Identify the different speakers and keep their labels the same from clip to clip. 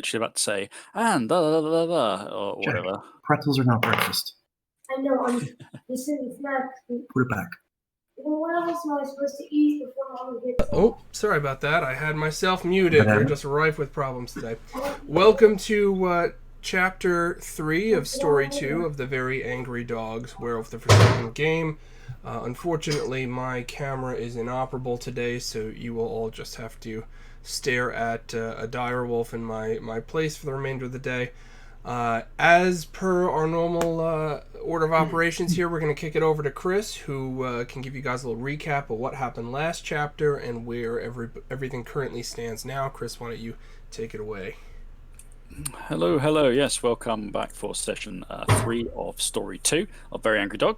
Speaker 1: literally about to say, and or
Speaker 2: Jack,
Speaker 1: whatever.
Speaker 2: pretzels are not breakfast.
Speaker 3: I know, this is snack.
Speaker 2: Put it back.
Speaker 3: What else am I supposed to eat before Mama gets home?
Speaker 4: Oh, sorry about that. I had myself muted. We're just rife with problems today. Welcome to Chapter 3 of Story 2 of the Very Angry Dogs, Werewolf the Forsaken Game. Unfortunately, my camera is inoperable today, so you will all just have to stare at a dire wolf in my place for the remainder of the day. As per our normal order of operations here, we're going to kick it over to Chris, who can give you guys a little recap of what happened last chapter and where everything currently stands now. Chris, why don't you take it away?
Speaker 1: Hello. Yes, welcome back for session 3 of Story 2 of Very Angry Dog.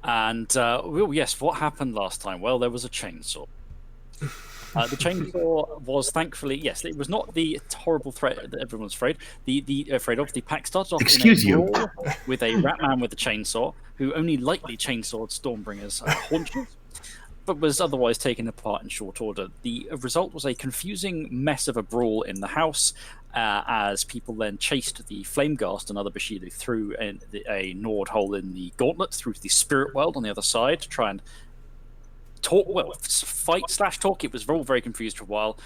Speaker 1: And, what happened last time? Well, there was a chainsaw. The chainsaw was thankfully, yes, it was not the horrible threat that everyone was afraid. Afraid of. The pack started off with a rat man with a chainsaw who only lightly chainsawed Stormbringer's haunches, but was otherwise taken apart in short order. The result was a confusing mess of a brawl in the house, as people then chased the Flameghast and other Bushido through a gnawed hole in the gauntlet through to the spirit world on the other side to try and fight/talk. It was all very confused for a while.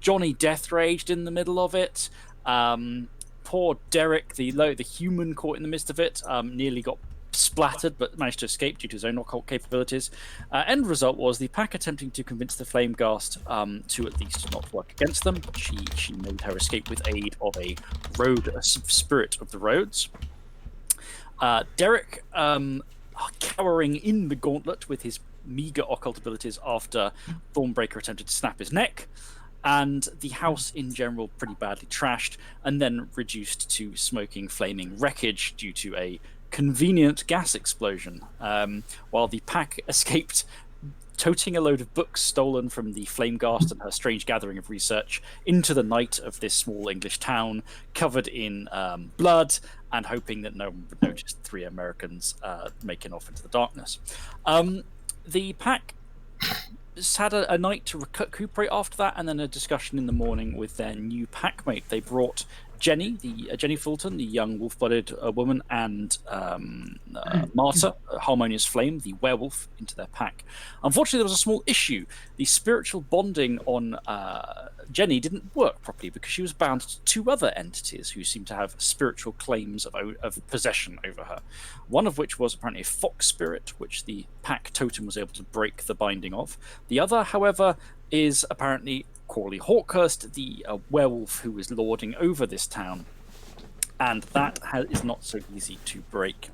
Speaker 1: Johnny death raged in the middle of it. Poor Derek, the human caught in the midst of it, nearly got splattered but managed to escape due to his own occult capabilities. End result was the pack attempting to convince the Flameghast to at least not work against them. She made her escape with aid of a spirit of the roads. Derek cowering in the gauntlet with his meager occult abilities after Thornbreaker attempted to snap his neck, and the house in general pretty badly trashed and then reduced to smoking flaming wreckage due to a convenient gas explosion, while the pack escaped toting a load of books stolen from the Flameghast and her strange gathering of research into the night of this small English town covered in blood, and hoping that no one would notice 3 Americans making off into the darkness. The pack had a night to recuperate after that, and then a discussion in the morning with their new packmate. They brought Jenny, Jenny Fulton, the young wolf-blooded woman, and Marta, Harmonious Flame, the werewolf, into their pack. Unfortunately, there was a small issue. The spiritual bonding on Jenny didn't work properly because she was bound to 2 other entities who seemed to have spiritual claims of possession over her. One of which was apparently a fox spirit, which the pack totem was able to break the binding of. The other, however, is apparently Corley Hawkhurst, the werewolf who is lording over this town, and that is not so easy to break.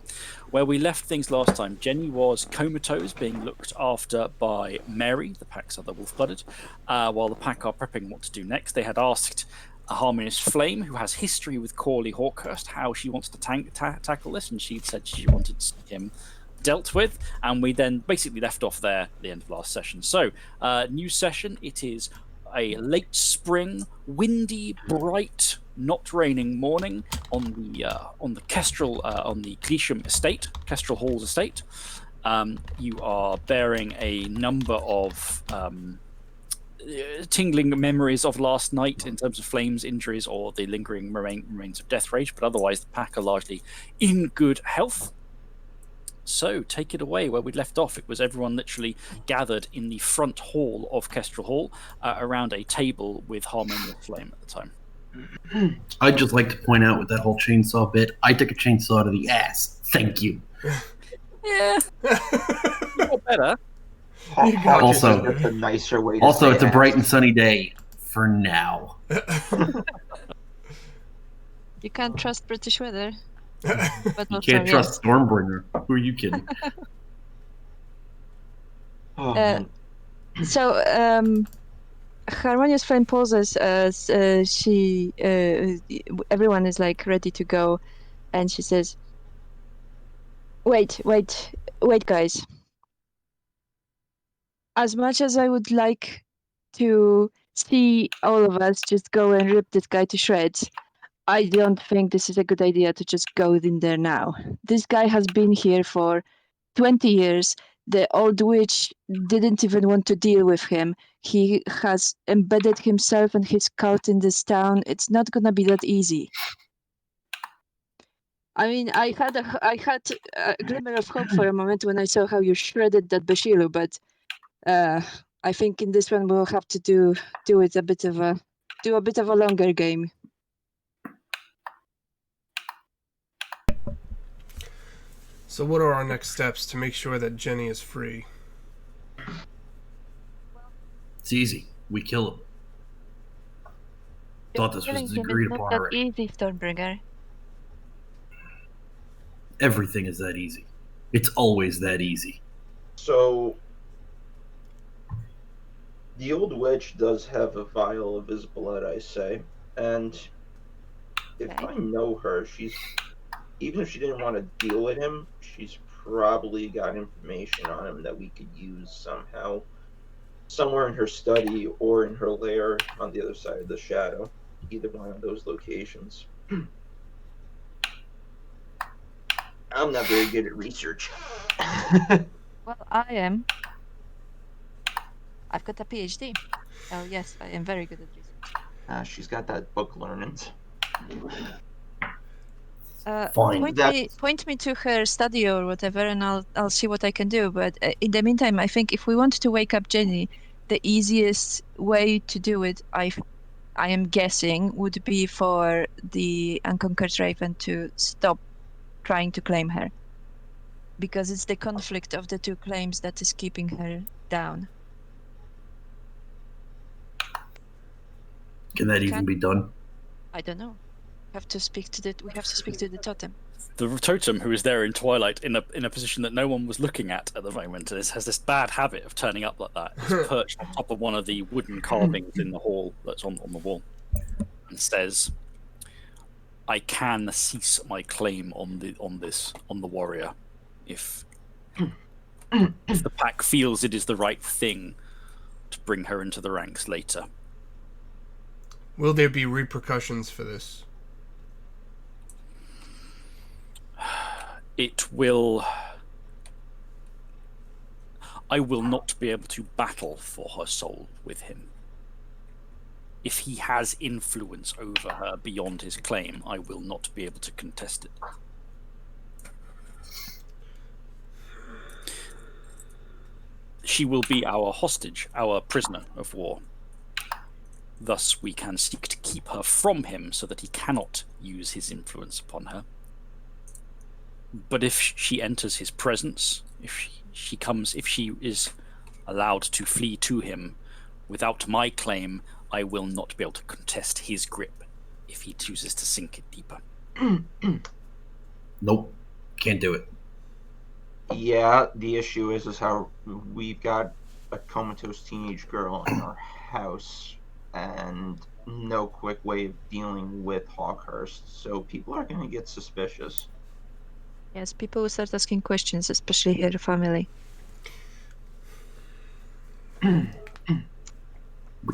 Speaker 1: Where we left things last time, Jenny was comatose, being looked after by Mary, the pack's other wolf-blooded, while the pack are prepping what to do next. They had asked a Harmonious Flame, who has history with Corley Hawkhurst, how she wants to tackle this, and she said she wanted him dealt with, and we then basically left off there at the end of last session. So, new session, it is a late spring, windy, bright, not raining morning on the Kestrel on the Gleesham estate, Kestrel Hall's estate. You are bearing a number of tingling memories of last night in terms of flames, injuries, or the lingering remains of death rage, but otherwise the pack are largely in good health. So, take it away where we left off. It was everyone literally gathered in the front hall of Kestrel Hall around a table with Harmonious Flame at the time.
Speaker 2: I'd just like to point out with that whole chainsaw bit, I took a chainsaw to the ass. Thank you.
Speaker 1: Yeah. You got better.
Speaker 2: Also,
Speaker 5: that's a nicer way to
Speaker 2: it's a
Speaker 5: ass.
Speaker 2: bright and sunny day for now.
Speaker 6: You can't trust British weather. But
Speaker 2: You can't trust Stormbringer. Who are you kidding?
Speaker 6: Harmonious Flame pauses as everyone is like ready to go, and she says, wait guys. As much as I would like to see all of us just go and rip this guy to shreds, I don't think this is a good idea to just go in there now. This guy has been here for 20 years. The old witch didn't even want to deal with him. He has embedded himself and his cult in this town. It's not gonna be that easy. I mean, I had a glimmer of hope for a moment when I saw how you shredded that Bashiru, but I think in this one we'll have to do a bit of a longer game.
Speaker 4: So what are our next steps to make sure that Jenny is free?
Speaker 2: It's easy. We kill him. Thought this was agreed upon already.
Speaker 6: Easy, Stormbringer.
Speaker 2: Everything is that easy. It's always that easy.
Speaker 5: So, the old witch does have a vial of his blood, I say. And if I know her, even if she didn't want to deal with him, she's probably got information on him that we could use somehow. Somewhere in her study or in her lair on the other side of the shadow. Either one of those locations. I'm not very good at research.
Speaker 6: Well, I am. I've got a PhD. Oh yes, I am very good at research.
Speaker 5: She's got that book learnings.
Speaker 2: Fine.
Speaker 6: Point me to her study or whatever, and I'll see what I can do. But in the meantime, I think if we want to wake up Jenny, the easiest way to do it, I am guessing, would be for the Unconquered Raven to stop trying to claim her, because it's the conflict of the two claims that is keeping her down.
Speaker 2: Can that even be done?
Speaker 6: I don't know. We have to speak to the totem.
Speaker 1: The totem, who is there in twilight, in a position that no one was looking at the moment, has this bad habit of turning up like that. It's perched on top of one of the wooden carvings in the hall that's on the wall, and says, "I can cease my claim on the warrior, if the pack feels it is the right thing to bring her into the ranks later."
Speaker 4: Will there be repercussions for this?
Speaker 1: It will. I will not be able to battle for her soul with him. If he has influence over her beyond his claim, I will not be able to contest it. She will be our hostage, our prisoner of war. Thus, we can seek to keep her from him so that he cannot use his influence upon her. But if she enters his presence, if she is allowed to flee to him, without my claim, I will not be able to contest his grip if he chooses to sink it deeper.
Speaker 2: Nope. Can't do it.
Speaker 5: Yeah, the issue is how we've got a comatose teenage girl in our house and no quick way of dealing with Hawkhurst, so people are going to get suspicious.
Speaker 6: Yes, people will start asking questions, especially her family.
Speaker 2: We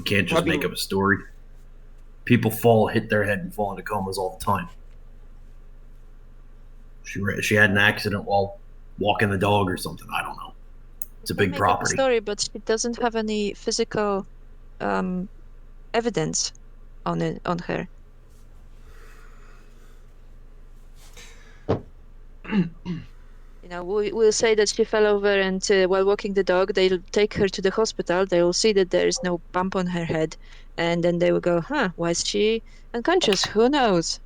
Speaker 2: can't just make up a story. People hit their head and fall into comas all the time. She had an accident while walking the dog or something. I don't know. It's a big property.
Speaker 6: Story, but she doesn't have any physical evidence on her. You know, we'll say that she fell over, and while walking the dog, they'll take her to the hospital. They will see that there is no bump on her head, and then they will go, why is she unconscious? Who knows?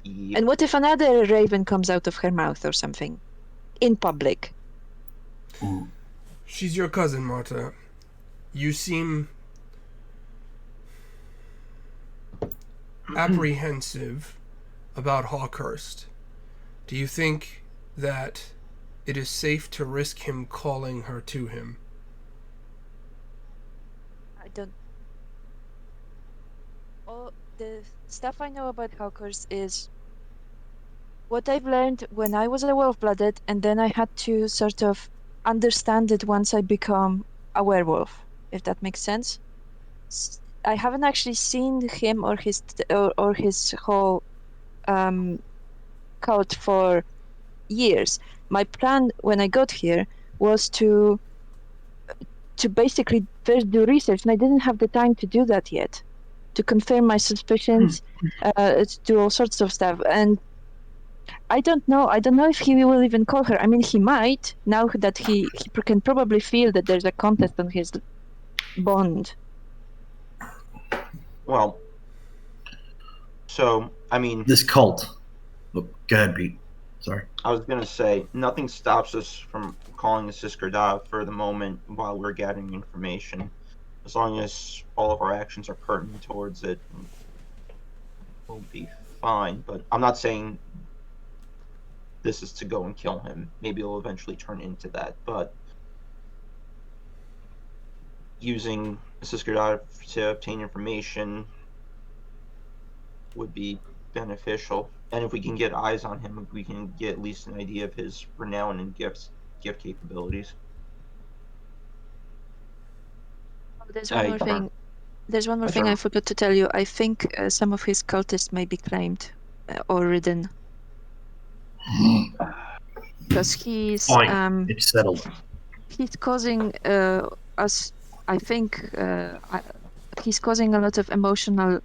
Speaker 5: Yep.
Speaker 6: And what if another raven comes out of her mouth or something? In public.
Speaker 4: She's your cousin, Marta. You seem apprehensive about Hawkhurst. Do you think that it is safe to risk him calling her to him?
Speaker 6: I don't... All the stuff I know about Hawkhurst is what I've learned when I was a wolf-blooded, and then I had to sort of understand it once I become a werewolf, if that makes sense. I haven't actually seen him or his whole cult for years. My plan when I got here was to basically first do research, and I didn't have the time to do that yet, to confirm my suspicions, to do all sorts of stuff. And I don't know if he will even call her. I mean, he might, now that he can probably feel that there's a contest on his bond.
Speaker 5: Well, so, I mean...
Speaker 2: This cult. Oh, go ahead, Pete. Sorry.
Speaker 5: I was going to say, nothing stops us from calling the Siskirda for the moment while we're gathering information. As long as all of our actions are pertinent towards it, we'll be fine. But I'm not saying this is to go and kill him. Maybe it'll eventually turn into that. But using the Siskirda to obtain information would be beneficial. And if we can get eyes on him, we can get at least an idea of his renown and gift capabilities.
Speaker 6: There's one more thing. There's one more thing I forgot to tell you. I think some of his cultists may be claimed or ridden. Because he's
Speaker 2: Fine. It's settled.
Speaker 6: He's causing us. I think he's causing a lot of emotional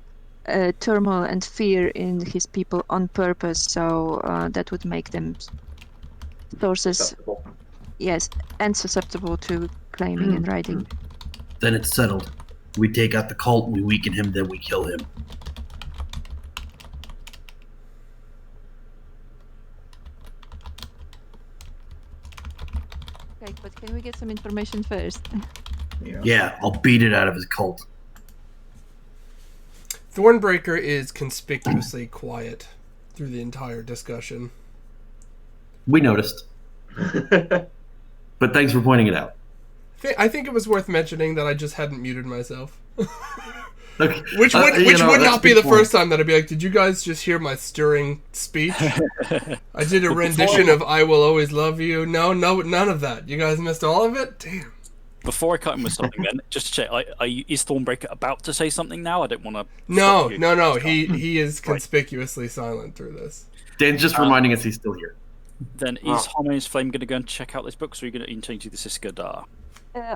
Speaker 6: turmoil and fear in his people on purpose. So that would make them sources.
Speaker 5: Susceptible.
Speaker 6: Yes, and susceptible to claiming and riding.
Speaker 2: Then it's settled. We take out the cult, we weaken him, then we kill him.
Speaker 6: Okay, but can we get some information first?
Speaker 2: Yeah, I'll beat it out of his cult.
Speaker 4: Thornbreaker is conspicuously quiet through the entire discussion.
Speaker 2: We noticed. But thanks for pointing it out.
Speaker 4: I think it was worth mentioning that I just hadn't muted myself.
Speaker 2: Okay.
Speaker 4: Which would not be the first time that I'd be like, did you guys just hear my stirring speech? I did a rendition of I Will Always Love You. No, none of that. You guys missed all of it? Damn.
Speaker 1: Before I cut him with something, then, just to check, is Thornbreaker about to say something now? I don't want to...
Speaker 4: No. He is conspicuously silent through this.
Speaker 2: Dan's just reminding us he's still here.
Speaker 1: Then is Harmonious Flame going to go and check out this book, or are you going to enter into the Siskirda?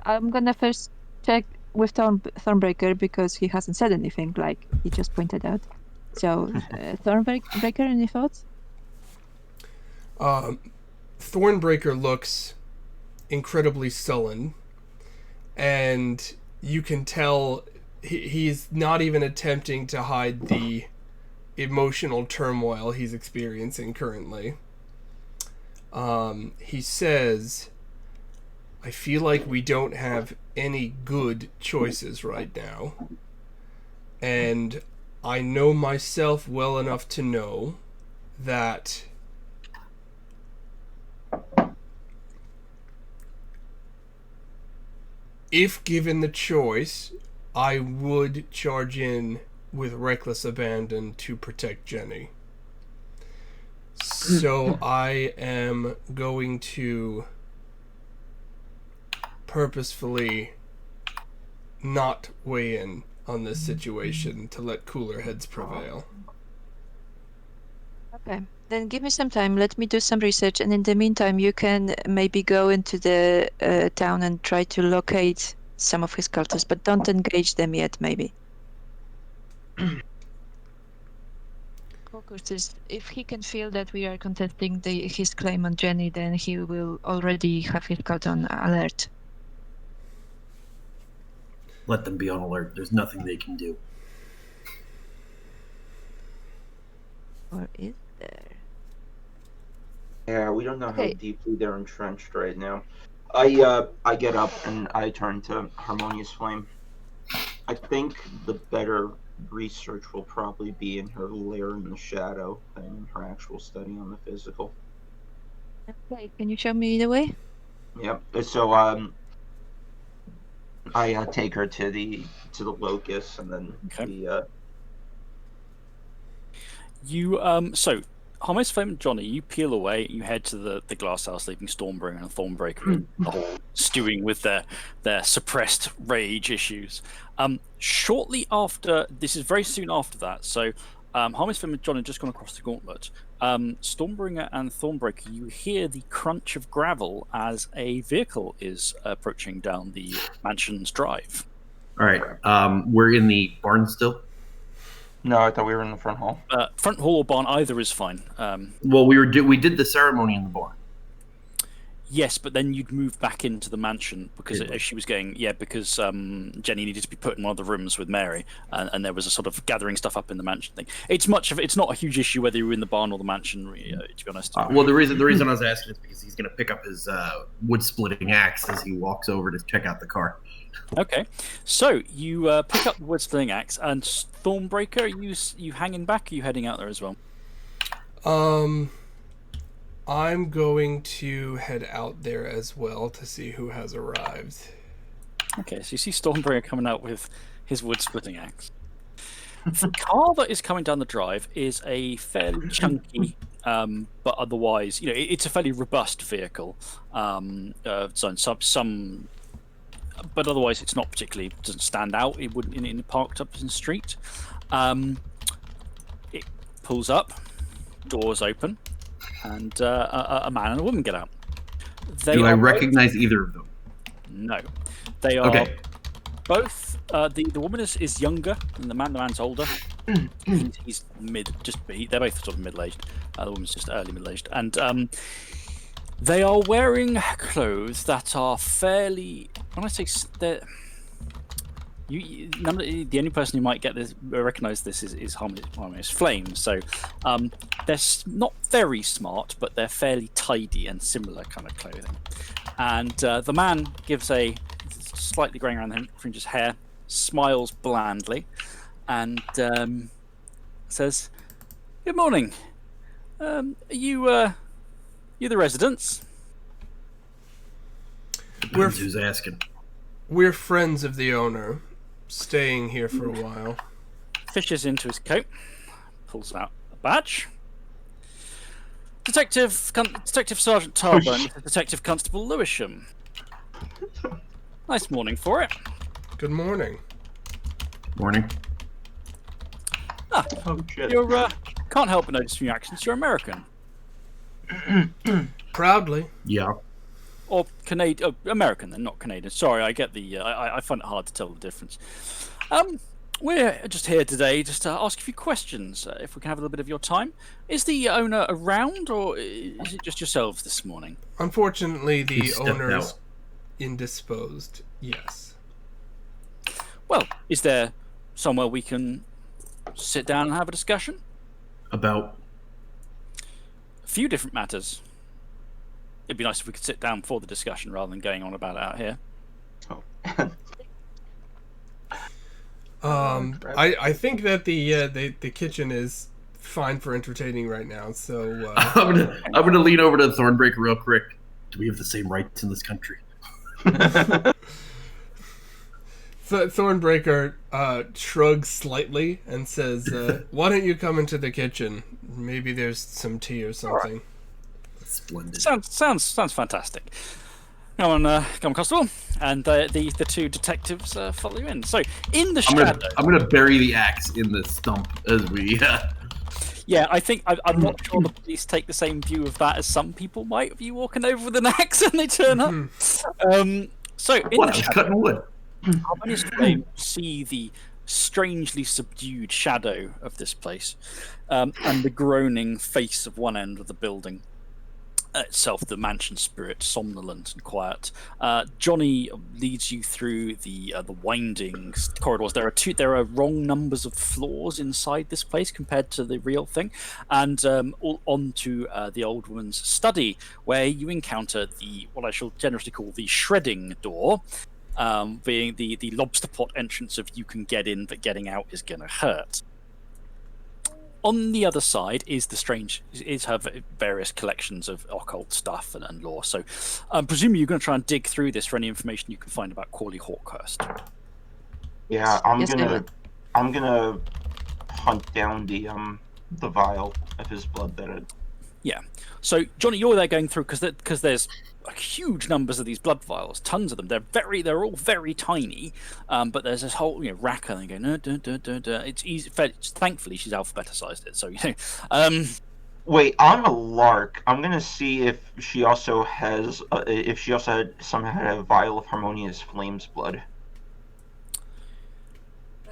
Speaker 6: I'm gonna first check with Thornbreaker because he hasn't said anything, like he just pointed out. So, Thornbreaker, any thoughts?
Speaker 4: Thornbreaker looks incredibly sullen, and you can tell he's not even attempting to hide the emotional turmoil he's experiencing currently. He says, I feel like we don't have any good choices right now. And I know myself well enough to know that if given the choice, I would charge in with reckless abandon to protect Jenny. So I am going to purposefully not weigh in on this situation to let cooler heads prevail.
Speaker 6: Okay, then give me some time. Let me do some research, and in the meantime, you can maybe go into the town and try to locate some of his cultists, but don't engage them yet, maybe. Focus, if he can feel that we are contesting his claim on Jenny, then he will already have his cult on alert.
Speaker 2: Let them be on alert. There's nothing they can do.
Speaker 6: Or is there?
Speaker 5: Yeah, we don't know how deeply they're entrenched right now. I get up and I turn to Harmonious Flame. I think the better research will probably be in her lair in the shadow than in her actual study on the physical.
Speaker 6: Okay, can you show me the way?
Speaker 5: Yep. So I take her to the locus, and then
Speaker 1: so Harmonious Flame and Johnny, you peel away, you head to the glass house, leaving Stormbringer and Thornbreaker all stewing with their suppressed rage issues. Shortly after, this is very soon after that, so Harmisfim and John had just gone across the gauntlet. Stormbringer and Thornbreaker, you hear the crunch of gravel as a vehicle is approaching down the mansion's drive.
Speaker 2: All right. We're in the barn still.
Speaker 7: No, I thought we were in the front hall.
Speaker 1: Front hall or barn, either is fine.
Speaker 2: Well, we did the ceremony in the barn.
Speaker 1: Yes, but then you'd move back into the mansion because she was going. Yeah, because Jenny needed to be put in one of the rooms with Mary, and there was a sort of gathering stuff up in the mansion thing. It's not a huge issue whether you're in the barn or the mansion. To be honest.
Speaker 2: Well, the reason I was asking is because he's going to pick up his wood splitting axe as he walks over to check out the car.
Speaker 1: Okay, so you pick up the wood splitting axe, and Thornbreaker, you hanging back? Or are you heading out there as well?
Speaker 4: I'm going to head out there as well to see who has arrived.
Speaker 1: Okay, so you see Stormbringer coming out with his wood splitting axe. The car that is coming down the drive is a fairly chunky, but otherwise, it's a fairly robust vehicle. Some, but otherwise, it's not particularly doesn't stand out. It wouldn't in parked up in the street. It pulls up, doors open. And a man and a woman get out.
Speaker 2: Do I recognize either of them?
Speaker 1: No. They are
Speaker 2: okay.
Speaker 1: Both. The woman is younger than the man. The man's older. He's they're both sort of middle-aged. The woman's just early middle-aged. And they are wearing clothes that are fairly... When I say... the only person who might recognize this is Harmonious Flame. So they're not very smart, but they're fairly tidy and similar kind of clothing. And the man gives a slightly growing around the fringes hair, smiles blandly, and says, "Good morning. Are you the residents?"
Speaker 2: Who's asking?
Speaker 4: We're friends of the owner. Staying here for a while.
Speaker 1: Fishes into his coat, pulls out a badge. Detective Sergeant Tarburn, Detective Constable Lewisham. Nice morning for it.
Speaker 4: Good morning.
Speaker 2: Morning.
Speaker 7: Oh shit.
Speaker 1: You can't help but notice from your accents you're American.
Speaker 4: Proudly.
Speaker 2: Yeah.
Speaker 1: Or Canadian, American then, not Canadian. Sorry, I get the. I find it hard to tell the difference. We're just here today just to ask a few questions. If we can have a little bit of your time. Is the owner around, or is it just yourselves this morning?
Speaker 4: Unfortunately, the
Speaker 2: He stepped
Speaker 4: owner is
Speaker 2: out.
Speaker 4: indisposed. Yes.
Speaker 1: Well, is there somewhere we can sit down and have a discussion?
Speaker 2: About?
Speaker 1: A few different matters. It'd be nice if we could sit down for the discussion rather than going on about it out here.
Speaker 4: I think that the kitchen is fine for entertaining right now. So
Speaker 2: I'm gonna lean over to Thornbreaker real quick. Do we have the same rights in this country?
Speaker 4: Thornbreaker shrugs slightly and says, "Why don't you come into the kitchen? Maybe there's some tea or something."
Speaker 2: Splendid.
Speaker 1: Sounds fantastic. Come on, Constable, and the two detectives follow you in. So in the shadow,
Speaker 2: I'm gonna bury the axe in the stump as we.
Speaker 1: Yeah, I think I'm not sure the police take the same view of that as some people might view walking over with an axe when they turn up. So in
Speaker 2: What?
Speaker 1: the
Speaker 2: I was
Speaker 1: shadow,
Speaker 2: cutting wood.
Speaker 1: Harmoniously you see the strangely subdued shadow of this place, and the groaning face of one end of the building itself, the mansion spirit, somnolent and quiet. Johnny leads you through the winding corridors. There are wrong numbers of floors inside this place compared to the real thing, and all onto the old woman's study, where you encounter what I shall generously call the shredding door, being the lobster pot entrance of you can get in, but getting out is going to hurt. On the other side is her various collections of occult stuff and lore. So, presumably you're going to try and dig through this for any information you can find about Corley Hawkhurst.
Speaker 7: Yeah,
Speaker 6: Yes,
Speaker 7: I'm gonna hunt down the vial of his blood that it.
Speaker 1: Yeah. So, Johnny, you're there going through because there's huge numbers of these blood vials, tons of them. They're all very tiny, but there's this whole rack and they go no, it's easy. Thankfully, she's alphabeticized it, so
Speaker 7: Wait, on a lark, I'm gonna see if she also has somehow had a vial of Harmonious Flame's blood.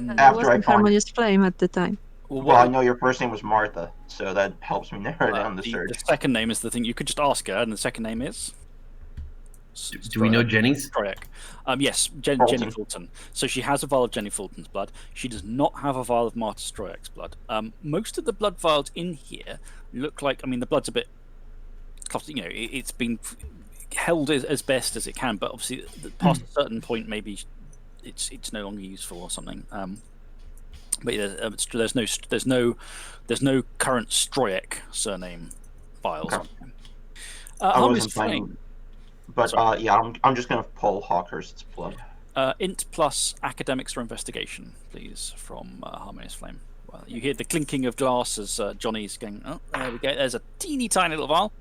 Speaker 6: It
Speaker 7: After
Speaker 6: wasn't
Speaker 7: I find-
Speaker 6: Harmonious Flame at the time.
Speaker 7: Well, I know your first name was Martha, so that helps me narrow down the search.
Speaker 1: The second name is the thing. You could just ask her, and the second name is.
Speaker 2: Do we know Jenny's?
Speaker 1: Correct. Yes, Jenny Fulton. So she has a vial of Jenny Fulton's blood. She does not have a vial of Marta Stroyak's blood. Most of the blood vials in here look like. I mean, the blood's a bit. It's been held as best as it can, but obviously, past a certain point, maybe it's no longer useful or something. But yeah, there's no current Stroyak surname files.
Speaker 7: Okay.
Speaker 1: I
Speaker 7: wasn't planning. But I'm just gonna pull Hawkhurst's blood.
Speaker 1: Int plus academics or investigation, please, from Harmonious Flame. Well, you hear the clinking of glass as Johnny's going. Oh, there we go. There's a teeny tiny little vial,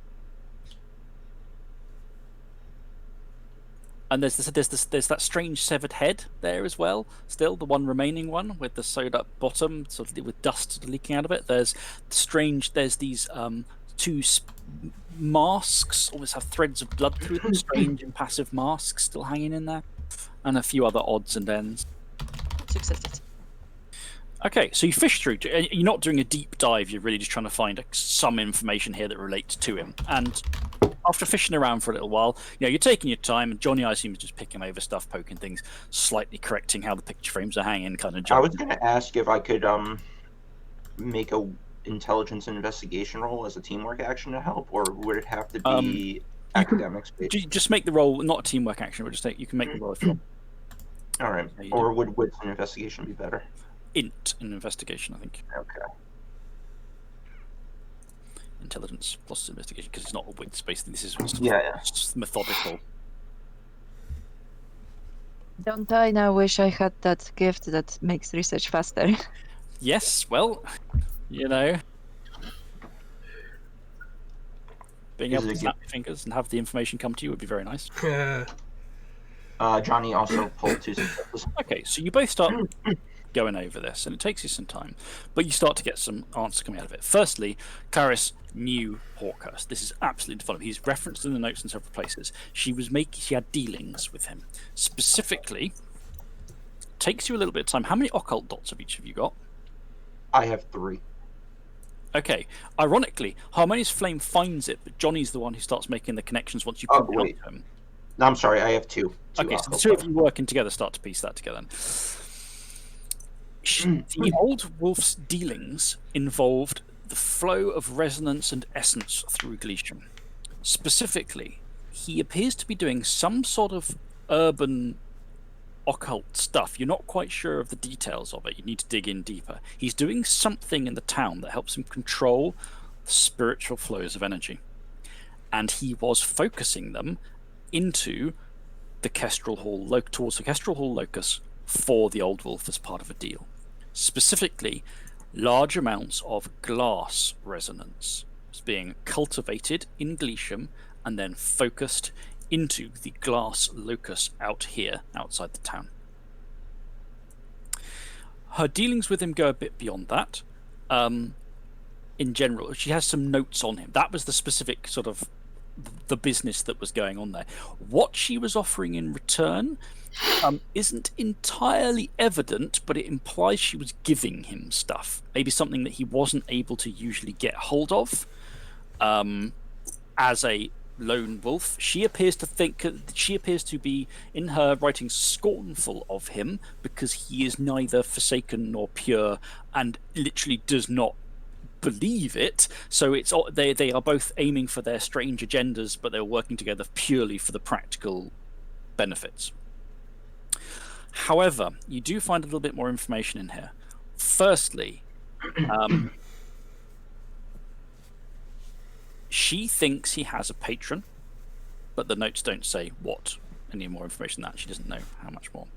Speaker 1: and there's that strange severed head there as well. Still, the one remaining one with the sewed up bottom, sort of with dust leaking out of it. There's these two masks, almost have threads of blood through them, strange impassive masks still hanging in there, and a few other odds and ends.
Speaker 6: Success.
Speaker 1: Okay, so you fish through. You're not doing a deep dive. You're really just trying to find some information here that relates to him. And after fishing around for a little while, you're taking your time. And Johnny, I assume, is just picking over stuff, poking things, slightly correcting how the picture frames are hanging, kind of.
Speaker 7: I was going to ask if I could make a intelligence and investigation roll as a teamwork action to help, or would it have to be academics based?
Speaker 1: Just make the roll, not a teamwork action, but you can make the roll if you want.
Speaker 7: All right. Or would wits and investigation be better?
Speaker 1: Int in investigation, I think.
Speaker 7: Okay.
Speaker 1: Intelligence plus investigation, because it's not a wits based thing. This is just methodical.
Speaker 6: Don't I now wish I had that gift that makes research faster?
Speaker 1: Yes, well, being able to snap your fingers and have the information come to you would be very nice.
Speaker 7: Johnny also pulled 2 successes.
Speaker 1: Okay, so you both start going over this, and it takes you some time, but you start to get some answers coming out of it. Firstly, Clarice knew Hawkhurst. This is absolutely defined. He's referenced in the notes in several places. She had dealings with him. Specifically, takes you a little bit of time. How many occult dots have each of you got?
Speaker 7: I have 3.
Speaker 1: Okay. Ironically, Harmonious Flame finds it, but Johnny's the one who starts making the connections once you point it out to him.
Speaker 7: No, I'm sorry, I have 2.
Speaker 1: Okay, so the two of you working together start to piece that together. The old wolf's dealings involved the flow of resonance and essence through Gleesham. Specifically, he appears to be doing some sort of urban occult stuff. You're not quite sure of the details of it. You need to dig in deeper. He's doing something in the town that helps him control the spiritual flows of energy. And he was focusing them into the Kestrel Hall, towards the Kestrel Hall locus for the Old Wolf as part of a deal. Specifically, large amounts of glass resonance was being cultivated in Gleesham and then focused into the glass locus out here, outside the town. Her dealings with him go a bit beyond that. In general, she has some notes on him. That was the specific sort of the business that was going on there. What she was offering in return isn't entirely evident, but it implies she was giving him stuff. Maybe something that he wasn't able to usually get hold of as a lone wolf. She appears to be, in her writing, scornful of him because he is neither forsaken nor pure and literally does not believe it. So they are both aiming for their strange agendas, but they're working together purely for the practical benefits. However, you do find a little bit more information in here. Firstly, she thinks he has a patron, but the notes don't say what. Any more information than that, she doesn't know how much more.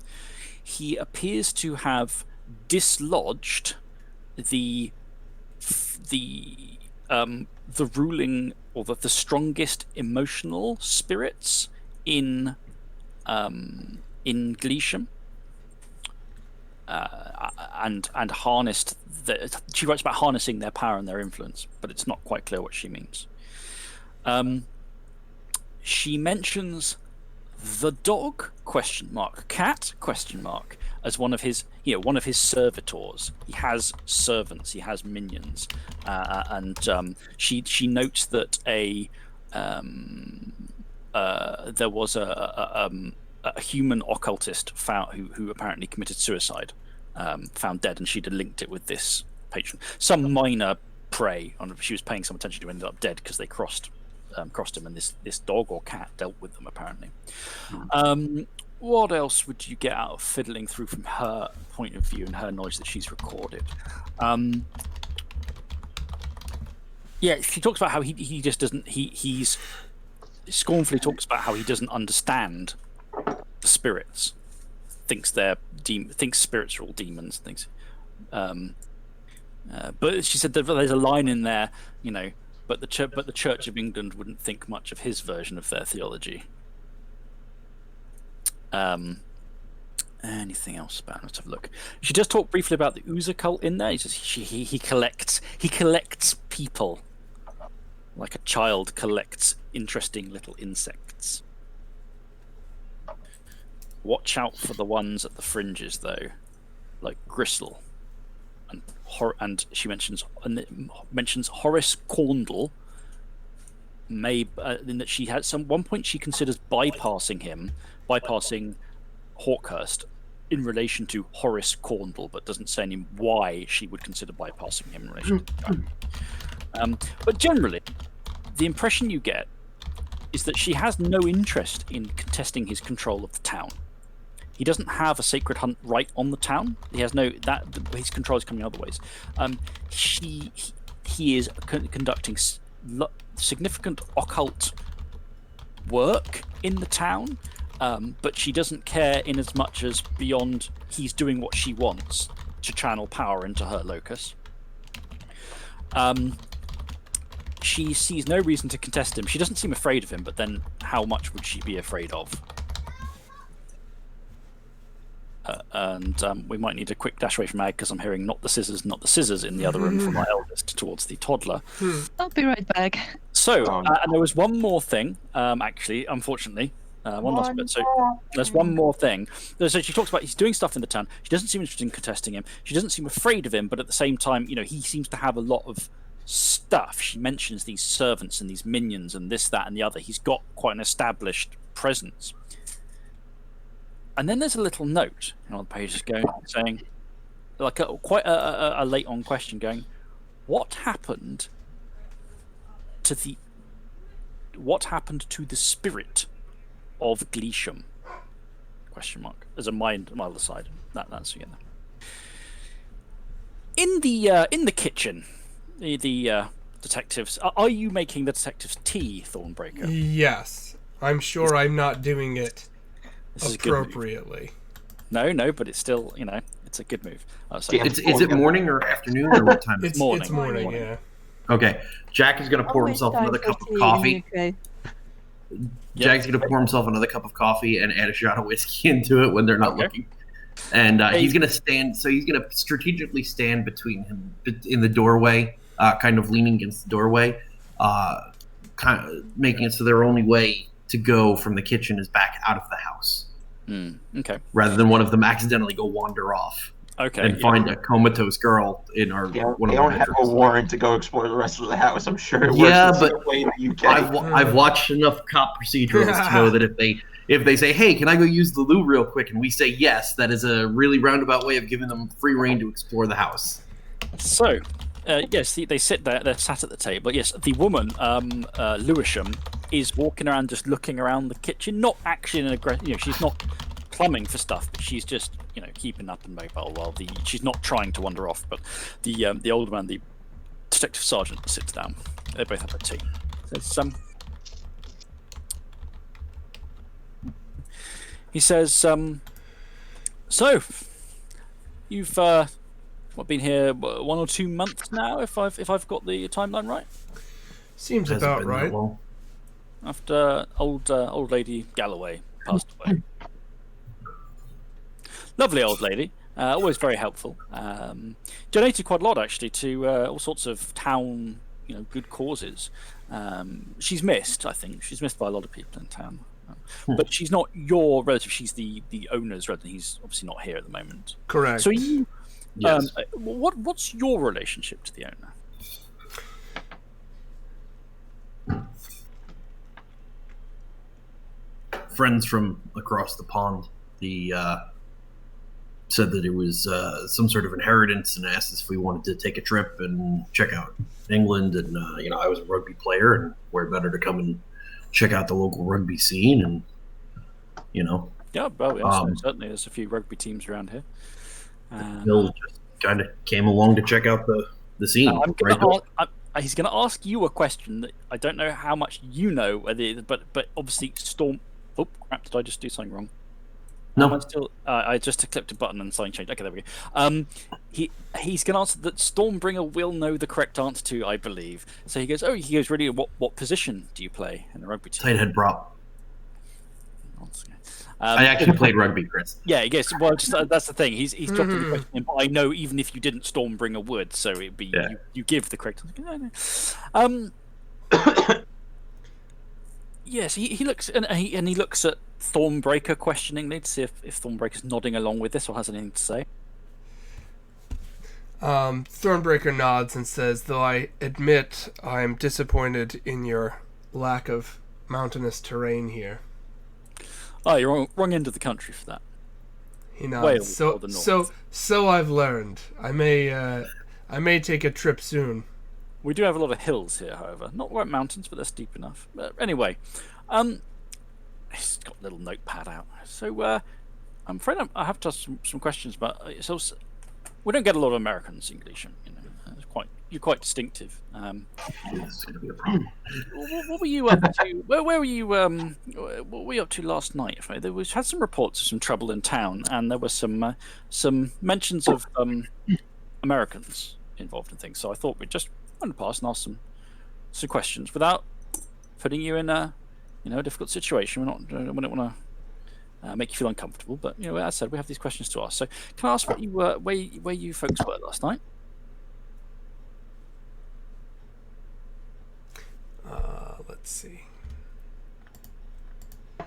Speaker 1: He appears to have dislodged the the ruling or the strongest emotional spirits in Gleesham, and harnessed. She writes about harnessing their power and their influence, but it's not quite clear what she means. She mentions the dog ? Cat ? As one of his servitors. He has servants. He has minions, and she notes that there was a human occultist who apparently committed suicide, found dead, and she'd linked it with this patron. Some minor prey. She was paying some attention to, ended up dead because they crossed him, and this dog or cat dealt with them apparently. What else would you get out of fiddling through from her point of view and her knowledge that she's recorded? She talks about how he just doesn't. He's scornfully talks about how he doesn't understand the spirits. Thinks spirits are all demons. Things. But she said that there's a line in there, But the Church of England wouldn't think much of his version of their theology. Anything else about it? Let's have a look. She does talk briefly about the Ooze cult in there. He says he collects people, like a child collects interesting little insects. Watch out for the ones at the fringes, though, like Gristle, and she mentions Horace Corndall. In that she had one point she considers bypassing Hawkhurst in relation to Horace Corndall, but doesn't say any why she would consider bypassing him in relation to the guy. But generally, the impression you get is that she has no interest in contesting his control of the town. He doesn't have a sacred hunt right on the town. He has his control is coming other ways. He is conducting significant occult work in the town, but she doesn't care in as much as beyond he's doing what she wants to channel power into her locus. She sees no reason to contest him. She doesn't seem afraid of him, but then how much would she be afraid of? And we might need a quick dash away from Ag because I'm hearing not the scissors in the other room from my eldest towards the toddler.
Speaker 6: I'll be right back.
Speaker 1: So, and there was one more thing, actually, unfortunately. One last bit. So there's one more thing. So she talks about he's doing stuff in the town. She doesn't seem interested in contesting him. She doesn't seem afraid of him, but at the same time, he seems to have a lot of stuff. She mentions these servants and these minions and this, that, and the other. He's got quite an established presence. And then there's a little note on the pages saying, like quite a late on question, going, what happened to the spirit of Gleesham? ? As a mind on my other side. That's again. In the kitchen, the detectives. Are you making the detectives tea, Thornbreaker?
Speaker 4: Yes, I'm sure I'm not doing it appropriately.
Speaker 1: No, but it's still, it's a good move.
Speaker 2: Is it morning or afternoon or what time?
Speaker 4: It's
Speaker 1: morning.
Speaker 4: It's morning, yeah.
Speaker 2: Okay, Jack is going to pour himself another cup of coffee. Jack's going to pour himself another cup of coffee and add a shot of whiskey into it when they're not looking. And he's going to stand. So he's going to strategically stand between him in the doorway, kind of leaning against the doorway, kind of making it so their only way to go from the kitchen is back out of the house.
Speaker 1: Okay.
Speaker 2: Rather than one of them accidentally go wander off.
Speaker 1: Okay.
Speaker 2: And find a comatose girl in our.
Speaker 7: They don't have a warrant to go explore the rest of the house. I'm sure it works the same way in the UK.
Speaker 2: I've watched enough cop procedurals to know that if they say, "Hey, can I go use the loo real quick?" and we say yes, that is a really roundabout way of giving them free reign to explore the house.
Speaker 1: So, yes, they sit there. They're sat at the table. Yes, the woman, Lewisham, is walking around, just looking around the kitchen. Not actually in an aggressive. She's not plumbing for stuff, but she's just keeping up and mobile. While she's not trying to wander off. But the older man, the detective sergeant, sits down. They both have a tea. He says, "So, you've I've been here 1 or 2 months now, if I've got the timeline right.
Speaker 4: Seems
Speaker 2: Hasn't
Speaker 4: about
Speaker 2: been that
Speaker 4: right.
Speaker 2: long.
Speaker 1: After old lady Galloway passed away. Lovely old lady, always very helpful. Donated quite a lot actually to all sorts of town, good causes. She's missed, I think. She's missed by a lot of people in town. But she's not your relative. She's the owner's relative. He's obviously not here at the moment.
Speaker 4: Correct.
Speaker 1: So you,
Speaker 2: Yes.
Speaker 1: what's your relationship to the owner?
Speaker 2: Friends from across the pond. The said that it was some sort of inheritance and asked us if we wanted to take a trip and check out England. And I was a rugby player, and where better to come and check out the local rugby scene. And
Speaker 1: Yeah, well, yes, certainly there's a few rugby teams around here.
Speaker 2: Bill just kind of came along to check out the scene.
Speaker 1: He's going to ask you a question that I don't know how much you know, but obviously Storm. Oh crap! Did I just do something wrong?
Speaker 2: No.
Speaker 1: I just clicked a button and something changed. Okay, there we go. He's going to answer that Stormbringer will know the correct answer to, I believe. So he goes, really? What position do you play in the rugby team?
Speaker 2: Tight head prop. I actually played rugby, Chris.
Speaker 1: Yeah, he goes. Well, that's the thing. He's dropping the question, but I know even if you didn't, Stormbringer would. So it'd be you give the correct answer. Yes, he looks and he looks at Thornbreaker questioningly to see if Thornbreaker's nodding along with this or has anything to say.
Speaker 4: Thornbreaker nods and says, "Though I admit I'm disappointed in your lack of mountainous terrain here."
Speaker 1: Oh, you're wrong end of the country for that.
Speaker 4: He nods. So I've learned. I may take a trip soon.
Speaker 1: We do have a lot of hills here, however. Not quite mountains, but they're steep enough. But anyway, he's got a little notepad out. So I'm afraid I have to ask some questions about. So we don't get a lot of Americans in Gleesham. You're quite distinctive.
Speaker 2: This is going to be a problem.
Speaker 1: What were you up to? Where were you? What were you up to last night? There had some reports of some trouble in town, and there were some mentions of Americans involved in things. So I thought we'd just run past and ask some questions without putting you in a difficult situation. We don't want to make you feel uncomfortable, but as I said, we have these questions to ask. So can I ask what you were, where you folks were last night?
Speaker 4: Let's see.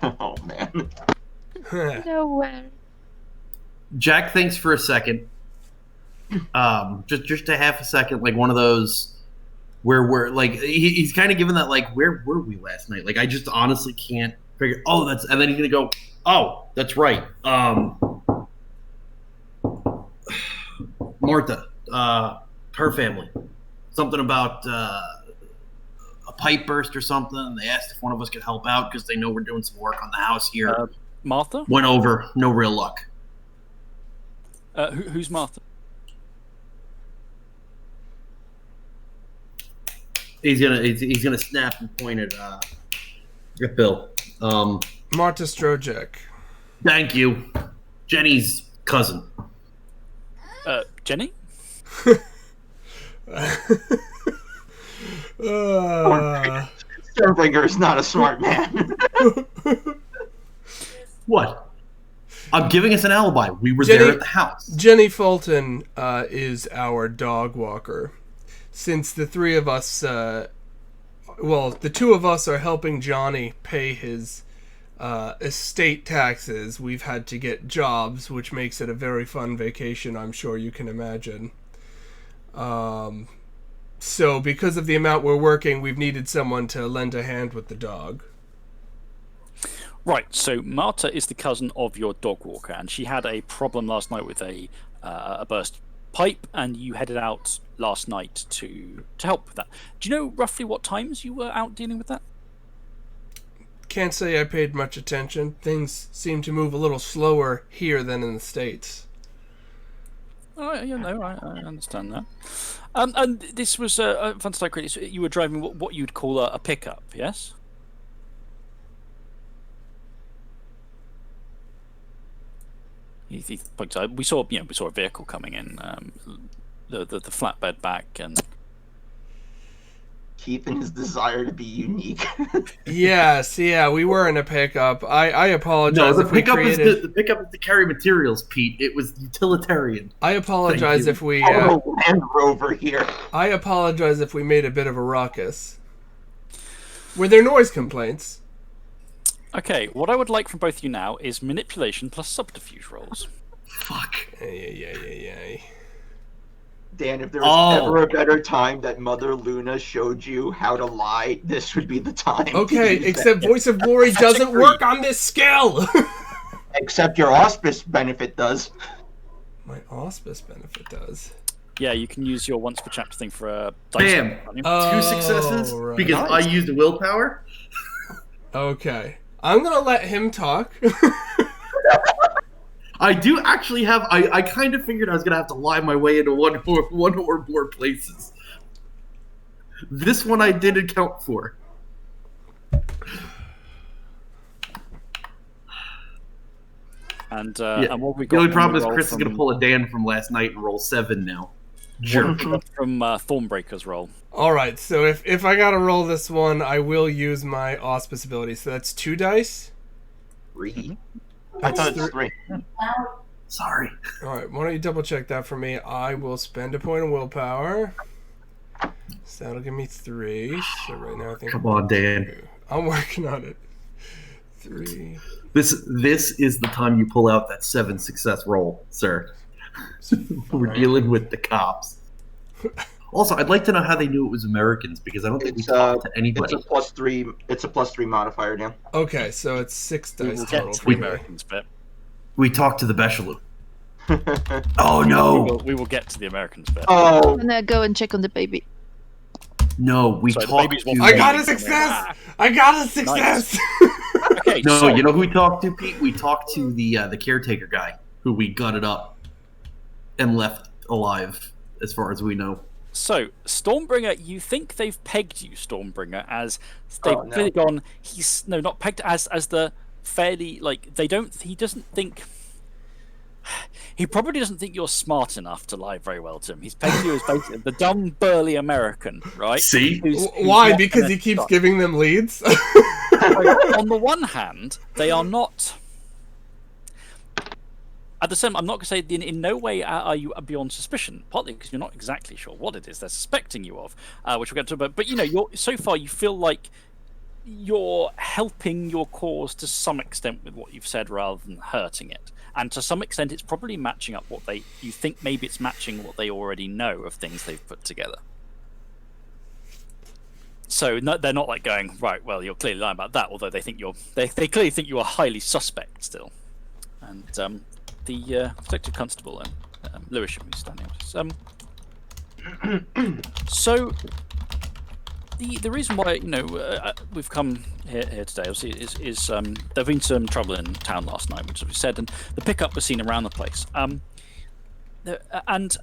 Speaker 7: Oh man.
Speaker 6: Nowhere.
Speaker 2: Jack thinks for a second. Just a half a second, like one of those where we're like he's kind of given that like, where were we last night? Like I just honestly can't figure. Oh, and then he's gonna go. Oh, that's right. Martha, her family, something about a pipe burst or something. They asked if one of us could help out because they know we're doing some work on the house here.
Speaker 1: Martha
Speaker 2: went over, no real luck.
Speaker 1: Who's Martha?
Speaker 2: He's gonna snap and point at Bill.
Speaker 4: Marta Strojek.
Speaker 2: Thank you, Jenny's cousin.
Speaker 1: Jenny.
Speaker 7: Stormbringer is not a smart man.
Speaker 2: What? I'm giving us an alibi. We were there at the house.
Speaker 4: Jenny Fulton is our dog walker. Since the three of us, the two of us are helping Johnny pay his estate taxes, we've had to get jobs, which makes it a very fun vacation, I'm sure you can imagine. So because of the amount we're working, we've needed someone to lend a hand with the dog.
Speaker 1: Right, so Marta is the cousin of your dog walker, and she had a problem last night with a burst pipe, and you headed out last night to help with that. Do you know roughly what times you were out dealing with that?
Speaker 4: Can't say I paid much attention. Things seem to move a little slower here than in the States.
Speaker 1: Oh, I understand that. And this was fantastic. You were driving what you'd call a pickup, yes? He points out. We saw a vehicle coming in flatbed back and
Speaker 7: keeping his desire to be unique.
Speaker 4: Yes, yeah, we were in a pickup. I apologize.
Speaker 2: No,
Speaker 4: if we created...
Speaker 2: the pickup is to carry materials, Pete. It was utilitarian.
Speaker 4: I apologize if we.
Speaker 7: Land Rover here.
Speaker 4: I apologize if we made a bit of a ruckus. Were there noise complaints?
Speaker 1: Okay, what I would like from both of you now is manipulation plus subterfuge rolls.
Speaker 2: Fuck.
Speaker 4: Yeah.
Speaker 7: Dan, if there was ever a better time that Mother Luna showed you how to lie, this would be the time.
Speaker 4: Okay, except Voice of Glory doesn't work on this skill!
Speaker 7: Except your auspice benefit does.
Speaker 4: My auspice benefit does.
Speaker 1: Yeah, you can use your once per chapter thing for a
Speaker 2: Bam!
Speaker 1: dice.
Speaker 2: 2 successes
Speaker 4: right.
Speaker 2: because I used willpower.
Speaker 4: Okay. I'm gonna let him talk.
Speaker 2: I do actually have. I kind of figured I was gonna have to lie my way into one or more places. This one I did account for.
Speaker 1: And
Speaker 2: Yeah.
Speaker 1: and what we got?
Speaker 2: The only problem is
Speaker 1: when we
Speaker 2: Chris is
Speaker 1: roll
Speaker 2: gonna pull a Dan from last night and roll 7 now. Jerk.
Speaker 1: from Thornbreaker's roll.
Speaker 4: Alright, so if I gotta roll this one, I will use my auspice ability. So that's 2 dice.
Speaker 7: 3. I thought it's 3.
Speaker 2: Sorry.
Speaker 4: Alright, why don't you double check that for me? I will spend a point of willpower. So that'll give me 3. So right now I think...
Speaker 2: Come on, Dan.
Speaker 4: I'm working on it. 3.
Speaker 2: This is the time you pull out that 7 success roll, sir. We're dealing with the cops. Also, I'd like to know how they knew it was Americans because I don't think we talked to anybody.
Speaker 7: It's a +3. It's a +3 modifier, Dan.
Speaker 4: Okay, so it's 6 dice
Speaker 1: We'll
Speaker 4: total
Speaker 1: get to
Speaker 4: for
Speaker 1: the
Speaker 4: me.
Speaker 1: Americans bit.
Speaker 2: We talked to the Bechelou. Oh no!
Speaker 1: We will get to the Americans bit.
Speaker 7: Oh,
Speaker 6: I'm gonna go and check on the baby.
Speaker 2: No, we
Speaker 1: Sorry, the
Speaker 2: talked
Speaker 1: baby's
Speaker 2: to.
Speaker 1: one-
Speaker 4: I got a success! I got a success!
Speaker 1: Okay,
Speaker 2: No,
Speaker 1: so,
Speaker 2: you know who we talked to, Pete? We talked to the caretaker guy who we gutted up and left alive, as far as we know.
Speaker 1: So, Stormbringer, you think they've pegged you, Stormbringer, as they've
Speaker 7: Oh, no.
Speaker 1: clearly gone. Not pegged as the fairly he doesn't think. He probably doesn't think you're smart enough to lie very well to him. He's pegged you as basically the dumb, burly American, right?
Speaker 2: See?
Speaker 1: Who's
Speaker 4: Why?
Speaker 1: not
Speaker 4: Because
Speaker 1: gonna
Speaker 4: he keeps
Speaker 1: stop.
Speaker 4: giving them leads?
Speaker 1: On the one hand, they are not. At the same, I'm not going to say in no way are you beyond suspicion. Partly because you're not exactly sure what it is they're suspecting you of, which we'll get to. But so far you feel like you're helping your cause to some extent with what you've said rather than hurting it. And to some extent, it's probably matching up what you think maybe it's matching what they already know of things they've put together. So they're not like going, right, well, you're clearly lying about that, although they clearly think you are highly suspect still. And the detective constable and Lewisham who's standing up. So the reason why we've come here today obviously is there've been some trouble in town last night, which as we said, and the pickup was seen around the place. And there's and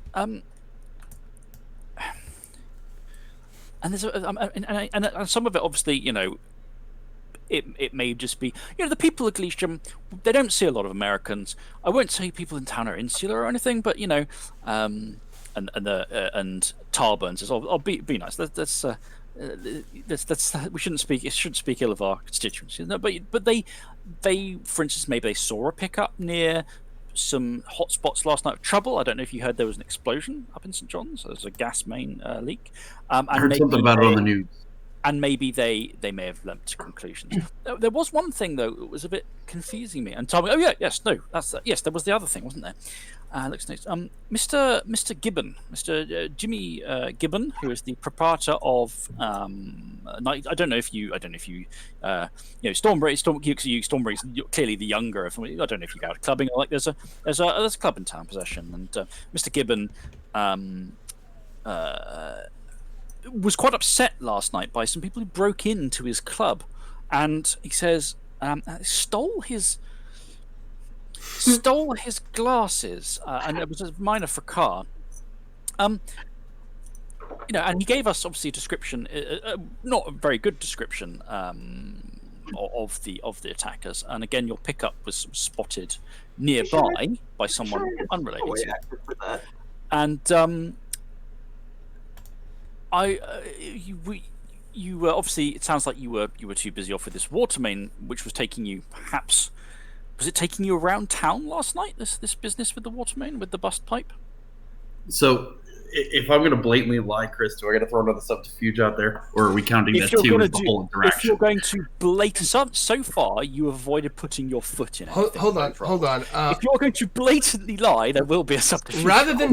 Speaker 1: some of it obviously it may just be the people of Gleesham, they don't see a lot of Americans. I won't say people in town are insular or anything, but and Tarburn says, "Oh, be nice. That's we shouldn't speak ill of our constituents." But they for instance, maybe they saw a pickup near some hotspots last night of trouble. I don't know if you heard there was an explosion up in St John's. There's a gas main leak. And
Speaker 2: I heard something about it on the news.
Speaker 1: And maybe they may have leapt to conclusions. There was one thing though that was a bit confusing me. And told me, oh yeah, yes, no, that's that. Yes, there was the other thing, wasn't there? Looks next. Mr. Gibbon, Mr. Jimmy Gibbon, who is the proprietor of I don't know if you Stormbreaker's clearly the younger of. I don't know if you go out clubbing or there's a club in town possession, and Mr. Gibbon was quite upset last night by some people who broke into his club, and he says stole his glasses, and it was a minor fracas. And he gave us obviously a description, not a very good description of the attackers. And again, your pickup was spotted nearby by someone unrelated. And You were obviously. It sounds like you were too busy off with this water main, which was taking you. Perhaps was it taking you around town last night? This business with the water main, with the bust pipe.
Speaker 2: So, if I'm going to blatantly lie, Chris, do I got to throw another subterfuge out there, or are we counting that two as the whole interaction?
Speaker 1: If you're going to blatantly, so far you avoided putting your foot in it.
Speaker 4: Hold on.
Speaker 1: If you're going to blatantly lie, there will be a subterfuge.
Speaker 4: Rather than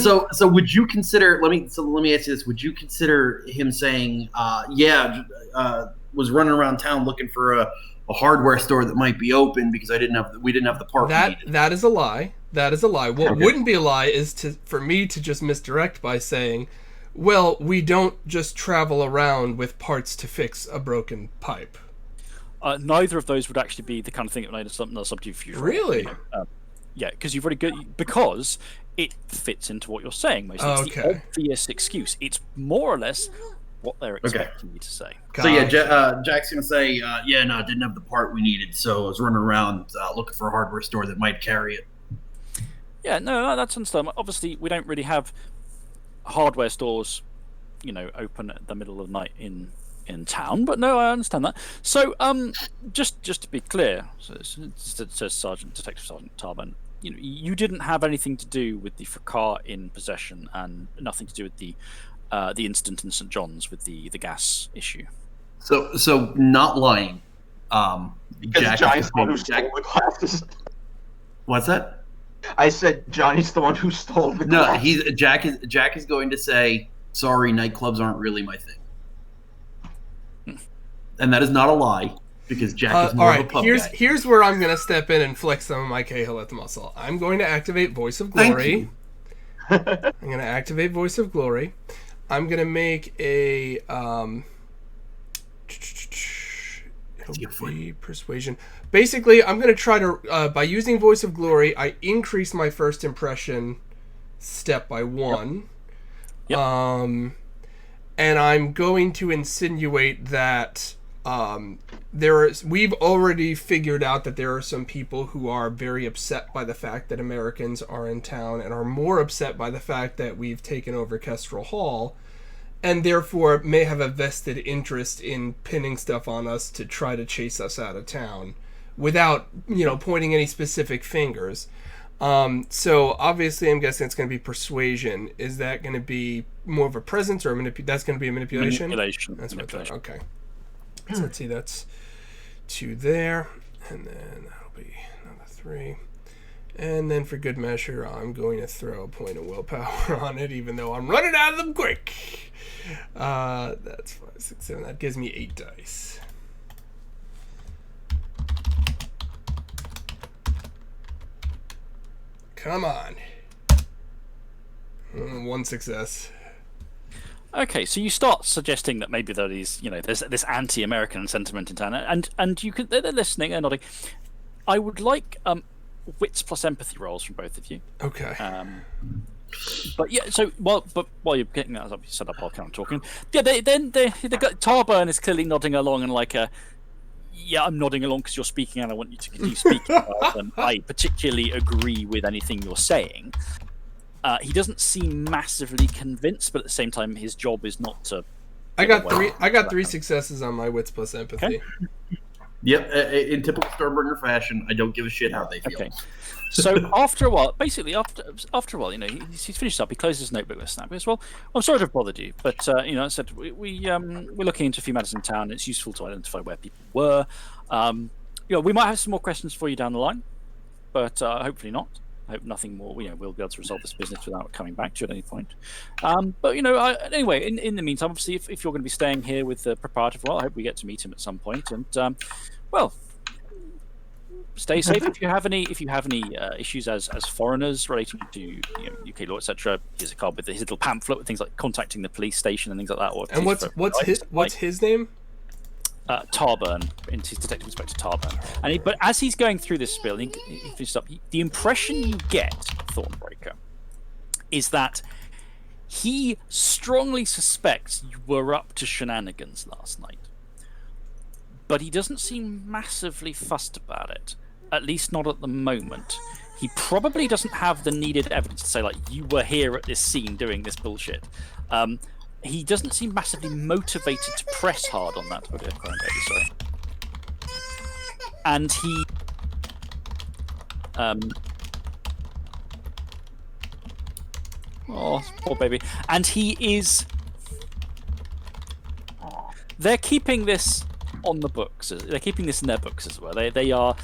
Speaker 2: So would you consider? Let me ask you this: would you consider him saying, was running around town looking for a hardware store that might be open because we didn't have the part we needed?
Speaker 4: That is a lie. That is a lie. What wouldn't be a lie is for me to just misdirect by saying, well, we don't just travel around with parts to fix a broken pipe.
Speaker 1: Neither of those would actually be the kind of thing that made a subterfuge.
Speaker 4: Really?
Speaker 1: Yeah, because you've already because it fits into what you're saying. Mostly, it's the obvious excuse. It's more or less what they're expecting you to say.
Speaker 2: So Jack's gonna say, I didn't have the part we needed, so I was running around looking for a hardware store that might carry it.
Speaker 1: Yeah, no, that's understandable. Obviously, we don't really have hardware stores, open at the middle of the night in town. But no, I understand that. So, just to be clear, says Detective Sergeant Tarban, you didn't have anything to do with the Fakar in possession, and nothing to do with the incident in St. John's with the gas issue.
Speaker 2: So not lying.
Speaker 7: Johnny's the one who stole the glasses.
Speaker 2: What's that?
Speaker 7: I said Johnny's the one who stole the glasses.
Speaker 2: No, Jack is going to say, sorry, nightclubs aren't really my thing. And that is not a lie, because Jack is more of a pub guy.
Speaker 4: Here's where I'm going to step in and flex some of my Cahill muscle. I'm going to activate Voice of Glory. I'm going to activate Voice of Glory. I'm going to make a it'll be persuasion. Basically, I'm going to try to by using Voice of Glory, I increase my first impression step by 1.
Speaker 1: Yep.
Speaker 4: And I'm going to insinuate that we've already figured out that there are some people who are very upset by the fact that Americans are in town and are more upset by the fact that we've taken over Kestrel Hall, and therefore may have a vested interest in pinning stuff on us to try to chase us out of town without, pointing any specific fingers. So obviously I'm guessing it's going to be persuasion. Is that going to be more of a presence or that's going to be a manipulation? That's manipulation. Okay. So let's see, that's 2 there, and then that'll be another 3. And then for good measure, I'm going to throw a point of willpower on it, even though I'm running out of them quick. That's 5, 6, 7. That gives me 8 dice. Come on. 1 success.
Speaker 1: Okay, so you start suggesting that maybe there is, there's this anti-American sentiment in town, and they're listening and nodding. I would like wits plus empathy rolls from both of you.
Speaker 4: Okay.
Speaker 1: But yeah, so while you're getting that set up, I'll carry on talking. Yeah, Tarburn is clearly nodding along and I'm nodding along because you're speaking and I want you to continue speaking. And I particularly agree with anything you're saying. He doesn't seem massively convinced, but at the same time, his job is not to.
Speaker 4: I got 3 successes on my wits plus empathy.
Speaker 2: Okay. Yep, in typical Stormbringer fashion, I don't give a shit how they feel.
Speaker 1: Okay. So after a while, after a while, he's finished up. He closes his notebook with a snap. He goes, "Well, I'm sorry to have bothered you, but I said we're looking into a few matters in town. It's useful to identify where people were. We might have some more questions for you down the line, but hopefully not. I hope nothing more. We'll be able to resolve this business without coming back to you at any point. But anyway, in the meantime, obviously, if you're going to be staying here with the proprietor, I hope we get to meet him at some point. And stay safe. If you have any issues as foreigners relating to UK law, etc., here's a card with his little pamphlet with things like contacting the police station and things like that.
Speaker 4: And what's his name?
Speaker 1: Tarburn, his Detective Inspector Tarburn. But as he's going through this spiel, he finishes up. The impression you get, Thornbreaker, is that he strongly suspects you were up to shenanigans last night. But he doesn't seem massively fussed about it, at least not at the moment. He probably doesn't have the needed evidence to say, you were here at this scene doing this bullshit. he doesn't seem massively motivated to press hard on that. Sorry. And he oh, poor baby. And he is. They're keeping this on the books. They're keeping this in their books as well. They are.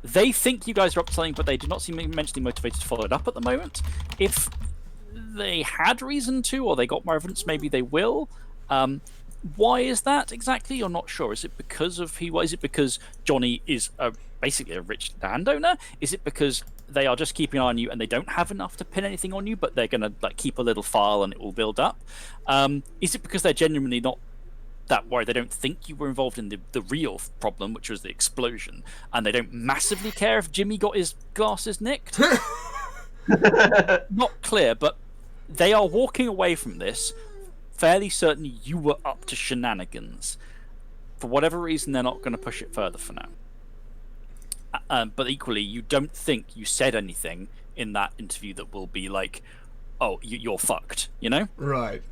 Speaker 1: They think you guys are up to something, but they do not seem immensely motivated to follow it up at the moment. If they had reason to, or they got more evidence, maybe they will. Why is that exactly? You're not sure. Is it because of is it because Johnny is basically a rich landowner? Is it because they are just keeping an eye on you and they don't have enough to pin anything on you, but they're going to like keep a little file and it will build up? Is it because they're genuinely not that worried? They don't think you were involved in the real problem, which was the explosion, and they don't massively care if Jimmy got his glasses nicked? Not clear, but they are walking away from this fairly certain you were up to shenanigans. For whatever reason, they're not going to push it further for now. But equally, you don't think you said anything in that interview that will be like, oh, you're fucked, you know?
Speaker 4: Right.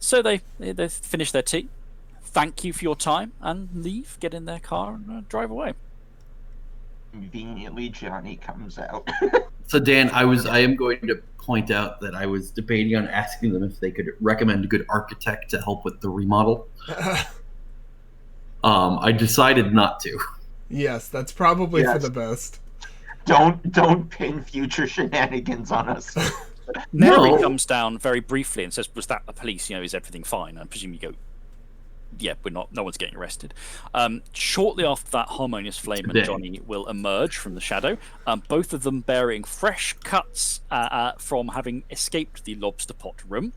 Speaker 1: So they finish their tea, thank you for your time, and leave, get in their car, and drive away.
Speaker 7: Conveniently, Johnny comes out.
Speaker 2: So Dan, I am going to point out that I was debating on asking them if they could recommend a good architect to help with the remodel. I decided not to.
Speaker 4: Yes, that's probably for the best.
Speaker 7: Don't pin future shenanigans on us.
Speaker 1: Mary comes down very briefly and says, "Was that the police? You know, is everything fine?" I presume you go, "Yeah, we're not. No one's getting arrested." Shortly after that, Harmonious Flame and Johnny will emerge from the shadow. Both of them bearing fresh cuts from having escaped the lobster pot room.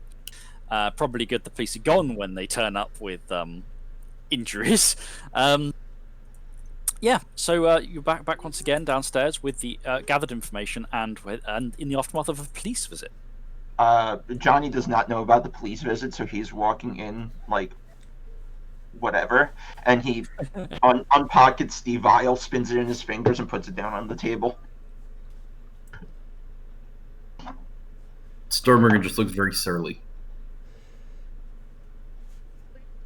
Speaker 1: Probably good the police are gone when they turn up with injuries. Yeah, so you're back once again downstairs with the gathered information and in the aftermath of a police visit.
Speaker 7: Johnny does not know about the police visit, so he's walking in like whatever, and he unpockets the vial, spins it in his fingers, and puts it down on the table.
Speaker 2: Stormbringer just looks very surly.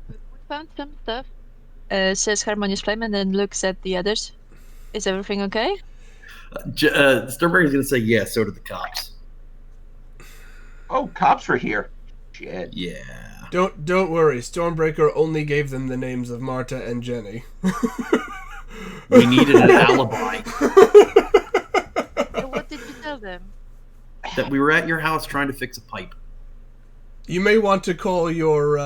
Speaker 6: We found some stuff. Says Harmonious Flame, and then looks at the others. Is everything okay?
Speaker 2: Stormbringer's going to say, yeah, so did the cops.
Speaker 7: Oh, cops were here. Shit.
Speaker 2: Yeah.
Speaker 4: Don't worry. Stormbreaker only gave them the names of Marta and Jenny.
Speaker 2: We needed an alibi.
Speaker 6: What did you tell them?
Speaker 2: That we were at your house trying to fix a pipe.
Speaker 4: You may want to call your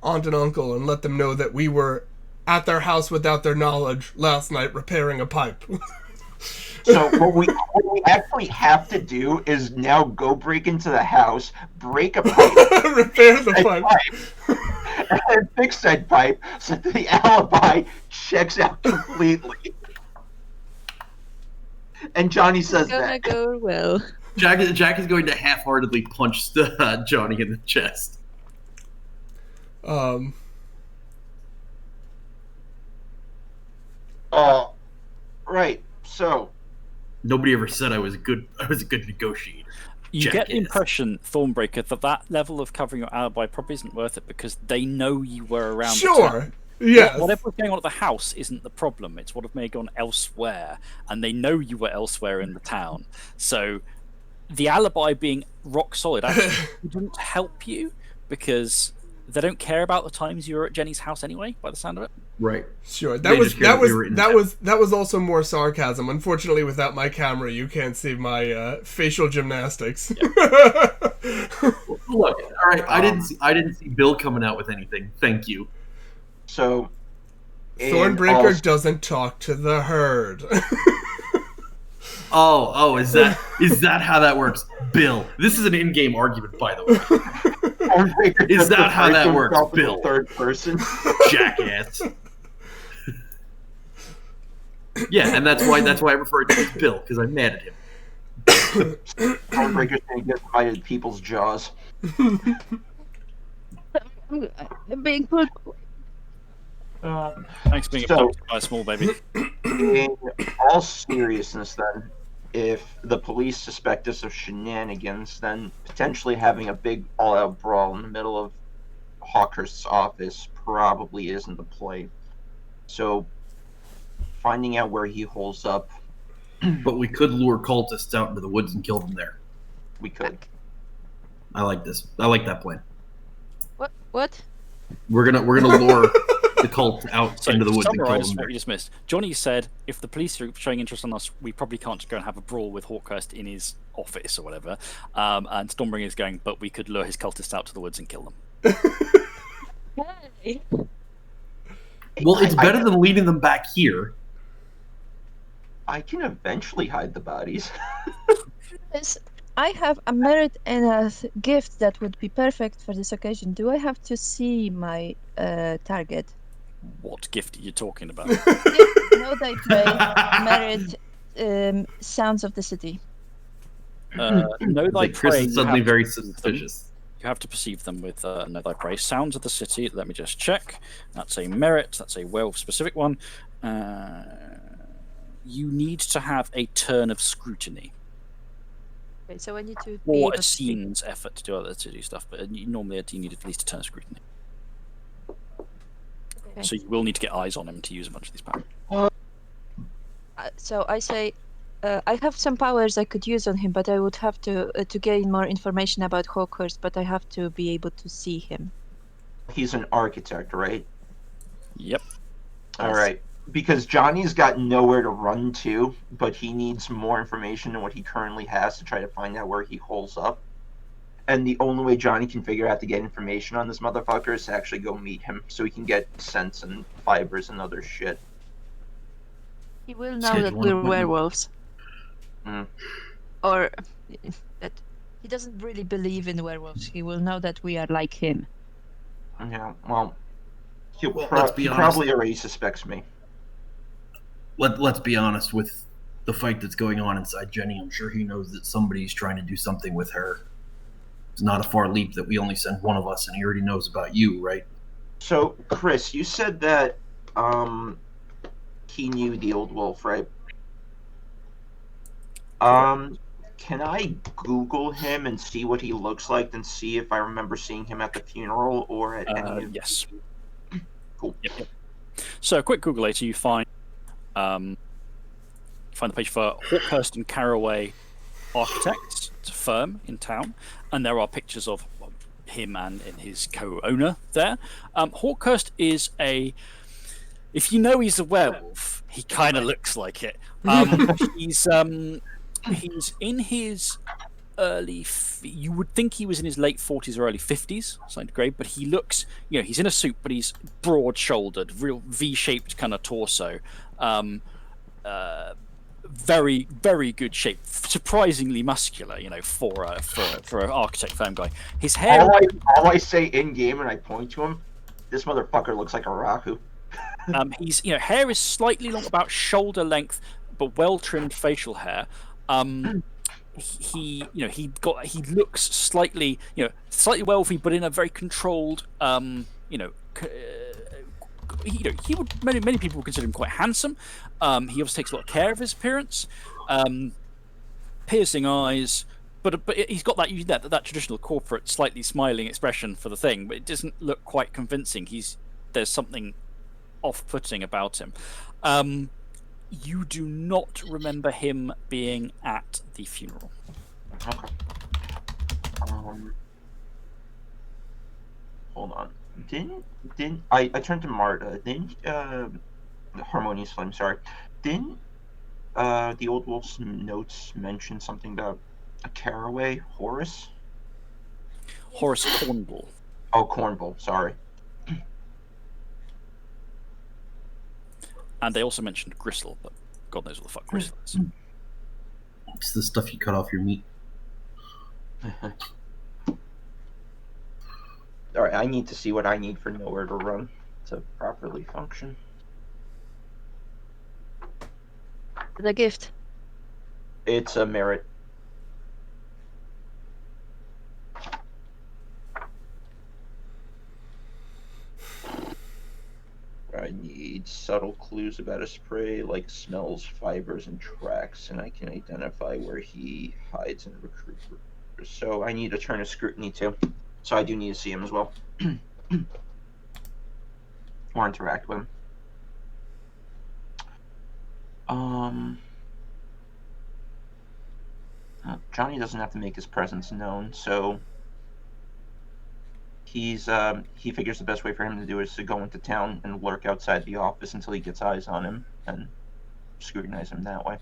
Speaker 4: aunt and uncle and let them know that we were at their house without their knowledge last night repairing a pipe.
Speaker 7: So what we actually have to do is now go break into the house, break a pipe,
Speaker 4: repair the pipe,
Speaker 7: and fix that pipe so that the alibi checks out completely. And Johnny says
Speaker 6: Gonna go well.
Speaker 2: Jack is going to half-heartedly punch Johnny in the chest.
Speaker 7: Right. So
Speaker 2: nobody ever said I was a good negotiator.
Speaker 1: You get the impression, Thornbreaker, that level of covering your alibi probably isn't worth it because they know you were around.
Speaker 4: Sure. Yeah.
Speaker 1: Whatever was going on at the house isn't the problem. It's what may have gone elsewhere, and they know you were elsewhere in the town. So the alibi being rock solid actually didn't help you because they don't care about the times you were at Jenny's house anyway, by the sound of it.
Speaker 2: Right.
Speaker 4: Sure. That was also more sarcasm. Unfortunately, without my camera, you can't see my facial gymnastics.
Speaker 2: Yeah. Look, all right. I didn't see Bill coming out with anything. Thank you.
Speaker 7: So
Speaker 4: Thornbreaker doesn't talk to the herd.
Speaker 2: Oh, is that how that works? Bill, this is an in-game argument, by the way. Is that how that works, Bill?
Speaker 7: Third person,
Speaker 2: jackass. Yeah, and that's why I refer to him as Bill because I'm mad at him.
Speaker 7: Thornbreaker's gonna get bited in people's jaws.
Speaker 6: I'm being put.
Speaker 1: Thanks for being adopted by a small baby.
Speaker 7: In all seriousness, then, if the police suspect us of shenanigans, then potentially having a big all-out brawl in the middle of Hawkhurst's office probably isn't the play. So, finding out where he holds up.
Speaker 2: But we could lure cultists out into the woods and kill them there.
Speaker 7: We could.
Speaker 2: I like this. I like that plan.
Speaker 6: What?
Speaker 2: We're gonna lure the cult out into the woods and kill
Speaker 1: summarize
Speaker 2: them
Speaker 1: what
Speaker 2: there.
Speaker 1: you just missed. Johnny said, if the police are showing interest in us, we probably can't go and have a brawl with Hawkhurst in his office or whatever. And Stormbringer is going, but we could lure his cultists out to the woods and kill them.
Speaker 6: Hey.
Speaker 2: Well, it's better than leading them back here.
Speaker 7: I can eventually hide the bodies.
Speaker 6: Yes, I have a merit and a gift that would be perfect for this occasion. Do I have to see my target?
Speaker 1: What gift are you talking about?
Speaker 6: Know thy prey, merit, sounds of the city.
Speaker 1: Know thy
Speaker 2: Like Chris
Speaker 1: prey.
Speaker 2: is suddenly very suspicious.
Speaker 1: You have to perceive them with Know thy prey. Sounds of the city. Let me just check. That's a merit. That's a werewolf-specific one. You need to have a turn of scrutiny.
Speaker 6: Okay, so I need to be
Speaker 1: Or
Speaker 6: able
Speaker 1: a
Speaker 6: to see.
Speaker 1: scene's effort to do stuff, but normally you need at least a turn of scrutiny.
Speaker 6: Okay.
Speaker 1: So you will need to get eyes on him to use a bunch of these powers.
Speaker 6: So I say, I have some powers I could use on him, but I would have to gain more information about Hawkhurst, but I have to be able to see him.
Speaker 7: He's an architect, right?
Speaker 1: Yep.
Speaker 7: All right. Because Johnny's got nowhere to run to, but he needs more information than what he currently has to try to find out where he holds up. And the only way Johnny can figure out to get information on this motherfucker is to actually go meet him, so he can get scents and fibers and other shit.
Speaker 6: He will know that we're werewolves.
Speaker 7: Mm.
Speaker 6: Or that he doesn't really believe in werewolves. He will know that we are like him.
Speaker 7: Yeah, well, he
Speaker 2: be honest.
Speaker 7: probably already suspects me.
Speaker 2: Let's be honest with the fight that's going on inside Jenny. I'm sure he knows that somebody's trying to do something with her. It's not a far leap that we only send one of us, and he already knows about you, right?
Speaker 7: So, Chris, you said that he knew the old wolf, right? Can I Google him and see what he looks like, and see if I remember seeing him at the funeral or at any of...
Speaker 1: Yes.
Speaker 7: Cool.
Speaker 1: Yep. So, a quick Google later, you find the page for Hawkhurst and Carraway Architects. It's a firm in town, and there are pictures of him and his co-owner there. Hawkhurst is if you know he's a werewolf, he kind of looks like it. He's in his you would think he was in his late 40s or early 50s, something great, but he looks, he's in a suit, but he's broad-shouldered, real V-shaped kind of torso. Very, very good shape, surprisingly muscular, for an architect firm guy. His hair.
Speaker 7: All I say in game, and I point to him. This motherfucker looks like a Raku.
Speaker 1: He's hair is slightly long, about shoulder length, but well trimmed facial hair. He looks slightly wealthy, but in a very controlled. He would many people would consider him quite handsome. He obviously takes a lot of care of his appearance. Piercing eyes, but he's got that traditional corporate, slightly smiling expression for the thing, but it doesn't look quite convincing. There's something off-putting about him. You do not remember him being at the funeral.
Speaker 7: Okay. Hold on. Didn't I turned to Marta? Didn't Harmonious Flame? Sorry. Didn't the old wolf's notes mention something about a Carraway Horace?
Speaker 1: Horace Cornbull.
Speaker 7: Oh, Cornbull. Sorry.
Speaker 1: And they also mentioned Gristle, but God knows what the fuck Gristle is.
Speaker 2: It's the stuff you cut off your meat.
Speaker 7: Alright, I need to see what I need for nowhere to run to properly function.
Speaker 6: The gift.
Speaker 7: It's a merit. I need
Speaker 5: read subtle clues about a spray, like smells, fibers, and tracks, and I can identify where he hides and recruit. So I need a turn of scrutiny too. So I do need to see him as well. Or interact with him. Johnny doesn't have to make his presence known, so he figures the best way for him to do it is to go into town and lurk outside the office until he gets eyes on him and scrutinize him that way.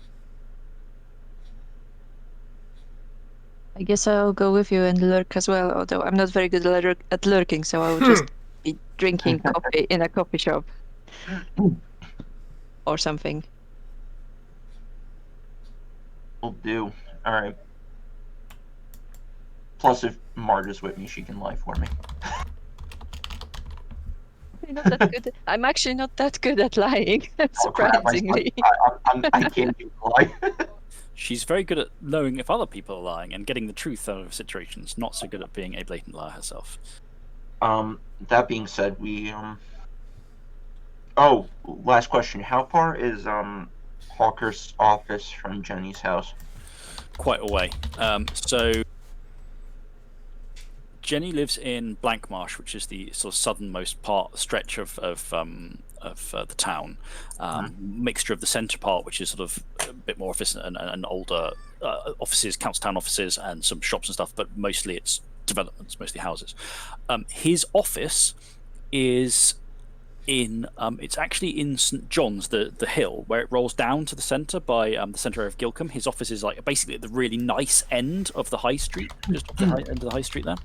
Speaker 6: I guess I'll go with you and lurk as well, although I'm not very good at lurking, so I will just be drinking coffee in a coffee shop. Or something.
Speaker 7: Will do. Alright. Plus, if Marta's with me, she can lie for me.
Speaker 6: I'm not that good. I'm actually not that good at lying, surprisingly.
Speaker 7: I can't do lie.
Speaker 1: She's very good at knowing if other people are lying and getting the truth out of situations. Not so good at being a blatant liar herself.
Speaker 7: That being said, we Oh, last question. How far is Hawker's office from Jenny's house?
Speaker 1: Quite a way. So Jenny lives in Blankmarsh, which is the sort of southernmost stretch of the town. Mixture of the centre part, which is sort of a bit more office and older offices, council town offices, and some shops and stuff. But mostly it's developments, mostly houses. His office is in it's actually in St John's, the hill where it rolls down to the centre by the centre of Gilcombe. His office is like basically at the really nice end of the high street, just off the end of the high street there,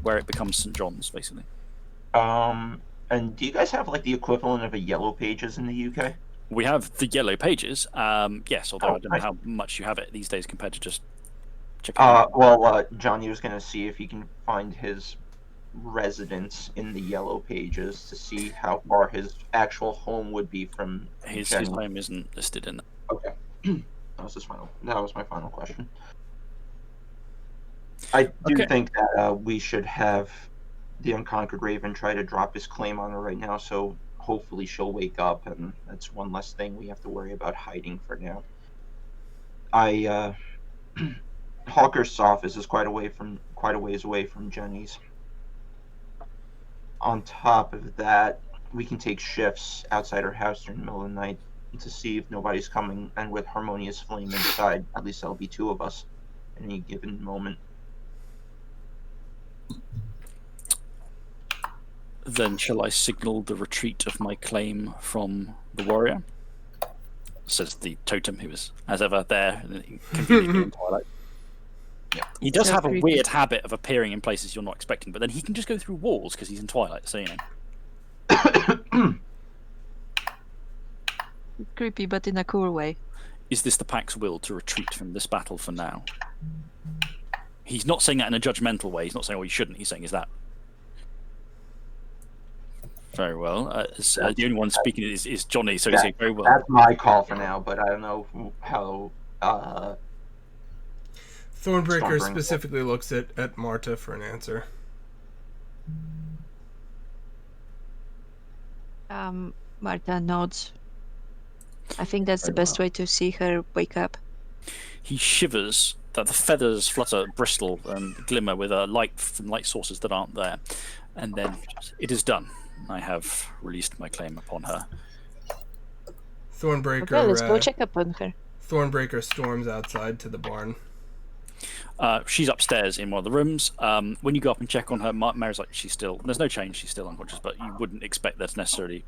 Speaker 1: where it becomes St John's basically.
Speaker 7: And do you guys have like the equivalent of a Yellow Pages in the UK?
Speaker 1: We have the Yellow Pages, yes, although I don't know how much you have it these days compared to just checking.
Speaker 7: Johnny was gonna see if he can find his residence in the Yellow Pages to see how far his actual home would be from
Speaker 1: his home isn't listed in there.
Speaker 7: Okay. That was my final question. I do think that we should have the Unconquered Raven try to drop his claim on her right now, so hopefully she'll wake up, and that's one less thing we have to worry about hiding for now. Hawker's office is quite a ways away from Jenny's. On top of that, we can take shifts outside her house during the middle of the night to see if nobody's coming, and with Harmonious Flame inside, at least there'll be two of us at any given moment.
Speaker 1: Then shall I signal the retreat of my claim from the warrior? Says the totem, who is, as ever, there conveniently in twilight. Yeah. He does have a weird habit of appearing in places you're not expecting, but then he can just go through walls because he's in twilight, so you know.
Speaker 6: Creepy, but in a cool way.
Speaker 1: Is this the Pack's will to retreat from this battle for now? He's not saying that in a judgmental way. He's not saying, "Oh, you shouldn't." He's saying, "Is that?" Very well. The only one speaking is Johnny, so he's saying very well.
Speaker 7: That's my call for now, but I don't know how.
Speaker 4: Thornbreaker specifically looks at Marta for an answer.
Speaker 6: Marta nods. I think that's the best way to see her wake up.
Speaker 1: He shivers that the feathers flutter, bristle, and glimmer with a light from light sources that aren't there. And then it is done. I have released my claim upon her.
Speaker 4: Thornbreaker.
Speaker 6: Okay, let's go check up on her.
Speaker 4: Thornbreaker storms outside to the barn.
Speaker 1: She's upstairs in one of the rooms. When you go up and check on her, Mary's like, she's still. There's no change. She's still unconscious, but you wouldn't expect that necessarily.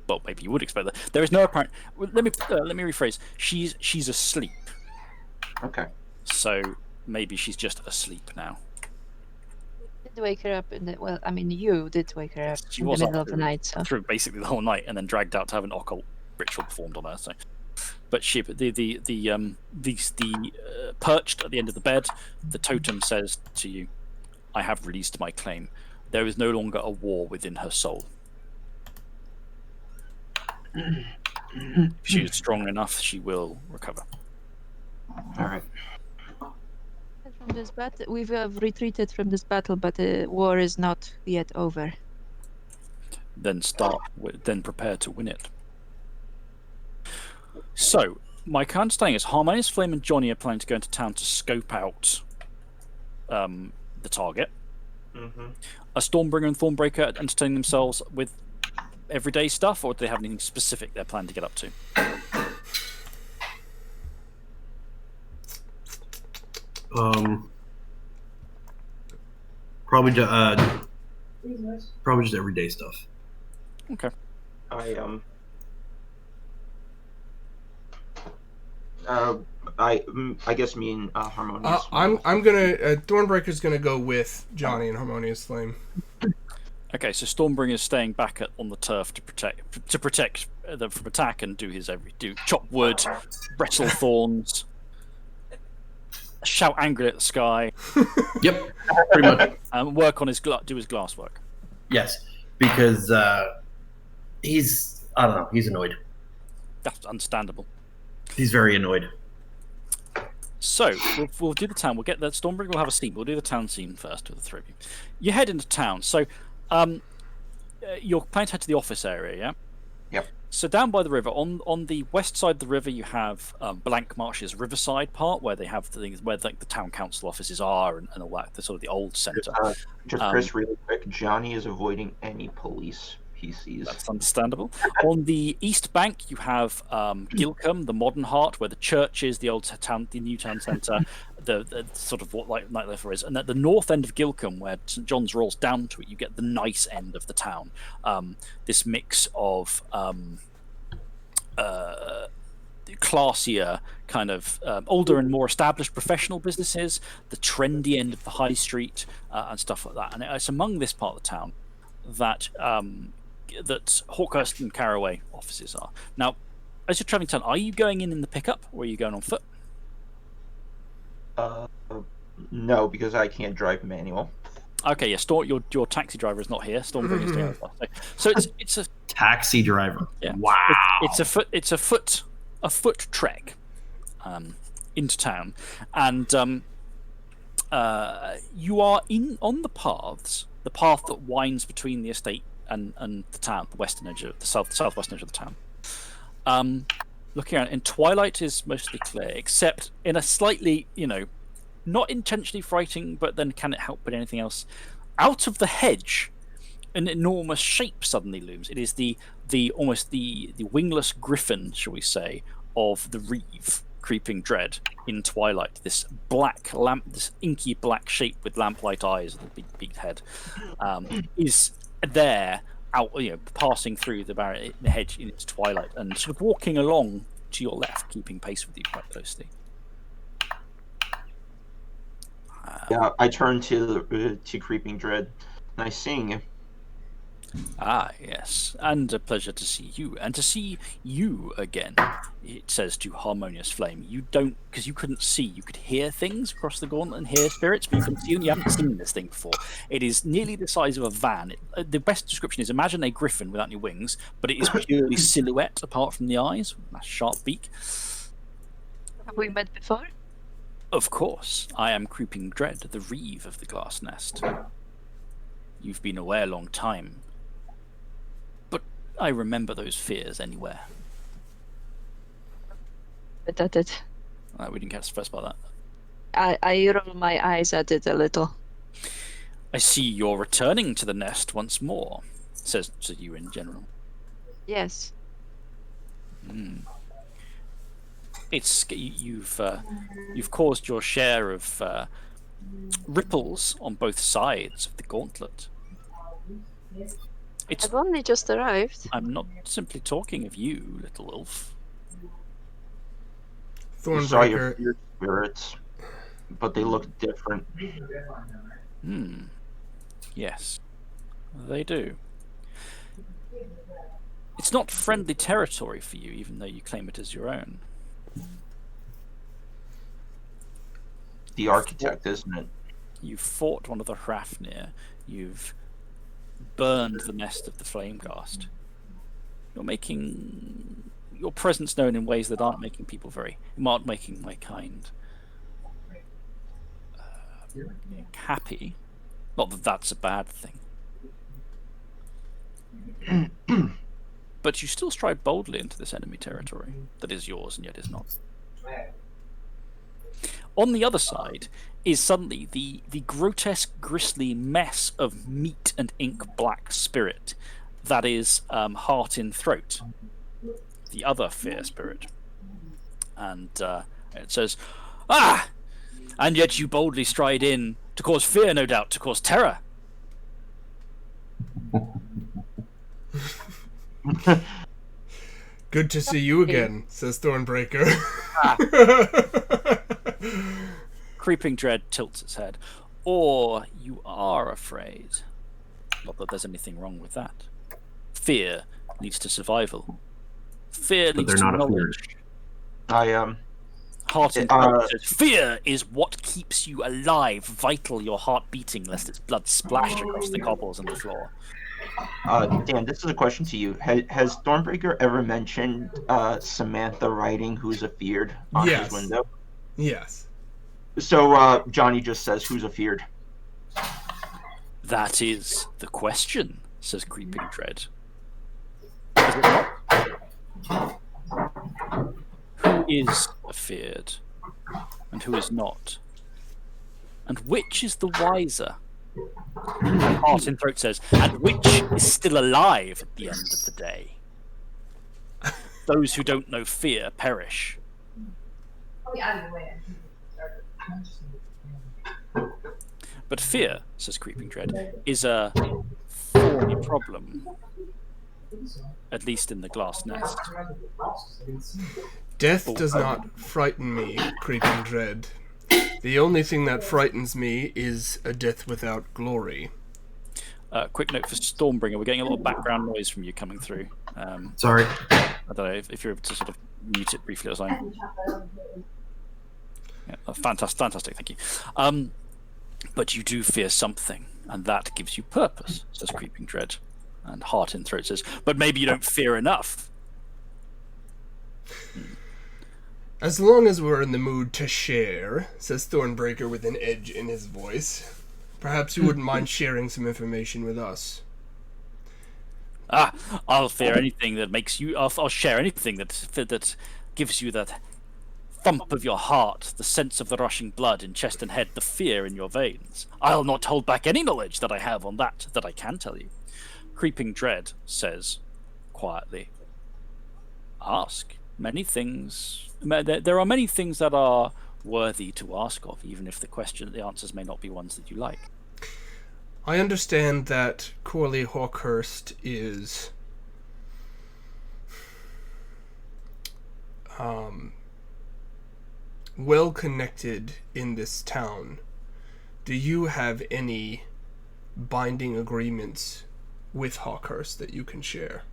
Speaker 1: Well, maybe you would expect that. There is no apparent. Let me rephrase. She's asleep.
Speaker 7: Okay.
Speaker 1: So maybe she's just asleep now.
Speaker 6: Did wake her up you did wake her up in the middle of the night. So.
Speaker 1: Through basically the whole night, and then dragged out to have an occult ritual performed on her. So. But the perched at the end of the bed, the totem says to you, "I have released my claim. There is no longer a war within her soul. If she is strong enough, she will recover."
Speaker 7: All right.
Speaker 6: From this battle, we've retreated from this battle, but the war is not yet over.
Speaker 1: then then prepare to win it. So, my understanding is Harmonious Flame and Johnny are planning to go into town to scope out the target.
Speaker 5: Mm-hmm.
Speaker 1: Are Stormbringer and Thornbreaker entertaining themselves with everyday stuff, or do they have anything specific they're planning to get up to?
Speaker 2: Probably just everyday stuff.
Speaker 1: Okay.
Speaker 5: I guess me and Harmonious.
Speaker 4: I'm gonna Thornbreaker's gonna go with Johnny and Harmonious Flame.
Speaker 1: Okay, so Stormbringer is staying back on the turf to protect them from attack and do chop wood, wrestle thorns, shout angrily at the sky.
Speaker 2: Yep, pretty much.
Speaker 1: And work on do his glass work.
Speaker 2: Yes, because he's annoyed.
Speaker 1: That's understandable.
Speaker 2: He's very annoyed.
Speaker 1: So we'll do the town. We'll get the Stormbringer. We'll have a scene. We'll do the town scene first with the three of you. You head into town. So you're planning to head to the office area, yeah?
Speaker 7: Yep.
Speaker 1: So down by the river, on the west side of the river, you have Blank Marsh's riverside part, where they have the things where the town council offices are and all that, the sort of the old centre.
Speaker 7: Just Chris, really quick. Johnny is avoiding any police he sees.
Speaker 1: That's understandable. On the east bank, you have Gilcombe, the modern heart, where the church is, the old town, the new town centre, the sort of what like nightlife is. And at the north end of Gilcombe, where St John's rolls down to it, you get the nice end of the town. This mix of classier, kind of older and more established professional businesses, the trendy end of the high street, and stuff like that. And it's among this part of the town that Hawkhurst and Caraway offices are. Now, as you're traveling town, are you going in the pickup, or are you going on foot?
Speaker 7: No, because I can't drive manual.
Speaker 1: Okay, yeah. Your taxi driver is not here. Stormbringer's doing it. So it's a
Speaker 2: taxi driver.
Speaker 1: Yeah.
Speaker 2: Wow.
Speaker 1: It's a foot trek into town, and you are on the paths. The path that winds between the estate and the town, the western edge of the southwestern edge of the town. Looking around, and twilight is mostly clear, except in a slightly, not intentionally frightening, but then can it help but anything else? Out of the hedge, an enormous shape suddenly looms. It is the almost the wingless griffin, shall we say, of the Reeve, creeping dread in twilight. This black this inky black shape with lamplight eyes and a big beaked head, is there out, passing through the hedge in its twilight and sort of walking along to your left, keeping pace with you quite closely.
Speaker 7: Yeah, I turn to Creeping Dread. Nice seeing you.
Speaker 1: Ah, yes, and a pleasure to see you, and to see you again. It says to Harmonious Flame. You don't, because you couldn't see. You could hear things across the gauntlet and hear spirits, but you couldn't see them. You haven't seen this thing before. It is nearly the size of a van. The best description is, imagine a griffin without any wings, but it is purely silhouette apart from the eyes, that sharp beak.
Speaker 6: Have we met before?
Speaker 1: Of course. I am Creeping Dread, the Reeve of the Glass Nest. You've been away a long time. I remember those fears anywhere.
Speaker 6: But at it.
Speaker 1: We didn't catch the first part of that.
Speaker 6: I roll my eyes at it a little.
Speaker 1: I see you're returning to the nest once more, says to you in general.
Speaker 6: Yes.
Speaker 1: It's you've caused your share of ripples on both sides of the gauntlet.
Speaker 6: I've only just arrived.
Speaker 1: I'm not simply talking of you, little elf.
Speaker 7: You saw your spirits, but they look different.
Speaker 1: Yes, they do. It's not friendly territory for you, even though you claim it as your own.
Speaker 7: The architect, isn't it?
Speaker 1: You've fought one of the Hrafnir. You've burned the nest of the Flameghast. You're making your presence known in ways that aren't making my kind happy. Not that that's a bad thing. But you still stride boldly into this enemy territory that is yours and yet is not. On the other side is suddenly the grotesque, grisly mess of meat and ink black spirit that is Heart in Throat, the other fear spirit. And it says, "Ah! And yet you boldly stride in to cause fear, no doubt, to cause terror."
Speaker 4: Good to see you again, says Thornbreaker.
Speaker 1: Creeping Dread tilts its head. Or you are afraid. Not that there's anything wrong with that. Fear leads to survival. Fear leads to knowledge. Heart in Throat says, fear is what keeps you alive, vital, your heart beating, lest its blood splash across the cobbles and the floor.
Speaker 7: Dan, this is a question to you. Has Thornbreaker ever mentioned Samantha writing "Who's Afeared" on his window?
Speaker 4: Yes.
Speaker 7: So Johnny just says, "Who's afeared?"
Speaker 1: That is the question, says Creeping Dread. Is it not? Who is afeared, and who is not? And which is the wiser? And Heart in Throat says, and which is still alive at the end of the day? Those who don't know fear perish. But fear, says Creeping Dread, is a thorny problem. At least in the glass nest.
Speaker 4: Death does not frighten me, Creeping Dread. The only thing that frightens me is a death without glory.
Speaker 1: Quick note for Stormbringer, we're getting a lot of background noise from you coming through.
Speaker 2: Sorry.
Speaker 1: I don't know if you're able to sort of mute it briefly as I... Yeah, fantastic, thank you. But you do fear something, and that gives you purpose, says Creeping Dread. And Heart in Throat says, but maybe you don't fear enough.
Speaker 4: As long as we're in the mood to share, says Thornbreaker with an edge in his voice, perhaps you wouldn't mind sharing some information with us.
Speaker 1: I'll fear anything that makes you... I'll share anything that gives you that thump of your heart, the sense of the rushing blood in chest and head, the fear in your veins. I'll not hold back any knowledge that I have on that I can tell you. Creeping Dread says quietly, ask. Many things... There are many things that are worthy to ask of, even if the answers may not be ones that you like.
Speaker 4: I understand that Corley Hawkhurst is well connected in this town. Do you have any binding agreements with Hawkhurst that you can share?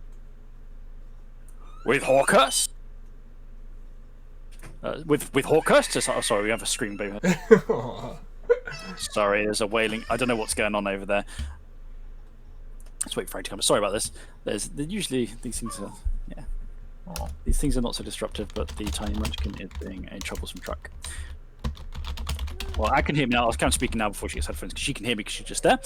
Speaker 1: With Hawkhurst? With Hawkhurst? Oh, sorry, we have a scream baby. Sorry, there's a wailing. I don't know what's going on over there. Let's wait for it to come. Sorry about this. There's usually these things are these things are not so disruptive, but the tiny munchkin is being a troublesome truck. Well, I can hear me now. I was kind of speaking now before she gets headphones because she can hear me because she's just there.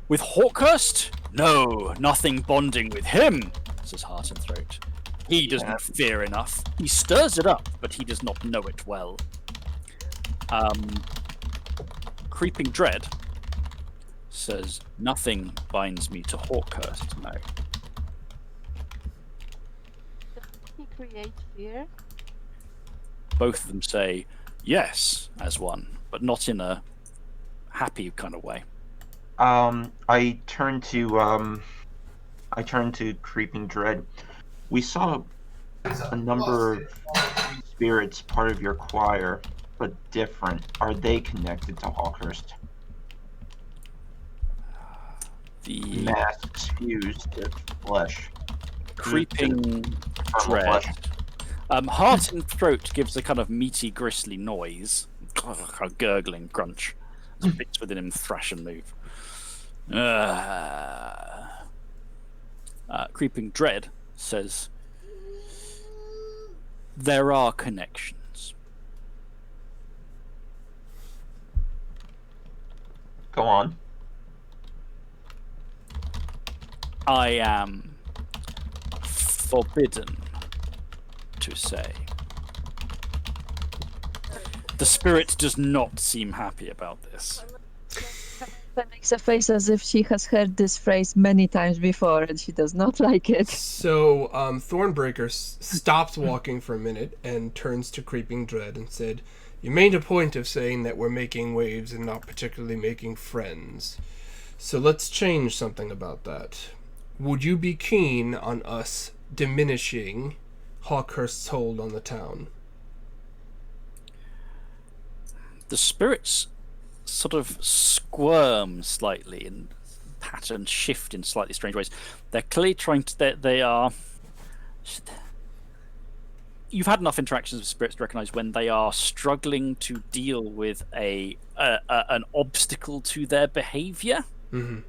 Speaker 1: With Hawkhurst? No, nothing bonding with him, says Heart in Throat. He does not fear enough. He stirs it up, but he does not know it well. Creeping Dread says, nothing binds me to Hawkhurst, no.
Speaker 6: Does he create fear?
Speaker 1: Both of them say, yes, as one, but not in a happy kind of way.
Speaker 7: I turn to Creeping Dread. We saw a number of spirits part of your choir, but different. Are they connected to Hawkhurst?
Speaker 1: The
Speaker 7: masks fused to flesh.
Speaker 1: Creeping Dread. Heart in Throat gives a kind of meaty, gristly noise, kind of gurgling crunch. As bits within him thrash and move. Creeping Dread says, there are connections.
Speaker 7: Go on.
Speaker 1: I am forbidden to say. The spirit does not seem happy about this.
Speaker 6: Makes a face as if she has heard this phrase many times before and she does not like it.
Speaker 4: So Thornbreaker stops walking for a minute and turns to Creeping Dread and said, "You made a point of saying that we're making waves and not particularly making friends. So let's change something about that. Would you be keen on us diminishing Hawkhurst's hold on the town?"
Speaker 1: The spirits sort of squirm slightly and pattern shift in slightly strange ways. They're clearly trying to. They are. You've had enough interactions with spirits to recognize when they are struggling to deal with an obstacle to their behavior.
Speaker 4: Mm-hmm.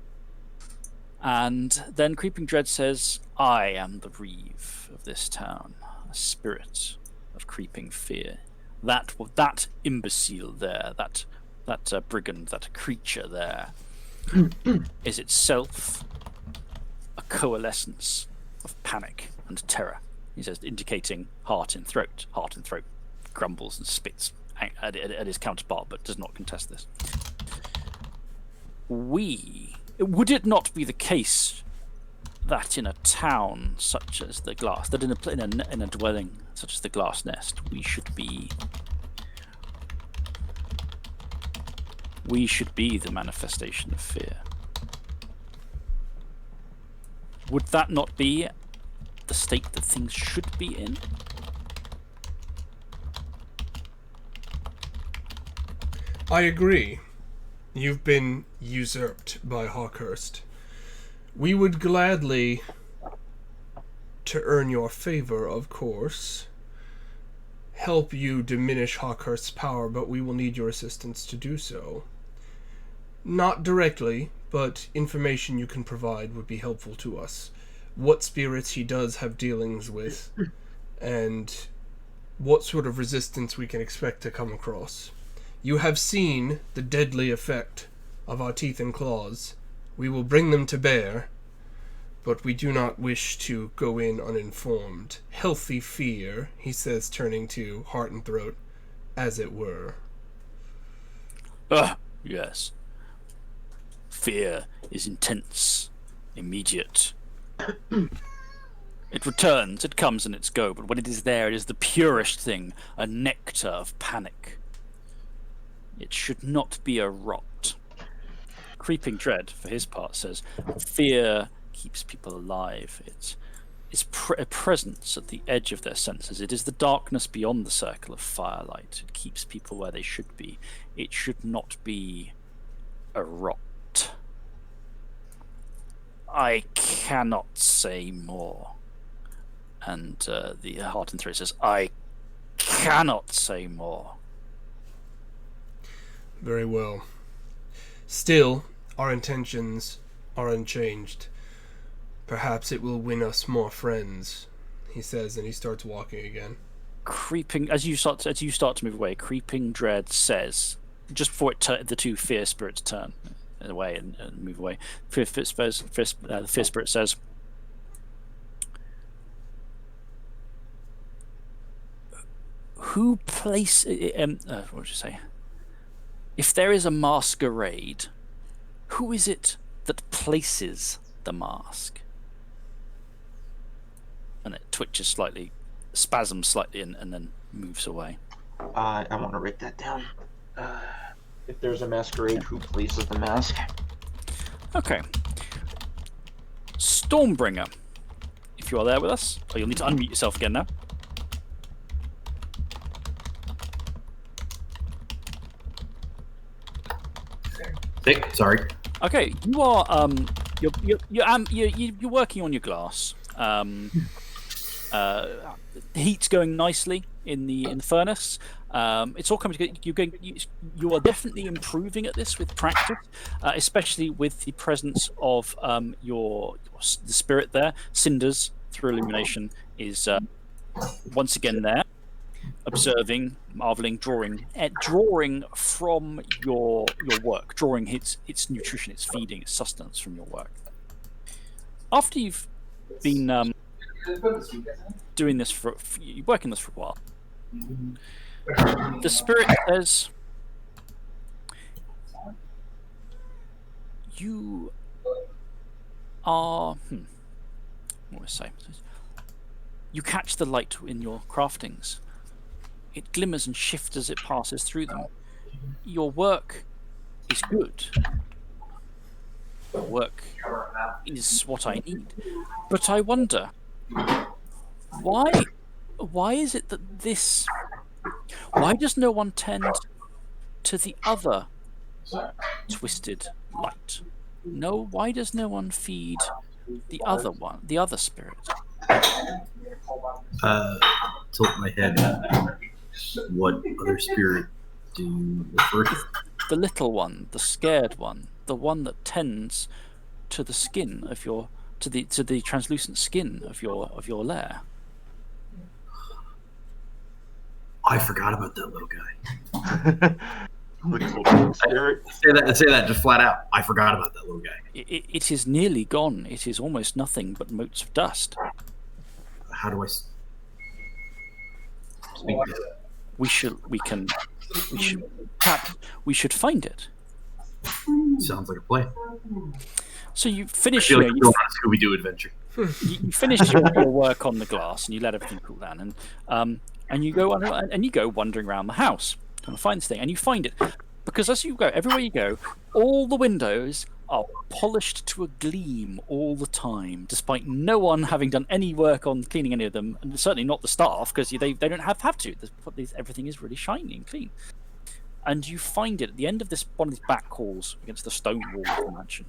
Speaker 1: And then Creeping Dread says, "I am the reeve of this town, a spirit of creeping fear. That imbecile there, that brigand, that creature there, is itself a coalescence of panic and terror." He says, indicating heart in throat. Heart in throat grumbles and spits at his counterpart, but does not contest this. Would it not be the case that in a town such as the Glass, that in a dwelling such as the Glass Nest, we should be the manifestation of fear? Would that not be the state that things should be in?
Speaker 4: I agree. You've been usurped by Hawkhurst. We would gladly, to earn your favor, of course, help you diminish Hawkhurst's power, but we will need your assistance to do so. Not directly, but information you can provide would be helpful to us. What spirits he does have dealings with, and what sort of resistance we can expect to come across. You have seen the deadly effect of our teeth and claws. We will bring them to bear, but we do not wish to go in uninformed. Healthy fear, he says, turning to Heart and Throat, as it were.
Speaker 1: Yes. Fear is intense, immediate. It returns, it comes and it's go, but when it is there, it is the purest thing, a nectar of panic. It should not be a rot. Creeping Dread, for his part, says, fear keeps people alive. It's a presence at the edge of their senses. It is the darkness beyond the circle of firelight. It keeps people where they should be. It should not be a rot. I cannot say more. And the Heart and Throat says, I cannot say more.
Speaker 4: Very well. Still, our intentions are unchanged. Perhaps it will win us more friends, he says, and he starts walking again.
Speaker 1: As you start to move away, Creeping Dread says, just before the two fear spirits turn away and move away, the fear spirit says, what would you say? If there is a masquerade, who is it that places the mask? And it twitches slightly, spasms slightly, and then moves away.
Speaker 7: I want to write that down. If there's a masquerade, who places the mask?
Speaker 1: Okay. Stormbringer, if you are there with us. Oh, you'll need to unmute yourself again now.
Speaker 2: Sorry.
Speaker 1: Okay, you are you're working on your glass. Heat's going nicely in the furnace. It's all coming together. You are definitely improving at this with practice, especially with the presence of the spirit there. Cinders through illumination is once again there, observing, marveling, drawing from your work, drawing its nutrition, its feeding, its sustenance from your work. after you've been doing this you're working this for a while, the spirit says, you are... what do I say? You catch the light in your craftings. It glimmers and shifts as it passes through them. Your work is good. Your work is what I need. But I wonder, why is it that this... Why does no one tend to the other twisted light? No, why does no one feed the other one, the other spirit?
Speaker 2: Tilt my head. What other spirit do you refer to?
Speaker 1: The little one, the scared one, the one that tends to the skin of your, to the translucent skin of your lair.
Speaker 2: I forgot about that little guy. Say that just flat out. I forgot about that little guy.
Speaker 1: It is nearly gone. It is almost nothing but motes of dust.
Speaker 2: How do I speak to it?
Speaker 1: We should find it.
Speaker 2: Sounds like a plan.
Speaker 1: So you finish
Speaker 2: I feel like a Scooby-Doo adventure.
Speaker 1: you finish your work on the glass and you let everything cool down, and you go wandering around the house trying to find this thing, and you find it because as you go, everywhere you go, all the windows are polished to a gleam all the time, despite no one having done any work on cleaning any of them, and certainly not the staff, because they don't have to. Everything is really shiny and clean. And you find it at the end of one of these back halls against the stone wall of the mansion.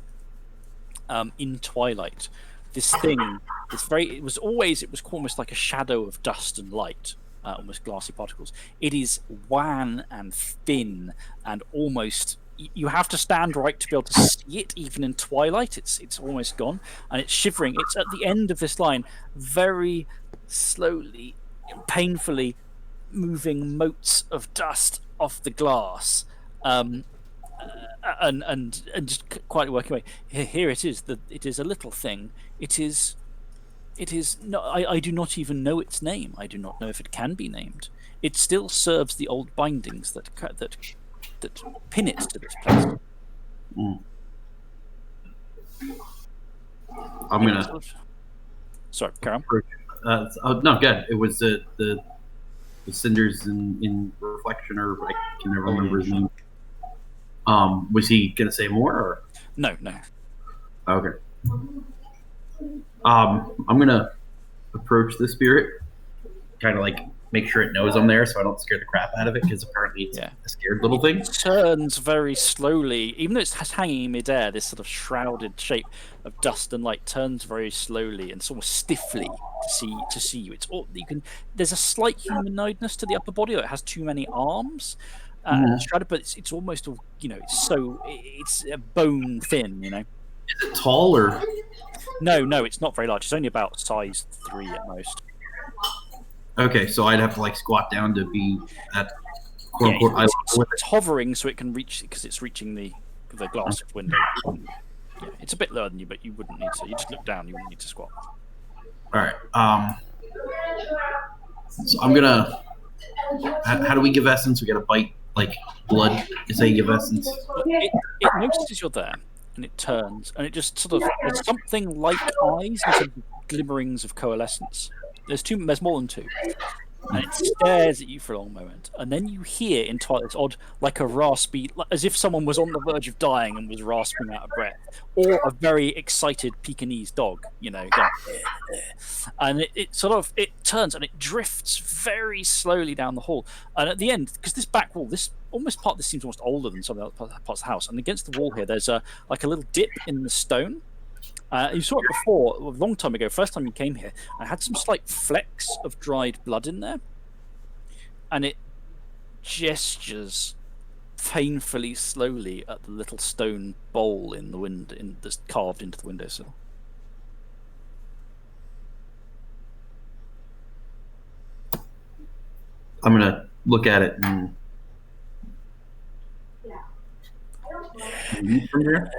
Speaker 1: In twilight, this thing, it was almost like a shadow of dust and light, almost glassy particles. It is wan and thin and almost... You have to stand right to be able to see it, even in twilight. It's almost gone, and it's shivering. It's at the end of this line, very slowly, painfully moving motes of dust off the glass, and just quietly working away. Here it is. It is a little thing. It is not. I do not even know its name. I do not know if it can be named. It still serves the old bindings that pin it to this place.
Speaker 2: I'm gonna.
Speaker 1: Sorry, Karen.
Speaker 2: No, good. It was the cinders in reflection, or I can never remember his name. Was he gonna say more? Or?
Speaker 1: No.
Speaker 2: Okay. I'm gonna approach the spirit, kind of like make sure it knows I'm there, so I don't scare the crap out of it, because apparently it's a scared little thing.
Speaker 1: It turns very slowly, even though it's hanging in midair. This sort of shrouded shape of dust and light turns very slowly and sort of stiffly to see you. It's all you can. There's a slight humanoidness to the upper body. It has too many arms. Shrouded, but it's almost, it's bone thin. Is
Speaker 2: it tall or?
Speaker 1: No, it's not very large. It's only about size 3 at most.
Speaker 2: Okay, so I'd have to squat down to be at quote unquote eye level.
Speaker 1: It's hovering so it can reach, because it's reaching the glass window. Yeah, it's a bit lower than you, but you wouldn't need to. You just look down. You wouldn't need to squat.
Speaker 2: All right. So I'm gonna. How do we give essence? We gotta bite blood. Is how you give essence.
Speaker 1: It notices you're there, and it turns, and it just sort of, there's something like eyes and some glimmerings of coalescence. There's more than 2. And it stares at you for a long moment, and then you hear in twilight this odd, like a raspy, as if someone was on the verge of dying and was rasping out of breath, or a very excited Pekingese dog, going, and it turns and it drifts very slowly down the hall, and at the end, because this back wall, this part of this seems almost older than some of the other parts of the house, and against the wall here, there's a little dip in the stone. You saw it before, a long time ago, first time you came here. I had some slight flecks of dried blood in there. And it gestures painfully slowly at the little stone bowl in the window, that's carved into the windowsill.
Speaker 2: I'm going to look at it and... from here?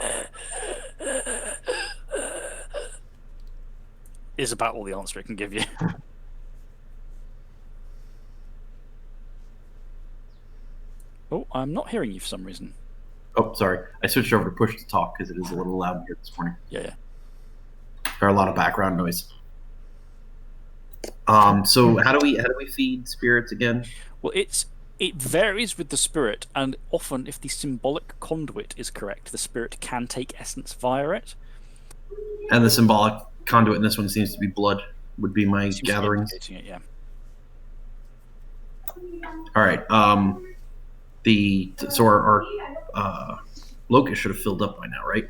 Speaker 1: is about all the answer it can give you. Oh, I'm not hearing you for some reason.
Speaker 2: Oh, sorry. I switched over to push to talk because it is a little loud here this morning.
Speaker 1: Yeah.
Speaker 2: There are a lot of background noise. So how do we feed spirits again?
Speaker 1: Well, it varies with the spirit, and often, if the symbolic conduit is correct, the spirit can take essence via it.
Speaker 2: And the symbolic conduit in this one seems to be blood. Would be my
Speaker 1: Seems to be
Speaker 2: gatherings.
Speaker 1: indicating it, yeah.
Speaker 2: All right. So our locust should have filled up by now, right?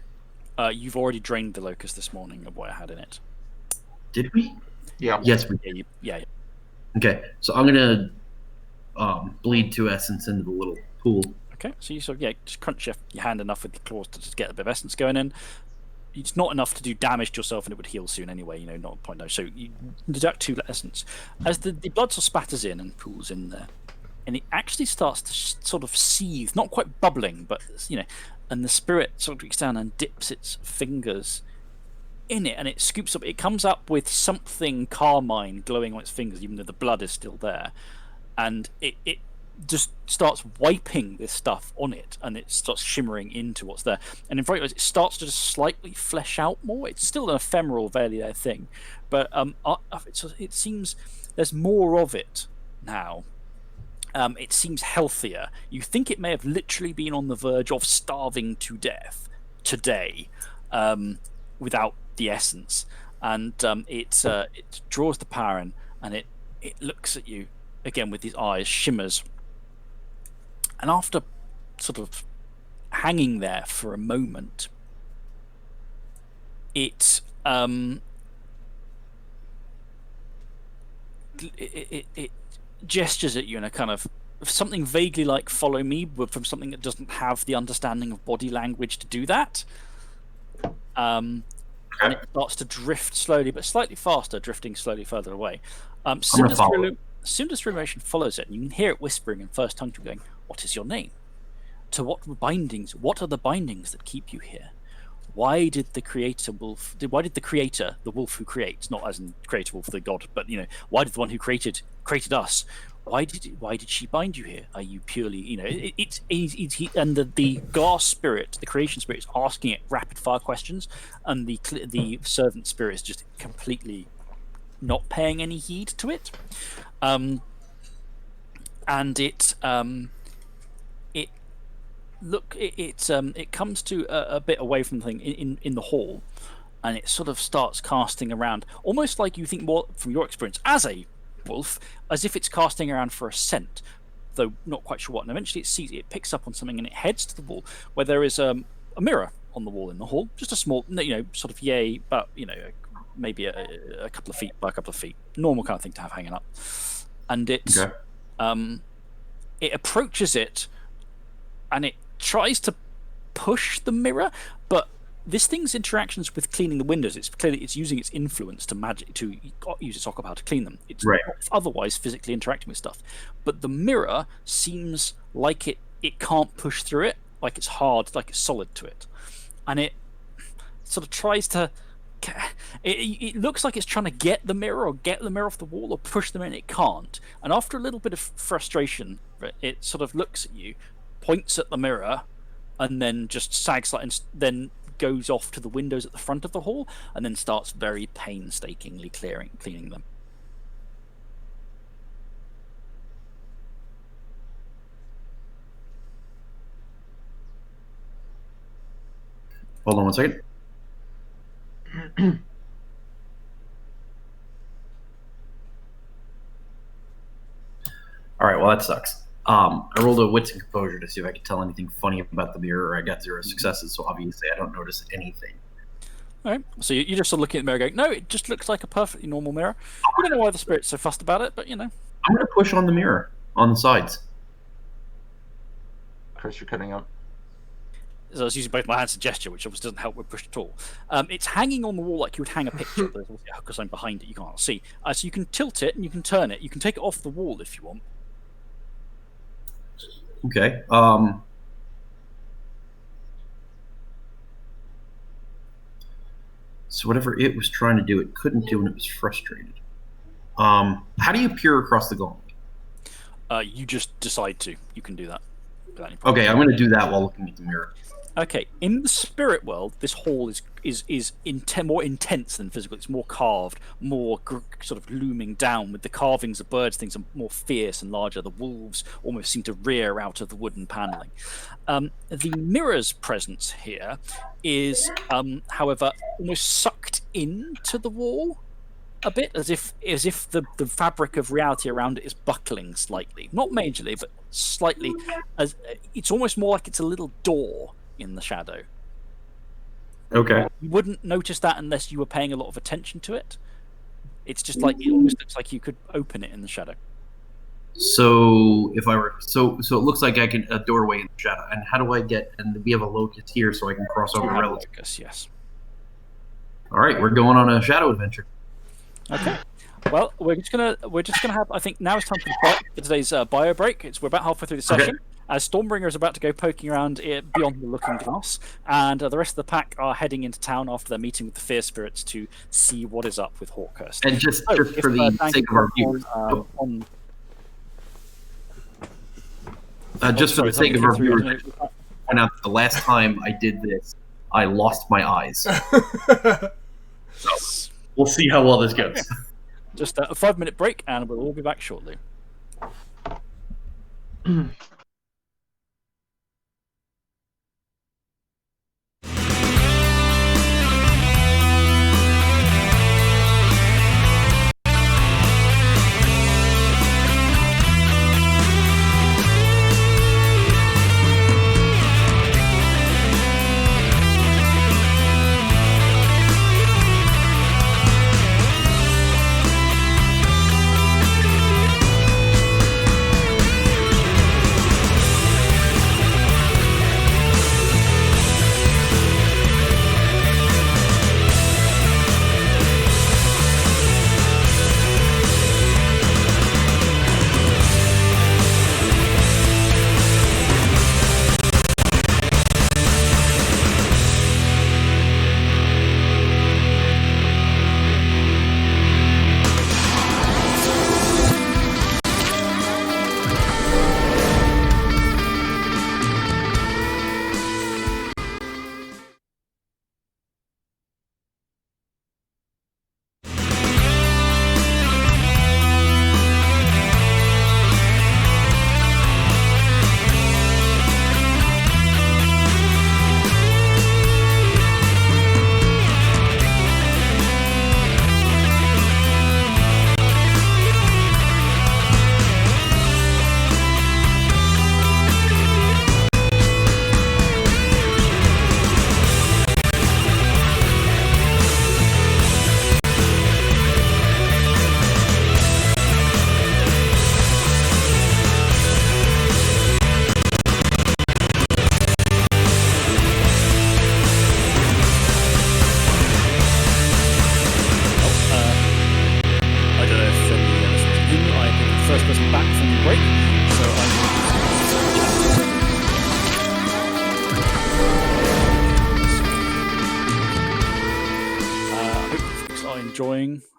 Speaker 1: You've already drained the locust this morning of what I had in it.
Speaker 2: Did we?
Speaker 7: Yeah.
Speaker 2: Yes, we
Speaker 1: did. Yeah.
Speaker 2: Okay, so I'm gonna bleed 2 essence into the little pool.
Speaker 1: Okay, so you just crunch your hand enough with your claws to just get a bit of essence going in. It's not enough to do damage to yourself, and it would heal soon anyway. Not a point though. So you deduct 2 essence as the blood sort of spatters in and pools in there, and it actually starts to sort of seethe, not quite bubbling, but and the spirit sort of reaches down and dips its fingers in it, and it scoops up. It comes up with something carmine glowing on its fingers, even though the blood is still there, and it just starts wiping this stuff on it, and it starts shimmering into what's there. And in front of it starts to just slightly flesh out more. It's still an ephemeral, barely there thing, but it seems there's more of it now. It seems healthier. You think it may have literally been on the verge of starving to death today, without the essence, and it draws the power in, and it looks at you again with these eyes, shimmers, and after sort of hanging there for a moment, it gestures at you in a kind of something vaguely like "follow me," but from something that doesn't have the understanding of body language to do that. And it starts to drift slowly, but slightly faster, drifting slowly further away. Sinister emotion follows it, and you can hear it whispering in first tongue going, "What is your name? To what bindings? What are the bindings that keep you here? Why did the creator, the wolf who creates, not as in creator wolf, the god, but why did the one who created us? Why did she bind you here? Are you purely, and the glass spirit, the creation spirit, is asking it rapid fire questions, and the servant spirit is just completely not paying any heed to it, and it comes to a bit away from the thing in the hall, and it sort of starts casting around, almost like you think more from your experience as a wolf, as if it's casting around for a scent, though not quite sure what. And eventually it picks up on something, and it heads to the wall where there is a mirror on the wall in the hall, just a small, sort of but maybe a couple of feet by a couple of feet, normal kind of thing to have hanging up. And it approaches it, and it tries to push the mirror, but this thing's interactions with cleaning the windows, it's using its influence to use its power to clean them. It's not otherwise physically interacting with stuff, but the mirror seems like it can't push through it, like it's hard, like it's solid to it, and it sort of tries to. It looks like it's trying to get the mirror off the wall or push them in. It can't, and after a little bit of frustration, it sort of looks at you, points at the mirror, and then just sags and then goes off to the windows at the front of the hall, and then starts very painstakingly cleaning them.
Speaker 2: Hold on one second. All right, well that sucks. I rolled a wits and composure to see if I could tell anything funny about the mirror. I got 0 successes, so obviously I don't notice anything.
Speaker 1: All right, so you're just sort of looking at the mirror going, no, it just looks like a perfectly normal mirror. I don't know why the spirit's so fussed about it, but
Speaker 2: I'm going to push on the mirror on the sides.
Speaker 7: Chris, you're cutting out.
Speaker 1: So I was using both my hands to gesture, which obviously doesn't help with push at all. It's hanging on the wall like you would hang a picture, but there's obviously a hook or something behind it you can't see. So you can tilt it and you can turn it. You can take it off the wall if you want.
Speaker 2: Okay. So whatever it was trying to do, it couldn't do, and it was frustrated. How do you peer across the gauntlet?
Speaker 1: You just decide to. You can do that.
Speaker 2: Okay, I'm going to do that while looking at the mirror.
Speaker 1: Okay, in the spirit world, this hall is more intense than physical. It's more carved, more sort of looming down with the carvings of birds. Things are more fierce and larger. The wolves almost seem to rear out of the wooden paneling. The mirror's presence here is, however, almost sucked into the wall a bit, as if the fabric of reality around it is buckling slightly, not majorly, but slightly. As it's almost more like it's a little door in the shadow.
Speaker 2: Okay.
Speaker 1: You wouldn't notice that unless you were paying a lot of attention to it. It's just like it almost looks like you could open it in the shadow.
Speaker 2: So if I were so it looks like I can a doorway in the shadow. And how do I get? And we have a locus here, so I can cross over relative.
Speaker 1: Locus, yes.
Speaker 2: All right, we're going on a shadow adventure.
Speaker 1: Okay. Well, we're just gonna have. I think now it's time for today's bio break. We're about halfway through the session. As Stormbringer is about to go poking around beyond the looking glass, and the rest of the pack are heading into town after their meeting with the Fear Spirits to see what is up with Hawkhurst.
Speaker 2: And just for the sake of our viewers, just for the sake of our viewers, point out that the last time I did this, I lost my eyes. So we'll see how well this goes.
Speaker 1: Just a 5-minute break, and we'll all be back shortly.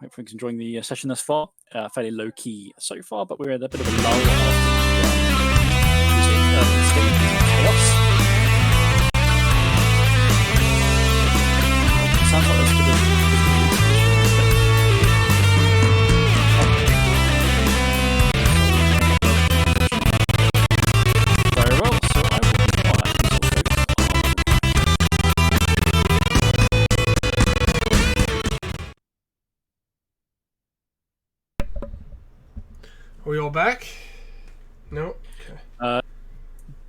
Speaker 1: Hopefully everyone's enjoying the session thus far. Fairly low key so far, but we're in a bit of a lull after the stages of chaos. It sounds like there's a bit of very well, so I will
Speaker 4: Are we all back? No? Okay.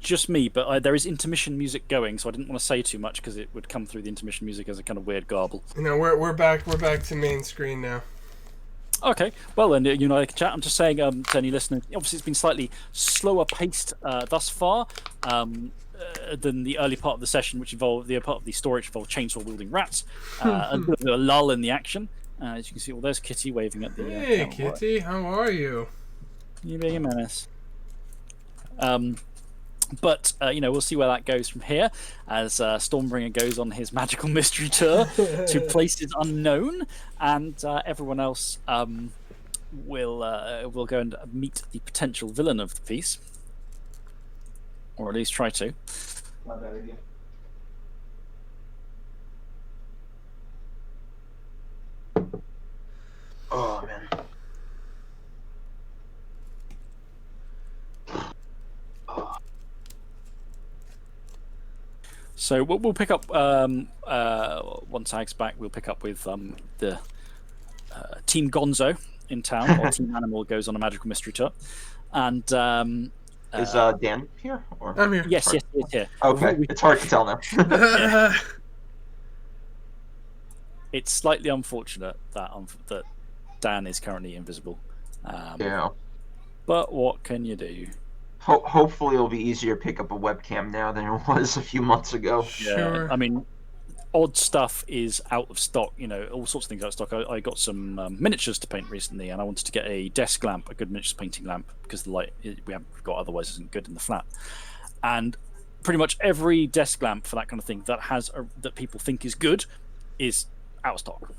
Speaker 1: Just me, but there is intermission music going, so I didn't want to say too much because it would come through the intermission music as a kind of weird garble.
Speaker 4: No, we're back. We're back to main screen now.
Speaker 1: Okay, well then, you know, I can chat. I'm just saying to any listeners, obviously it's been slightly slower paced thus far than the early part of the session, which involved the part of the story which involved chainsaw wielding rats. A bit of a lull in the action. As you can see, well, there's Kitty waving at the.
Speaker 4: Hey, Kitty, how are you?
Speaker 1: You being a menace. But we'll see where that goes from here, as Stormbringer goes on his magical mystery tour to places unknown, and everyone else will go and meet the potential villain of the piece, or at least try to.
Speaker 7: Not bad idea. Oh man.
Speaker 1: So we'll pick up once Ag's back. We'll pick up with the Team Gonzo in town, or Team Animal goes on a magical mystery tour, and
Speaker 7: is Dan here? Or?
Speaker 4: I'm here.
Speaker 1: Yes, he's here.
Speaker 7: Okay, it's hard to tell now.
Speaker 1: It's slightly unfortunate that Dan is currently invisible.
Speaker 7: Yeah.
Speaker 1: But what can you do?
Speaker 7: Hopefully it'll be easier to pick up a webcam now than it was a few months ago.
Speaker 4: Sure.
Speaker 1: Yeah, I mean, odd stuff is out of stock. All sorts of things out of stock. I got some miniatures to paint recently, and I wanted to get a desk lamp, a good miniatures painting lamp, because the light we haven't got otherwise isn't good in the flat. And pretty much every desk lamp for that kind of thing that people think is good is out of stock.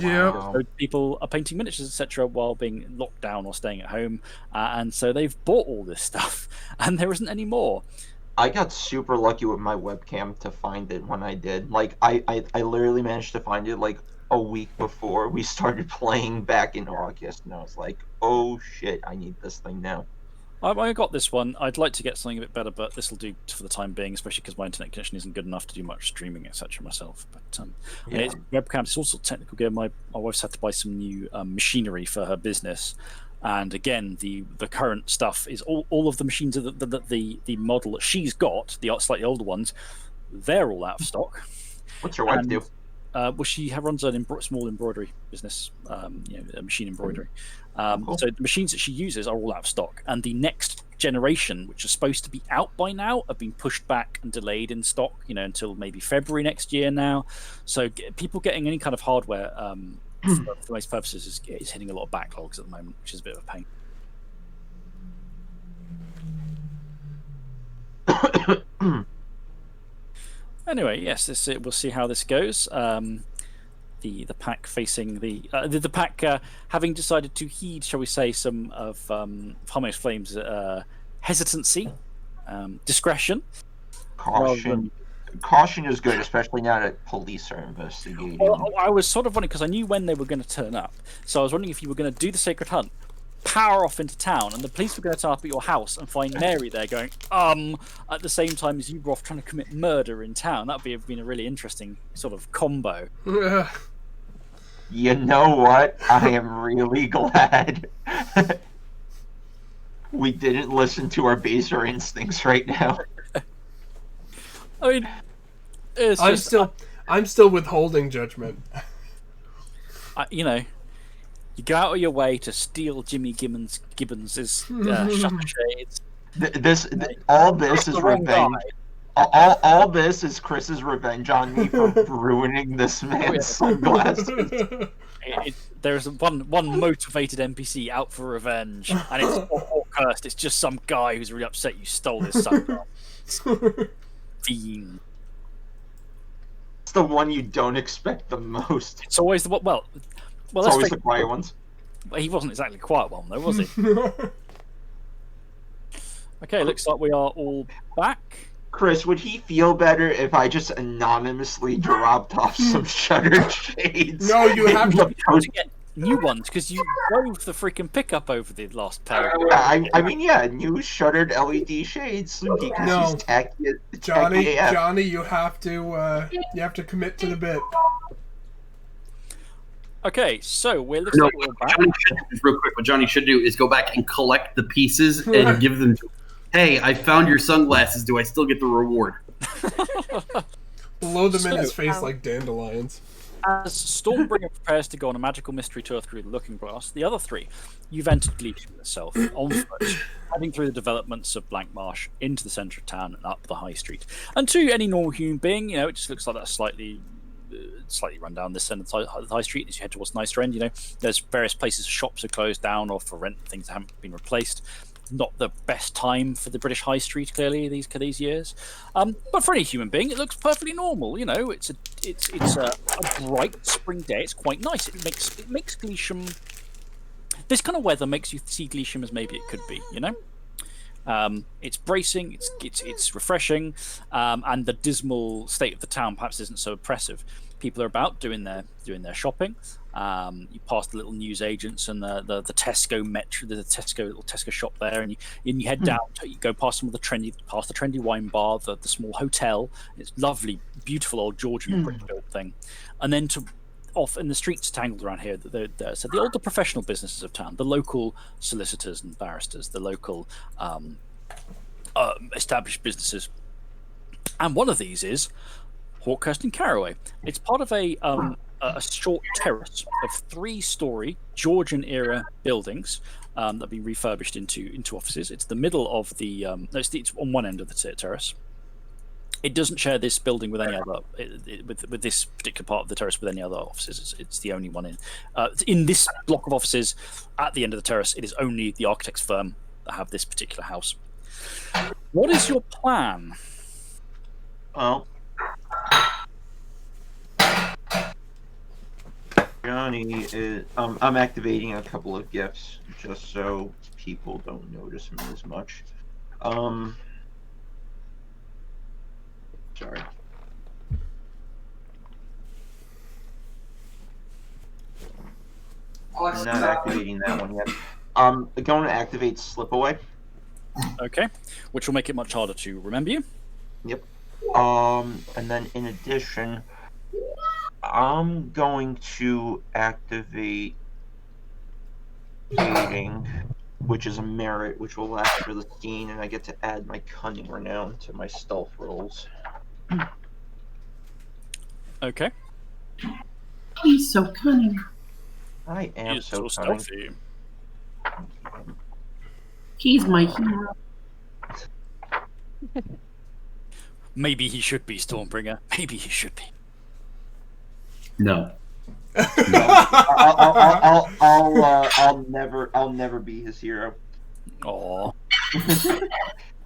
Speaker 4: Yeah.
Speaker 1: So people are painting miniatures, etc., while being locked down or staying at home, and so they've bought all this stuff, and there isn't any more.
Speaker 7: I got super lucky with my webcam to find it when I did. Like, I literally managed to find it like a week before we started playing back in August, and I was like, oh shit, I need this thing now.
Speaker 1: I got this one. I'd like to get something a bit better, but this will do for the time being, especially because my internet connection isn't good enough to do much streaming, etc. myself. But it's webcams, it's also technical gear. My wife's had to buy some new machinery for her business, and again, the current stuff is all of the machines the model that she's got, the slightly older ones, they're all out of stock.
Speaker 7: What's your wife do?
Speaker 1: Well, she runs a small embroidery business, a machine embroidery.
Speaker 7: Cool.
Speaker 1: So the machines that she uses are all out of stock, and the next generation, which is supposed to be out by now, have been pushed back and delayed in stock, until maybe February next year now. So people getting any kind of hardware for most purposes is hitting a lot of backlogs at the moment, which is a bit of a pain. Anyway, yes, we'll see how this goes. The pack facing the pack having decided to heed, shall we say, some of Harmonious Flame's hesitancy, discretion.
Speaker 7: Caution is good, especially now that police are investigating.
Speaker 1: Well, I was sort of wondering, because I knew when they were going to turn up, so I was wondering if you were going to do the Sacred Hunt, power off into town, and the police were going to turn up at your house and find Mary there going, at the same time as you were off trying to commit murder in town. That would have been a really interesting sort of combo.
Speaker 7: You know what? I am really glad we didn't listen to our baser instincts right now.
Speaker 1: I mean,
Speaker 4: I'm still withholding judgment.
Speaker 1: You go out of your way to steal Jimmy Gibbons's shutter shades.
Speaker 7: All this is revenge. All this is Chris's revenge on me for ruining this man's sunglasses.
Speaker 1: There's one motivated NPC out for revenge, and it's not cursed. It's just some guy who's really upset you stole his sunglasses. Fiend.
Speaker 7: It's the one you don't expect the most.
Speaker 1: It's always the one. Well,
Speaker 7: it's always the quiet ones.
Speaker 1: He wasn't exactly a quiet one, though, was he? Okay, looks like we are all back.
Speaker 7: Chris, would he feel better if I just anonymously dropped off some shuttered shades?
Speaker 4: No, you have to
Speaker 1: get new ones, because you drove the freaking pickup over the last pair.
Speaker 7: I mean, new shuttered LED shades. Because he's tacky,
Speaker 4: Johnny, you have to commit to the bit.
Speaker 1: Okay, so we're looking at back.
Speaker 2: Real quick, what Johnny should do is go back and collect the pieces and give them to him. Hey, I found your sunglasses. Do I still get the reward?
Speaker 4: Blow them in his face like dandelions.
Speaker 1: As Stormbringer prepares to go on a magical mystery tour through the Looking Glass, the other three, you've entered Gleesham yourself, on foot, heading through the developments of Blank Marsh into the centre of town and up the high street. And to any normal human being, it just looks like that's slightly run down this end of the high street as you head towards the nicer end. There's various places, shops are closed down or for rent, things that haven't been replaced. not the best time for the British High Street, clearly these years. But for any human being, it looks perfectly normal. You know, it's a bright spring day. It's quite nice. It makes Gleesham. This kind of weather makes you see Gleesham as maybe it could be. You know, it's bracing. It's refreshing, and the dismal state of the town perhaps isn't so oppressive. People are about doing their shopping. You pass the little newsagents and the Tesco Metro, the little Tesco shop there, and you head down. You go past some of the trendy wine bar, the small hotel. It's lovely, beautiful old Georgian brick built thing, and then off in the streets tangled around here. So the older professional businesses of town, the local solicitors and barristers, the local established businesses, and one of these is Hawkhurst and Carraway. It's part of a short terrace of 3-story Georgian-era buildings that have been refurbished into offices. It's the middle of the it's on one end of the terrace. It doesn't share this building with any other with this particular part of the terrace with any other offices. It's the only one in this block of offices. At the end of the terrace, it is only the architect's firm that have this particular house. What is your plan?
Speaker 7: Well, Johnny is. I'm activating a couple of gifts just so people don't notice me as much. Sorry. I'm not activating that one yet. I'm going to activate Slip Away.
Speaker 1: Okay, which will make it much harder to remember you.
Speaker 7: Yep. And then in addition, I'm going to activate Dating, which is a merit, which will last for the scene, and I get to add my Cunning Renown to my stealth rolls.
Speaker 1: Okay.
Speaker 2: He's so cunning.
Speaker 7: I am
Speaker 1: He's
Speaker 7: so
Speaker 1: so
Speaker 7: cunning.
Speaker 1: stealthy.
Speaker 2: He's my hero.
Speaker 1: Maybe he should be Stormbringer. Maybe he should be.
Speaker 2: No.
Speaker 7: I'll never be his hero.
Speaker 1: Aw.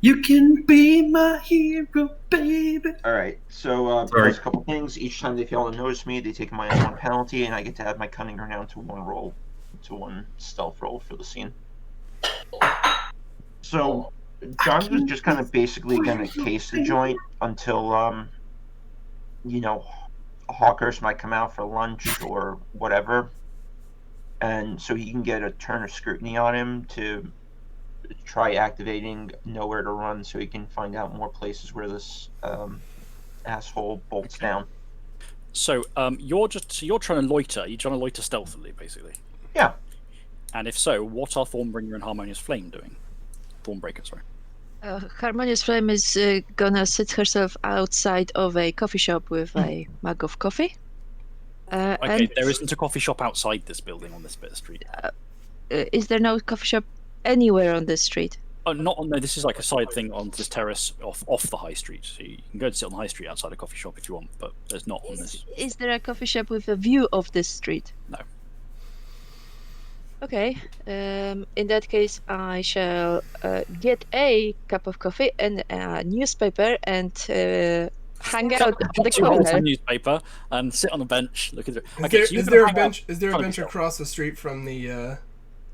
Speaker 2: You can be my hero, baby.
Speaker 7: All right, so there's a couple things. Each time they fail to notice me, they take a -1 penalty, and I get to add my Cunning Renown to one stealth roll for the scene. So John was just kind of basically going to case the joint until, Hawkhurst might come out for lunch or whatever, and so he can get a turn of scrutiny on him to try activating Nowhere to Run, so he can find out more places where this asshole bolts down.
Speaker 1: So you're trying to loiter. You're trying to loiter stealthily, basically.
Speaker 7: Yeah.
Speaker 1: And if so, what are Thornbringer and Harmonious Flame doing? Thornbreaker, sorry.
Speaker 6: Harmonious Flame is gonna sit herself outside of a coffee shop with a mug of coffee.
Speaker 1: Okay, there isn't a coffee shop outside this building on this bit of street.
Speaker 6: Is there no coffee shop anywhere on this street?
Speaker 1: Oh, no. This is like a side thing on this terrace off the high street. So you can go and sit on the high street outside a coffee shop if you want, but there's not on this.
Speaker 6: Is there a coffee shop with a view of this street?
Speaker 1: No.
Speaker 6: Okay. In that case, I shall get a cup of coffee and a newspaper and hang out on the corner.
Speaker 1: Newspaper and sit on a bench. Look at it.
Speaker 4: Is there a bench? Is there a bench across the street from the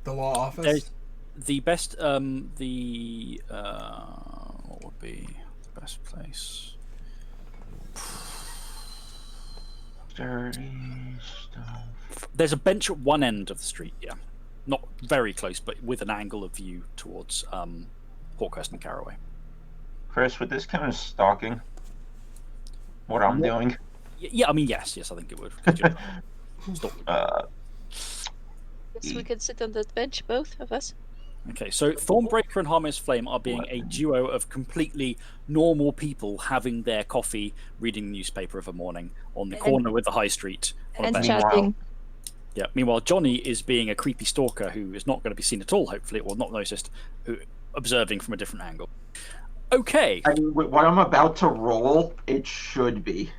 Speaker 4: law office?
Speaker 1: There's the best. What would be the best place?
Speaker 7: Dirty stuff.
Speaker 1: There's a bench at one end of the street. Yeah, not very close, but with an angle of view towards Hawkhurst and Carraway.
Speaker 7: Chris, with this kind of stalking, what I'm doing?
Speaker 1: Yeah, I mean, yes, I think it would.
Speaker 6: Yes, we can sit on that bench, both of us.
Speaker 1: Okay, so Thornbreaker and Harmonious Flame are being a duo of completely normal people having their coffee, reading the newspaper of a morning on the corner with the high street.
Speaker 6: And chatting.
Speaker 1: Yeah. Meanwhile, Johnny is being a creepy stalker who is not going to be seen at all, hopefully, or not noticed, who observing from a different angle. Okay.
Speaker 7: I mean, with what I'm about to roll, it should be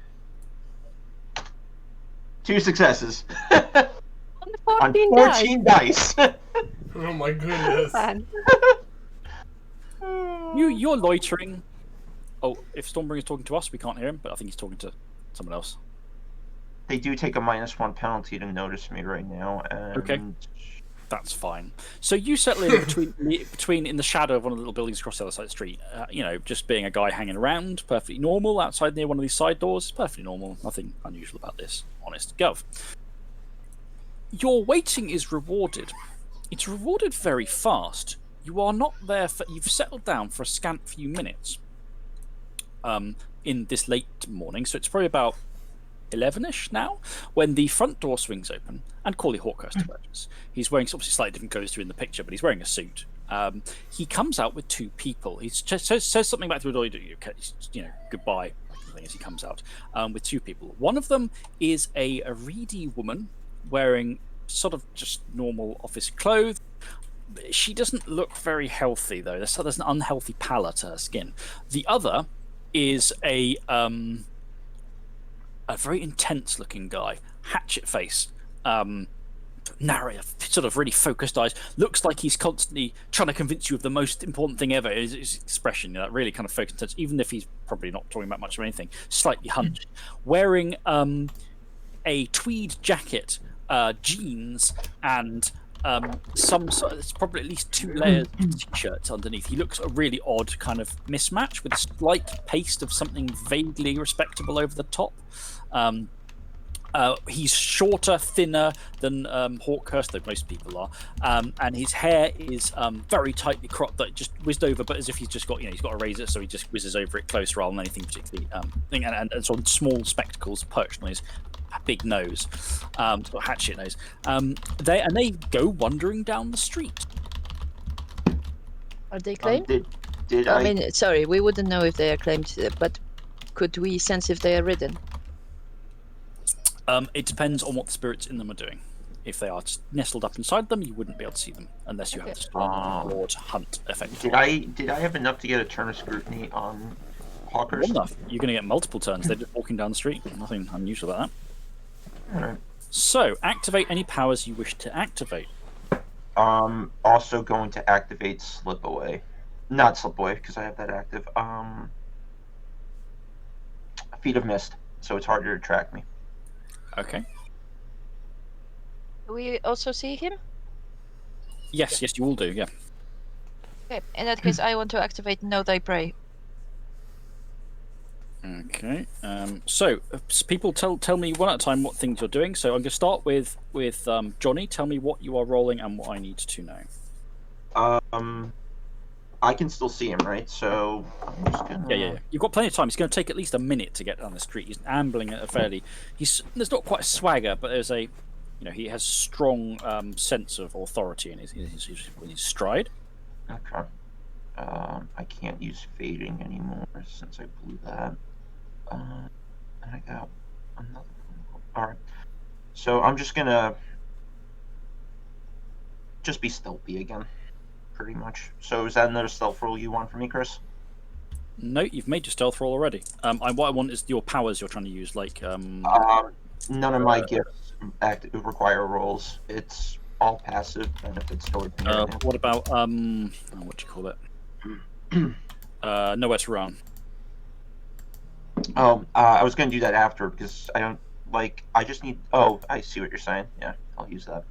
Speaker 7: 2 successes on 14 dice.
Speaker 4: Oh my goodness.
Speaker 1: You're loitering. Oh, if Stormbringer's talking to us, we can't hear him, but I think he's talking to someone else.
Speaker 7: They do take a -1 penalty to notice me right now. And...
Speaker 1: Okay. That's fine. So you settle in between in the shadow of one of the little buildings across the other side of the street. Just being a guy hanging around, perfectly normal. Outside near one of these side doors, it's perfectly normal. Nothing unusual about this. Honest Gov. Your waiting is rewarded. It's rewarded very fast. You are not there for. You've settled down for a scant few minutes. In this late morning, so it's probably about 11ish now, when the front door swings open and Corley Hawkhurst emerges. He's wearing obviously slightly different clothes to in the picture, but he's wearing a suit. He comes out with two people. He says something back through the door, goodbye, as he comes out with two people. One of them is a reedy woman wearing sort of just normal office clothes. She doesn't look very healthy, though. There's an unhealthy pallor to her skin. The other is a very intense-looking guy, hatchet face, narrow, sort of really focused eyes. Looks like he's constantly trying to convince you of the most important thing ever. His expression, that really kind of focused, intense, even if he's probably not talking about much of anything. Slightly hunched, wearing a tweed jacket, jeans, and it's probably at least 2 layers of t-shirts underneath. He looks a really odd kind of mismatch with a slight paste of something vaguely respectable over the top. He's shorter, thinner than Hawkhurst, though most people are, and his hair is very tightly cropped, that just whizzed over, but as if he's just got, he's got a razor, so he just whizzes over it close rather than anything particularly thing, and sort of small spectacles perched on his big nose, sort of hatchet nose. They go wandering down the street.
Speaker 6: Are they claimed?
Speaker 7: Did
Speaker 6: I mean, sorry, we wouldn't know if they are claimed, but could we sense if they are ridden?
Speaker 1: It depends on what the spirits in them are doing. If they are nestled up inside them, you wouldn't be able to see them unless you have the broad hunt effect.
Speaker 7: Did I have enough to get a turn of scrutiny on Hawkhurst?
Speaker 1: Enough. You're going to get multiple turns. They're just walking down the street. Nothing unusual about that.
Speaker 7: All right.
Speaker 1: So, activate any powers you wish to activate.
Speaker 7: Also going to activate Slip Away. Not Slip Away, because I have that active. Feet of Mist, so it's harder to track me.
Speaker 1: Okay.
Speaker 6: Do we also see him?
Speaker 1: Yes, you all do, yeah.
Speaker 6: Okay, in that case, I want to activate Know Thy Prey.
Speaker 1: Okay. So people tell me one at a time what things you're doing. So I'm going to start with Johnny. Tell me what you are rolling and what I need to know.
Speaker 7: I can still see him, right? So I'm just gonna...
Speaker 1: Yeah. You've got plenty of time. It's going to take at least a minute to get down the street. He's ambling at a fairly. There's not quite a swagger, but there's a, he has strong sense of authority in his stride.
Speaker 7: Okay. I can't use fading anymore since I blew that. And I got another one. Alright. So I'm just gonna be stealthy again, pretty much. So is that another stealth roll you want from me, Chris?
Speaker 1: No, you've made your stealth roll already. What I want is your powers you're trying to use, like
Speaker 7: none of my gifts require rolls. It's all passive benefits toward me.
Speaker 1: What about what do you call it? Nowhere to run.
Speaker 7: I was going to do that after because I don't like. I just need. Oh, I see what you're saying. Yeah, I'll use that.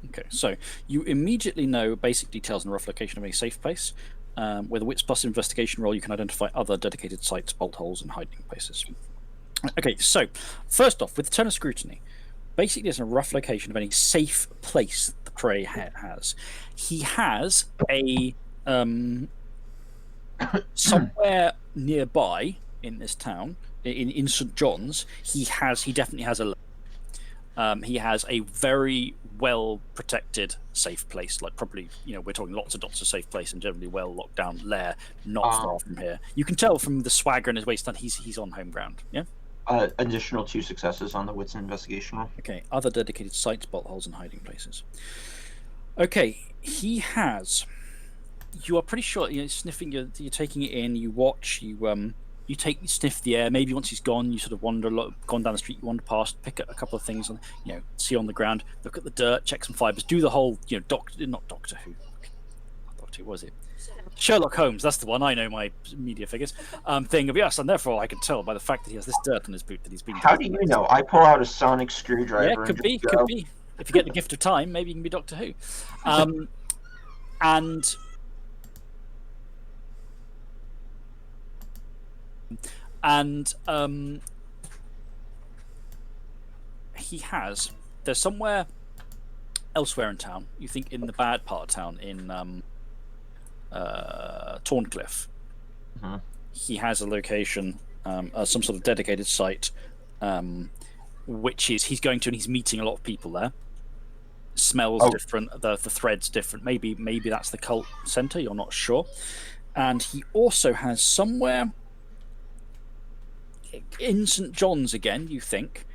Speaker 1: Okay, so you immediately know basic details and rough location of any safe place. With a Wits Plus investigation roll, you can identify other dedicated sites, bolt holes, and hiding places. Okay, so first off, with the turn of scrutiny, basically there's a rough location of any safe place the prey has. He has a somewhere nearby in this town, in St. John's, he definitely has he has a very well protected safe place, like probably, we're talking lots of safe place and generally well locked down lair, not far from here. You can tell from the swagger in his waistline he's on home ground. Yeah.
Speaker 7: Additional 2 successes on the Wits investigation roll.
Speaker 1: Okay, other dedicated sites, bolt holes, and hiding places. Okay, he has. You are pretty sure. Sniffing. You're taking it in. You watch. You sniff the air. Maybe once he's gone, you sort of wander. Gone down the street. You wander past, pick up a couple of things, and see on the ground. Look at the dirt. Check some fibers. Do the whole. Not Doctor Who. Doctor Who, was it? Sherlock Holmes, that's the one. I know my media figures. Thing of yes, and therefore I can tell by the fact that he has this dirt on his boot that he's been.
Speaker 7: How do you know? I pull out a sonic screwdriver.
Speaker 1: Yeah, could be. If you get the gift of time, maybe you can be Doctor Who. And there's somewhere elsewhere in town, you think in the bad part of town, in Thorncliffe, he has a location, some sort of dedicated site, which is he's going to, and he's meeting a lot of people there. Smells different, the thread's different. Maybe that's the cult center, you're not sure. And he also has somewhere in St. John's again, you think,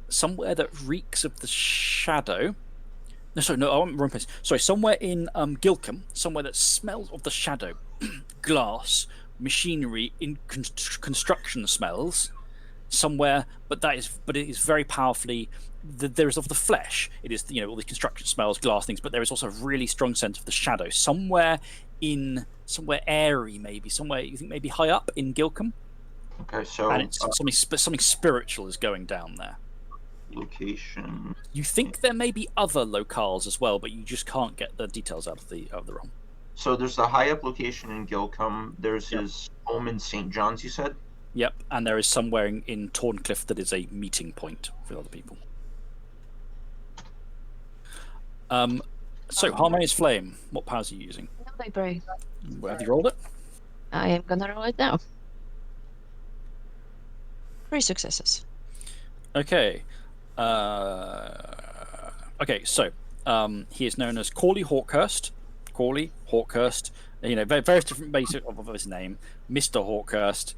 Speaker 1: somewhere that reeks of the shadow. No, I'm wrong place. Sorry, somewhere in Gilcombe, somewhere that smells of the shadow, glass, machinery, in construction smells. Somewhere, but it is very powerfully. There is of the flesh. It is all the construction smells, glass things, but there is also a really strong sense of the shadow. Somewhere airy, maybe somewhere you think maybe high up in Gilcombe.
Speaker 7: Okay, so
Speaker 1: and it's something spiritual is going down there.
Speaker 7: Location.
Speaker 1: You think there may be other locales as well, but you just can't get the details out of the realm.
Speaker 7: So there's the high up location in Gilcombe. There's his home in St. John's, you said?
Speaker 1: Yep, and there is somewhere in Thorncliffe that is a meeting point for other people. So, Harmonious Flame, what powers are you using?
Speaker 6: No library.
Speaker 1: Have you rolled it?
Speaker 6: I am gonna roll it now. 3 successes.
Speaker 1: Okay. So he is known as Corley Hawkhurst. Various different basic of his name. Mr. Hawkhurst.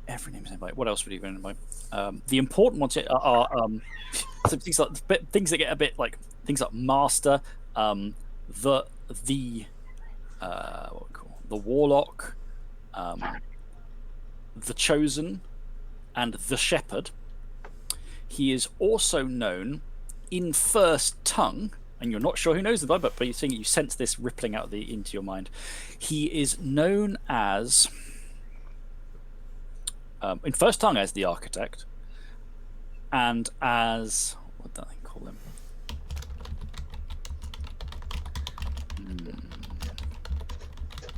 Speaker 1: Every name is named by. What else would he be named by? The important ones are things that get a bit like things like Master, the Warlock, the Chosen, and the Shepherd. He is also known in First Tongue, and you're not sure who knows the Bible, but you sense this rippling out into your mind. He is known as in First Tongue as the Architect, and as what do they call him?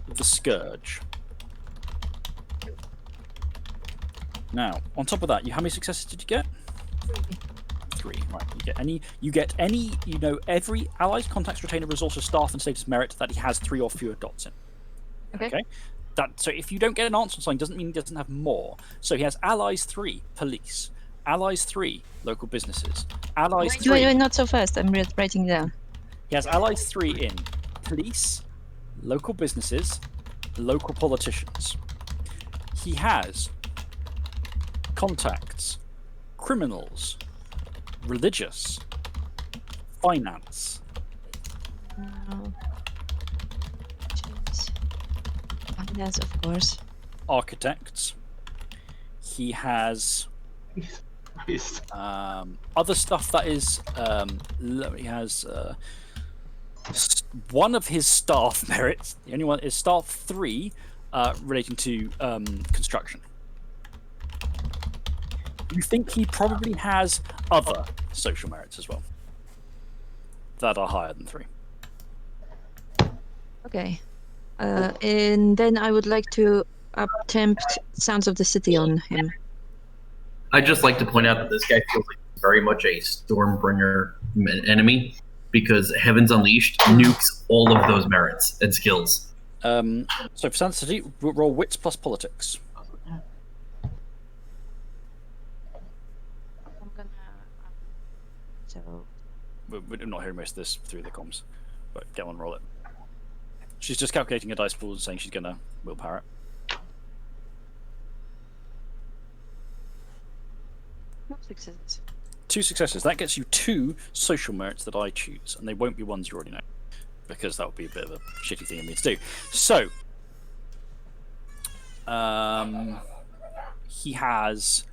Speaker 1: The Scourge. Now, on top of that, how many successes did you get? 3. Right. You get any. Every allies, contacts, retainer, resources, staff, and status merit that he has 3 or fewer dots in. Okay. So if you don't get an answer on something, doesn't mean he doesn't have more. So he has allies 3, police. Allies 3, local businesses. Allies 3.
Speaker 6: Wait, not so fast. I'm writing down.
Speaker 1: He has allies 3 in police, local businesses, local politicians. He has contacts, criminals, religious, finance.
Speaker 6: Finance, of course.
Speaker 1: Architects. He has other stuff that is. He has one of his staff merits. The only one is staff 3, relating to construction. You think he probably has other social merits as well that are higher than 3.
Speaker 6: Okay. And then I would like to attempt Sounds of the City on him.
Speaker 2: I'd just like to point out that this guy feels like very much a Stormbringer enemy, because Heavens Unleashed nukes all of those merits and skills.
Speaker 1: So for Sounds of the City, roll wits plus politics. We're not hearing most of this through the comms, but get on, roll it. She's just calculating her dice pool and saying she's going to willpower it.
Speaker 6: 2 successes.
Speaker 1: 2 successes. That gets you 2 social merits that I choose, and they won't be ones you already know, because that would be a bit of a shitty thing of me to do. So, he has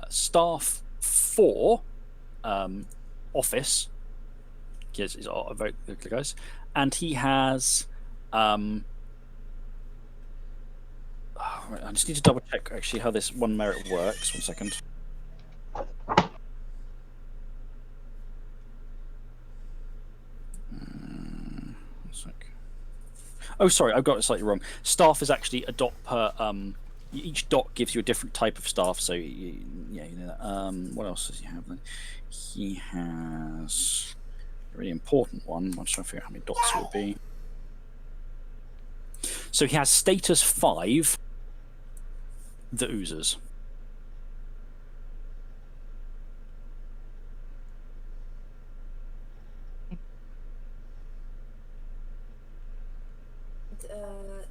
Speaker 1: staff 4, office. Yes, he's a very good guys, and he has. I just need to double check actually how this one merit works. 1 second. Oh, sorry, I've got it slightly wrong. Staff is actually a dot per. Each dot gives you a different type of staff. So yeah, you know that. What else does he have? Then he has a really important one. I'm trying to figure out how many dots it would be. So he has status 5. The oozers.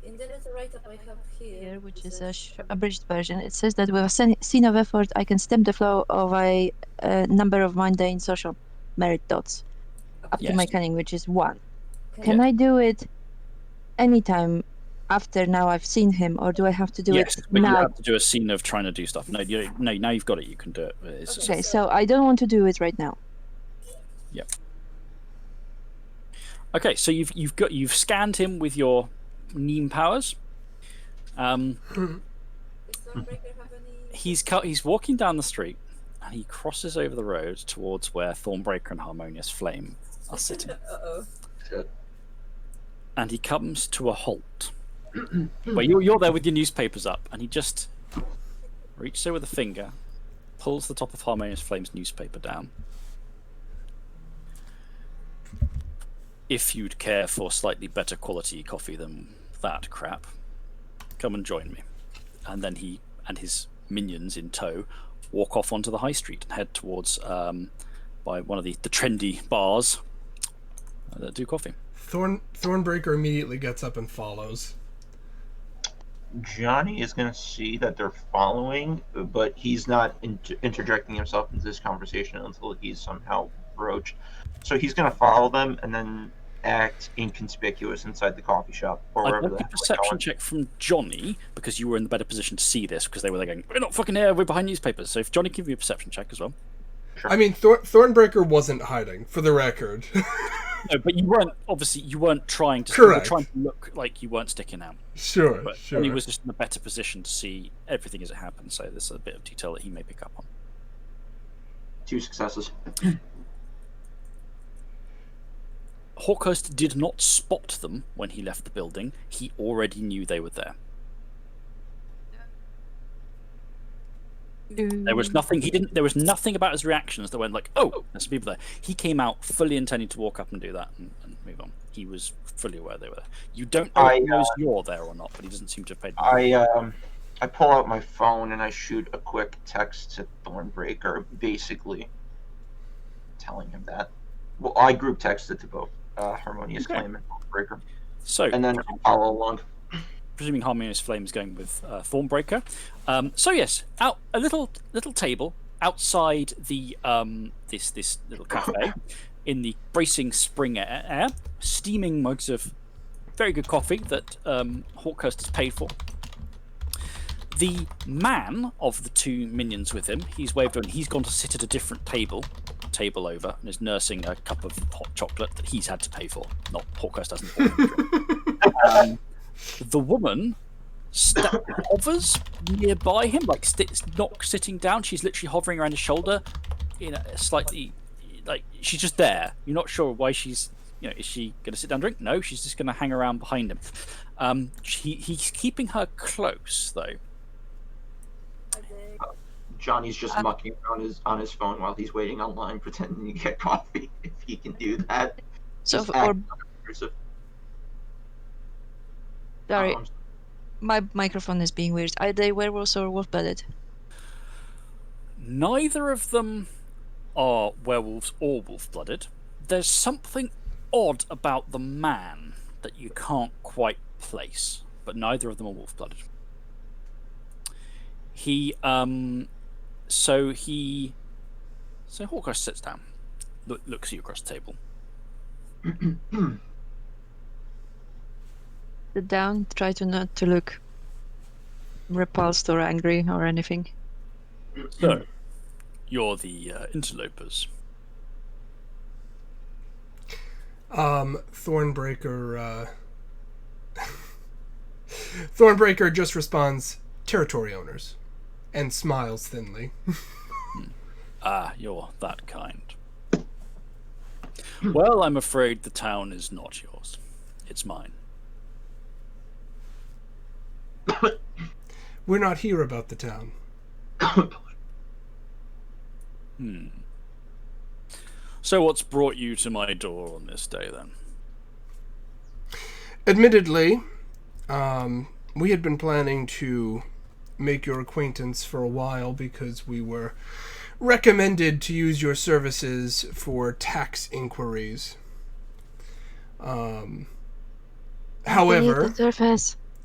Speaker 8: In the little write-up I have here,
Speaker 6: Which is a abridged version, it says that with a scene of effort, I can stem the flow of a number of mundane social merit dots up to my cunning, which is 1. Can I do it anytime after now I've seen him, or do I have to do it
Speaker 1: but
Speaker 6: now?
Speaker 1: you have to do a scene of trying to do stuff. No, now you've got it. You can do it.
Speaker 6: Okay, so I don't want to do it right now.
Speaker 1: Yep. Okay, so you've scanned him with your Neem powers. He's walking down the street, and he crosses over the road towards where Thornbreaker and Harmonious Flame are sitting. And he comes to a halt. Where you're there with your newspapers up, and he just reaches over with a finger, pulls the top of Harmonious Flame's newspaper down. If you'd care for slightly better quality coffee than that crap, come and join me. And then he and his minions in tow walk off onto the high street and head towards by one of the trendy bars that do coffee.
Speaker 4: Thornbreaker immediately gets up and follows.
Speaker 7: Johnny is going to see that they're following, but he's not interjecting himself into this conversation until he's somehow broached. So he's going to follow them and then act inconspicuous inside the coffee shop or
Speaker 1: I'd
Speaker 7: wherever
Speaker 1: like
Speaker 7: the
Speaker 1: a
Speaker 7: heck
Speaker 1: perception check from Johnny, because you were in the better position to see this, because they were there going, we're not fucking here, we're behind newspapers. So if Johnny give you a perception check as well.
Speaker 4: Sure. I mean, Thornbreaker wasn't hiding, for the record.
Speaker 1: No, but you weren't trying to.
Speaker 4: Correct.
Speaker 1: You were trying to look like you weren't sticking out.
Speaker 4: Sure,
Speaker 1: but
Speaker 4: sure.
Speaker 1: He was just in a better position to see everything as it happened. So there's a bit of detail that he may pick up on.
Speaker 7: 2 successes.
Speaker 1: Hawkhurst did not spot them when he left the building. He already knew they were there. There was nothing. There was nothing about his reactions that went like, "Oh, there's some people there." He came out fully intending to walk up and do that and move on. He was fully aware they were there. You don't know if he knows you're there or not, but he doesn't seem to have paid.
Speaker 7: I pull out my phone and I shoot a quick text to Thornbreaker, basically telling him that. Well, I group texted to both Harmonious Flame and Thornbreaker.
Speaker 1: So,
Speaker 7: and then follow along.
Speaker 1: Presuming Harmonious Flame is going with Thornbreaker. So yes, out a little table outside the this little cafe in the bracing spring air, steaming mugs of very good coffee that Hawkhurst has paid for. The man of the 2 minions with him, he's waved on. He's gone to sit at a different table over, and is nursing a cup of hot chocolate that he's had to pay for. Not Hawkhurst doesn't. The woman hovers nearby him, like not sitting down. She's literally hovering around his shoulder, in a slightly, like she's just there. You're not sure why she's. Is she going to sit down and drink? No, she's just going to hang around behind him. He's keeping her close though.
Speaker 7: Johnny's just mucking around on his phone while he's waiting online, pretending to get coffee. If he can do that.
Speaker 6: So, sorry, my microphone is being weird. Are they werewolves or wolf-blooded?
Speaker 1: Neither of them are werewolves or wolf-blooded. There's something odd about the man that you can't quite place, but neither of them are wolf-blooded. So Hawkhurst sits down, looks at you across the table.
Speaker 6: Sit down, try to not to look repulsed or angry or anything.
Speaker 1: So, you're the interlopers.
Speaker 4: Thornbreaker Thornbreaker just responds, territory owners, and smiles thinly.
Speaker 1: Ah, you're that kind. Well, I'm afraid the town is not yours. It's mine.
Speaker 4: We're not here about the town.
Speaker 1: So what's brought you to my door on this day, then?
Speaker 4: Admittedly, we had been planning to make your acquaintance for a while because we were recommended to use your services for tax inquiries. However...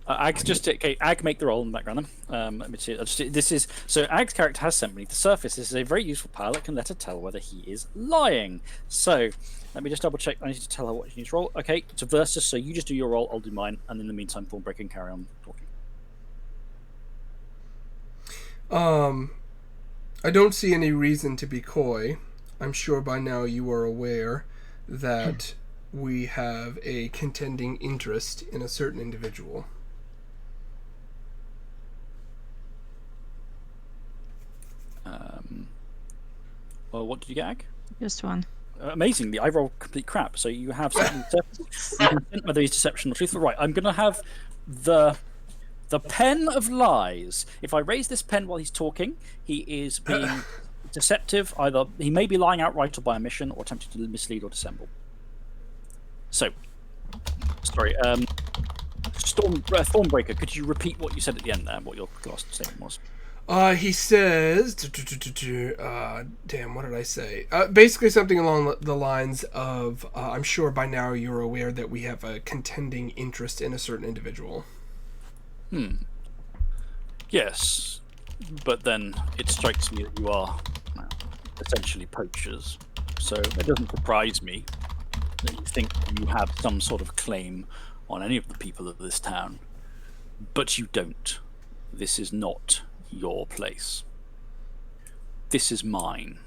Speaker 1: Ag's just okay. Ag, make the roll in the background. Let me see. This is so. Ag's character has sent beneath the surface. This is a very useful power that can let her tell whether he is lying. So let me just double check. I need to tell her what she needs to roll. Okay, it's a versus. So you just do your roll. I'll do mine, and in the meantime, Thornbreaker can carry on talking.
Speaker 4: I don't see any reason to be coy. I'm sure by now you are aware that we have a contending interest in a certain individual.
Speaker 1: Well, what did you get, Ag?
Speaker 6: Just one.
Speaker 1: Amazingly, I roll complete crap. So you have something whether he's deception or truthful. Right, I'm going to have the pen of lies. If I raise this pen while he's talking, he is being deceptive. Either he may be lying outright or by omission, or attempting to mislead or dissemble. So, sorry, Thornbreaker, could you repeat what you said at the end there? What your last statement was?
Speaker 4: He says, damn, what did I say? Basically something along the lines of, I'm sure by now you're aware that we have a contending interest in a certain individual.
Speaker 1: Yes, but then it strikes me that you are essentially poachers. So it doesn't surprise me that you think you have some sort of claim on any of the people of this town. But you don't. This is not your place. This is mine.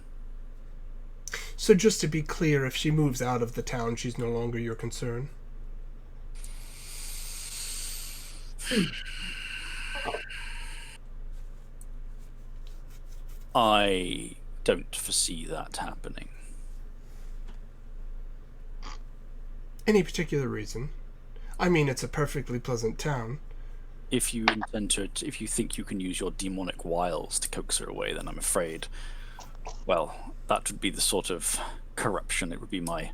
Speaker 4: So just to be clear, if she moves out of the town, she's no longer your concern?
Speaker 1: I don't foresee that happening.
Speaker 4: Any particular reason? I mean, it's a perfectly pleasant town.
Speaker 1: If you intend to, if you think you can use your demonic wiles to coax her away, then I'm afraid, well, that would be the sort of corruption it would be my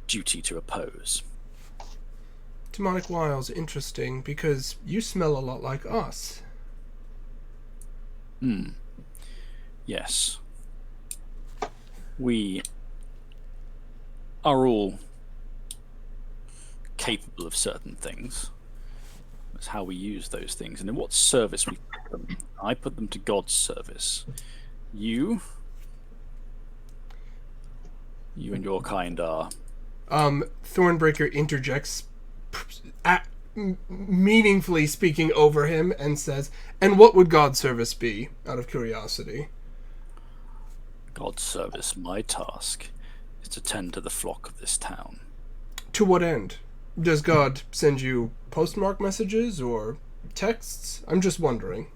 Speaker 1: duty to oppose.
Speaker 4: Demonic wiles, interesting, because you smell a lot like us.
Speaker 1: Yes. We are all capable of certain things. That's how we use those things, and in what service we put them. I put them to God's service. You and your kind are...
Speaker 4: Thornbreaker interjects, meaningfully speaking over him, and says, and what would God's service be, out of curiosity?
Speaker 1: God's service, my task, is to tend to the flock of this town.
Speaker 4: To what end? Does God send you postmark messages or texts? I'm just wondering.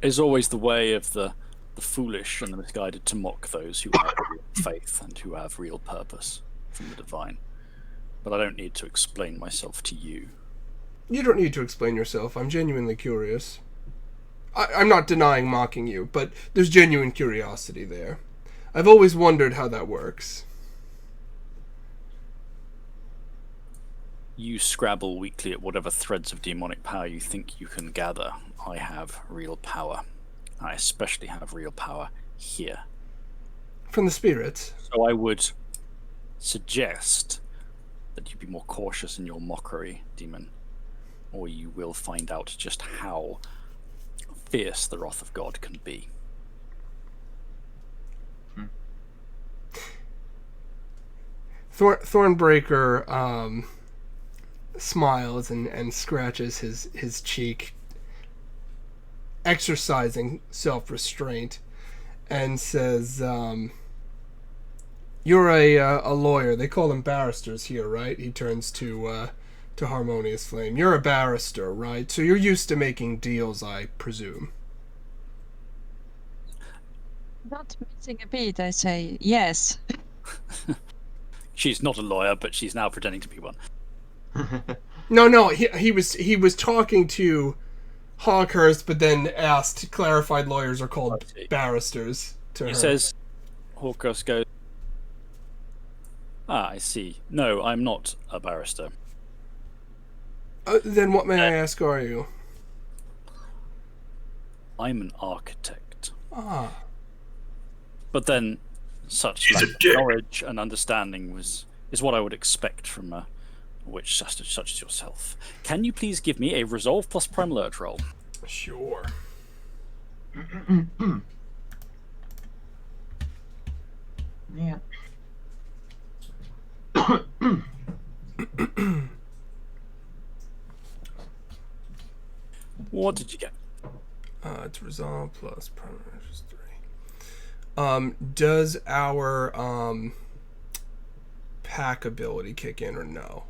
Speaker 1: It's always the way of the foolish and the misguided to mock those who have real faith and who have real purpose from the divine. But I don't need to explain myself to you.
Speaker 4: You don't need to explain yourself. I'm genuinely curious. I'm not denying mocking you, but there's genuine curiosity there. I've always wondered how that works.
Speaker 1: You scrabble weakly at whatever threads of demonic power you think you can gather. I have real power. I especially have real power here.
Speaker 4: From the spirits?
Speaker 1: So I would suggest that you be more cautious in your mockery, demon, or you will find out just how fierce the wrath of God can be.
Speaker 4: Thornbreaker smiles and scratches his cheek, exercising self-restraint, and says, You're a lawyer. They call them barristers here, right? He turns to Harmonious Flame. You're a barrister, right? So you're used to making deals, I presume.
Speaker 6: Not missing a beat, I say yes.
Speaker 1: She's not a lawyer, but she's now pretending to be one.
Speaker 4: No. He was talking to Hawkhurst, but then clarified lawyers are called barristers to her.
Speaker 1: He says, Hawkhurst goes, I see. No, I'm not a barrister.
Speaker 4: Then what, may I ask, are you?
Speaker 1: I'm an architect.
Speaker 4: Ah.
Speaker 1: But then, such lack of knowledge and understanding is what I would expect from a witch such as yourself. Can you please give me a resolve plus primal urge roll?
Speaker 4: Sure.
Speaker 7: Yeah.
Speaker 1: What did you get?
Speaker 4: It's resolve plus primal urge is 3. Does our pack ability kick in or no?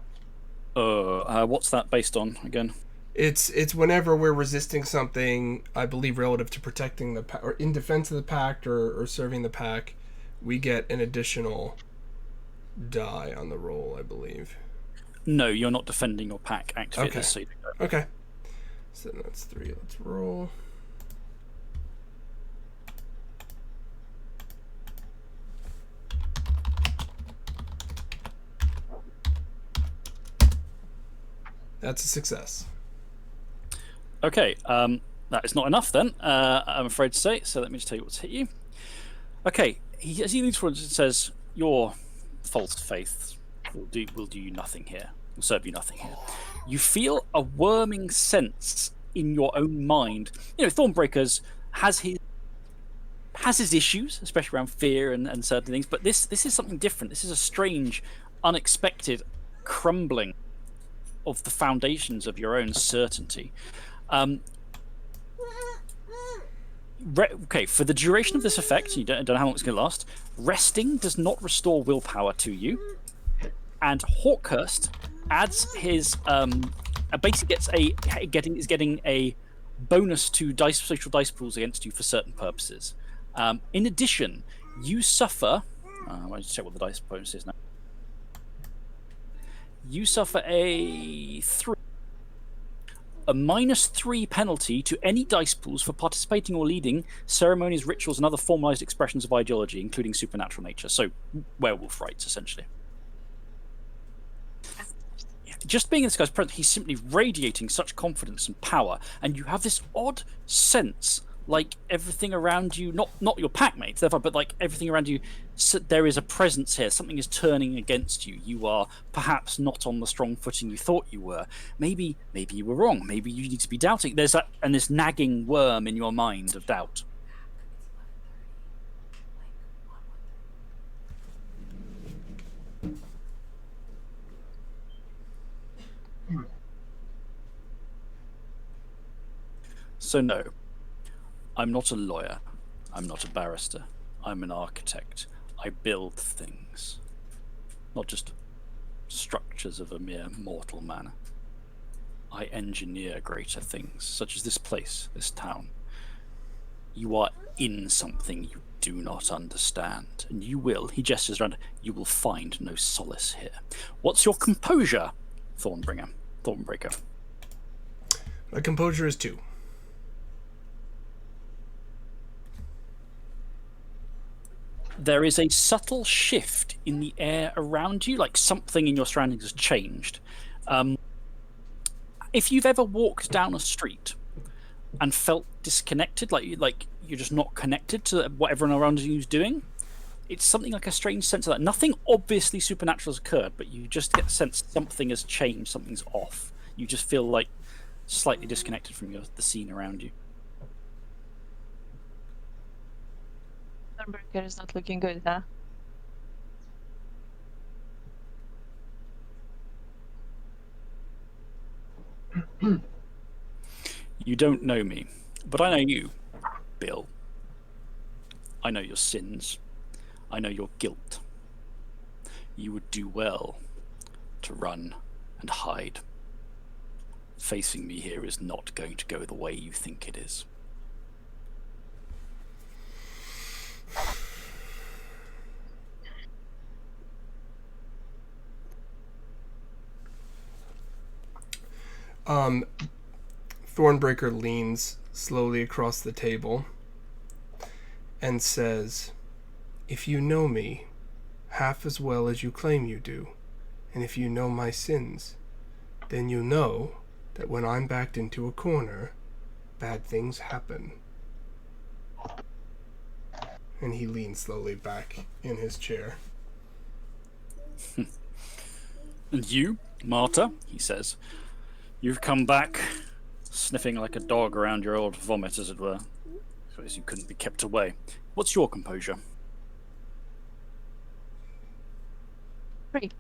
Speaker 1: What's that based on again?
Speaker 4: It's whenever we're resisting something, I believe, relative to protecting the pack, or in defense of the pack, or serving the pack, we get an additional die on the roll, I believe.
Speaker 1: No, you're not defending your pack actively.
Speaker 4: Okay.
Speaker 1: So
Speaker 4: Okay. So that's 3. Let's roll. That's a success.
Speaker 1: Okay, that is not enough then, I'm afraid to say, so let me just tell you what's hit you. Okay, as he leans forward and says, your false faith will do you nothing here, will serve you nothing here. You feel a worming sense in your own mind. You know, Thornbreaker's has his issues, especially around fear and certain things, but this is something different. This is a strange, unexpected crumbling of the foundations of your own certainty. Okay, for the duration of this effect, you don't know how long it's going to last. Resting does not restore willpower to you, and Hawkhurst adds his basically is getting a bonus to social dice pools against you for certain purposes. In addition, you suffer. I'll just check what the dice bonus is now. You suffer a -3 penalty to any dice pools for participating or leading ceremonies, rituals, and other formalized expressions of ideology, including supernatural nature. So, werewolf rites, essentially. Just being in this guy's presence, he's simply radiating such confidence and power, and you have this odd sense, like everything around you, not your packmates, but like everything around you, there is a presence here. Something is turning against you. You are perhaps not on the strong footing you thought you were. Maybe you were wrong. Maybe you need to be doubting. There's this nagging worm in your mind of doubt. So no, I'm not a lawyer. I'm not a barrister. I'm an architect. I build things, not just structures of a mere mortal man. I engineer greater things, such as this place, this town. You are in something you do not understand, and you will, he gestures around, you will find no solace here. What's your composure, Thornbreaker?
Speaker 4: My composure is 2.
Speaker 1: There is a subtle shift in the air around you, like something in your surroundings has changed. If you've ever walked down a street and felt disconnected, like you're just not connected to what everyone around you is doing, it's something like a strange sense of that. Nothing obviously supernatural has occurred, but you just get the sense something has changed, something's off. You just feel like slightly disconnected from the scene around you.
Speaker 6: Thornbreaker is not looking good, huh?
Speaker 1: You don't know me, but I know you, Bill. I know your sins. I know your guilt. you would do well to run and hide. Facing me here is not going to go the way you think it is.
Speaker 4: Thornbreaker leans slowly across the table and says, "If you know me half as well as you claim you do, and if you know my sins, then you know that when I'm backed into a corner, bad things happen." And he leans slowly back in his chair.
Speaker 1: And you, Marta, he says, you've come back sniffing like a dog around your old vomit, as it were. Because you couldn't be kept away. What's your composure?
Speaker 6: 3.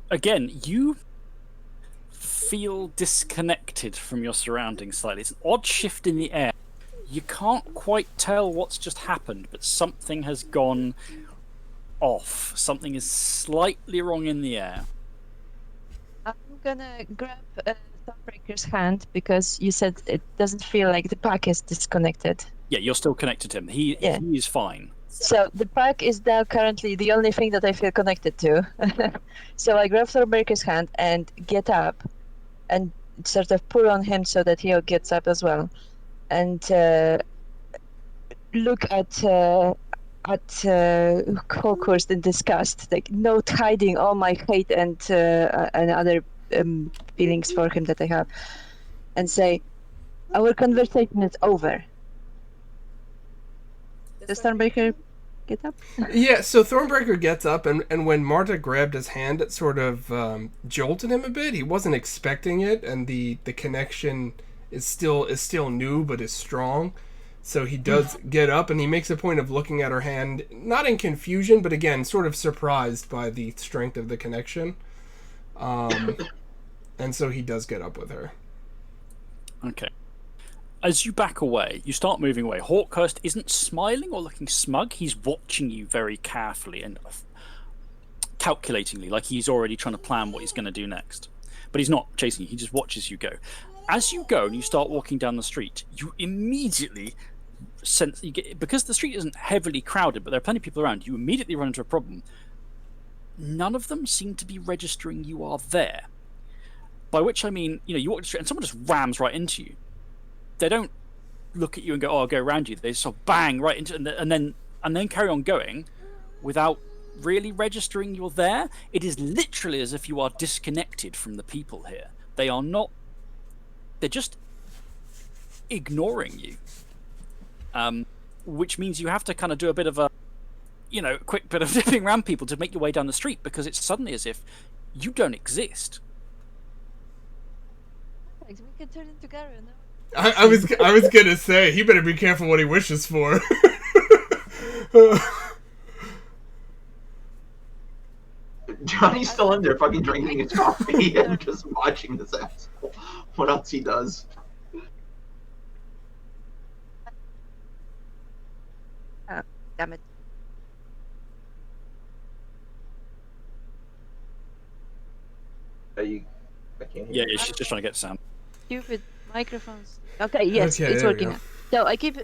Speaker 1: Again, you feel disconnected from your surroundings slightly. It's an odd shift in the air. You can't quite tell what's just happened, but something has gone off. Something is slightly wrong in the air.
Speaker 6: I'm gonna grab Thornbreaker's hand because you said it doesn't feel like the pack is disconnected.
Speaker 1: Yeah, you're still connected to him. He is fine.
Speaker 6: So the pack is now currently the only thing that I feel connected to. So I grab Thornbreaker's hand and get up and sort of pull on him so that he gets up as well. And look at Hawkhurst in disgust, like not hiding all my hate and other feelings for him that I have, and say, "Our conversation is over." Does Thornbreaker get up?
Speaker 4: Yeah, so Thornbreaker gets up, and when Marta grabbed his hand, it sort of jolted him a bit. He wasn't expecting it, and the connection is still new, but is strong. So he does get up, and he makes a point of looking at her hand, not in confusion, but again, sort of surprised by the strength of the connection. And so he does get up with her.
Speaker 1: Okay. As you back away, you start moving away. Hawkhurst isn't smiling or looking smug. He's watching you very carefully and calculatingly, like he's already trying to plan what he's going to do next. But he's not chasing you. He just watches you go. As you go and you start walking down the street, you immediately sense because the street isn't heavily crowded, but there are plenty of people around. You immediately run into a problem. None of them seem to be registering you are there. By which I mean, you walk the street and someone just rams right into you. They don't look at you and go, "Oh, I'll go around you." They just sort of bang right into and then carry on going without really registering you're there. It is literally as if you are disconnected from the people here. They are not. They're just ignoring you, which means you have to kind of do a bit of a, quick bit of dipping around people to make your way down the street because it's suddenly as if you don't exist.
Speaker 6: We can turn into Gary now.
Speaker 4: I was gonna say he better be careful what he wishes for.
Speaker 7: Johnny's still in there fucking drinking his coffee and just watching this asshole. What else he does.
Speaker 6: Damn it.
Speaker 5: I can't
Speaker 1: Yeah,
Speaker 5: hear you.
Speaker 1: she's just trying to get sound.
Speaker 6: Stupid microphones. Okay, yes,
Speaker 4: Okay,
Speaker 6: it's
Speaker 4: there we
Speaker 6: working
Speaker 4: go.
Speaker 6: now. So I keep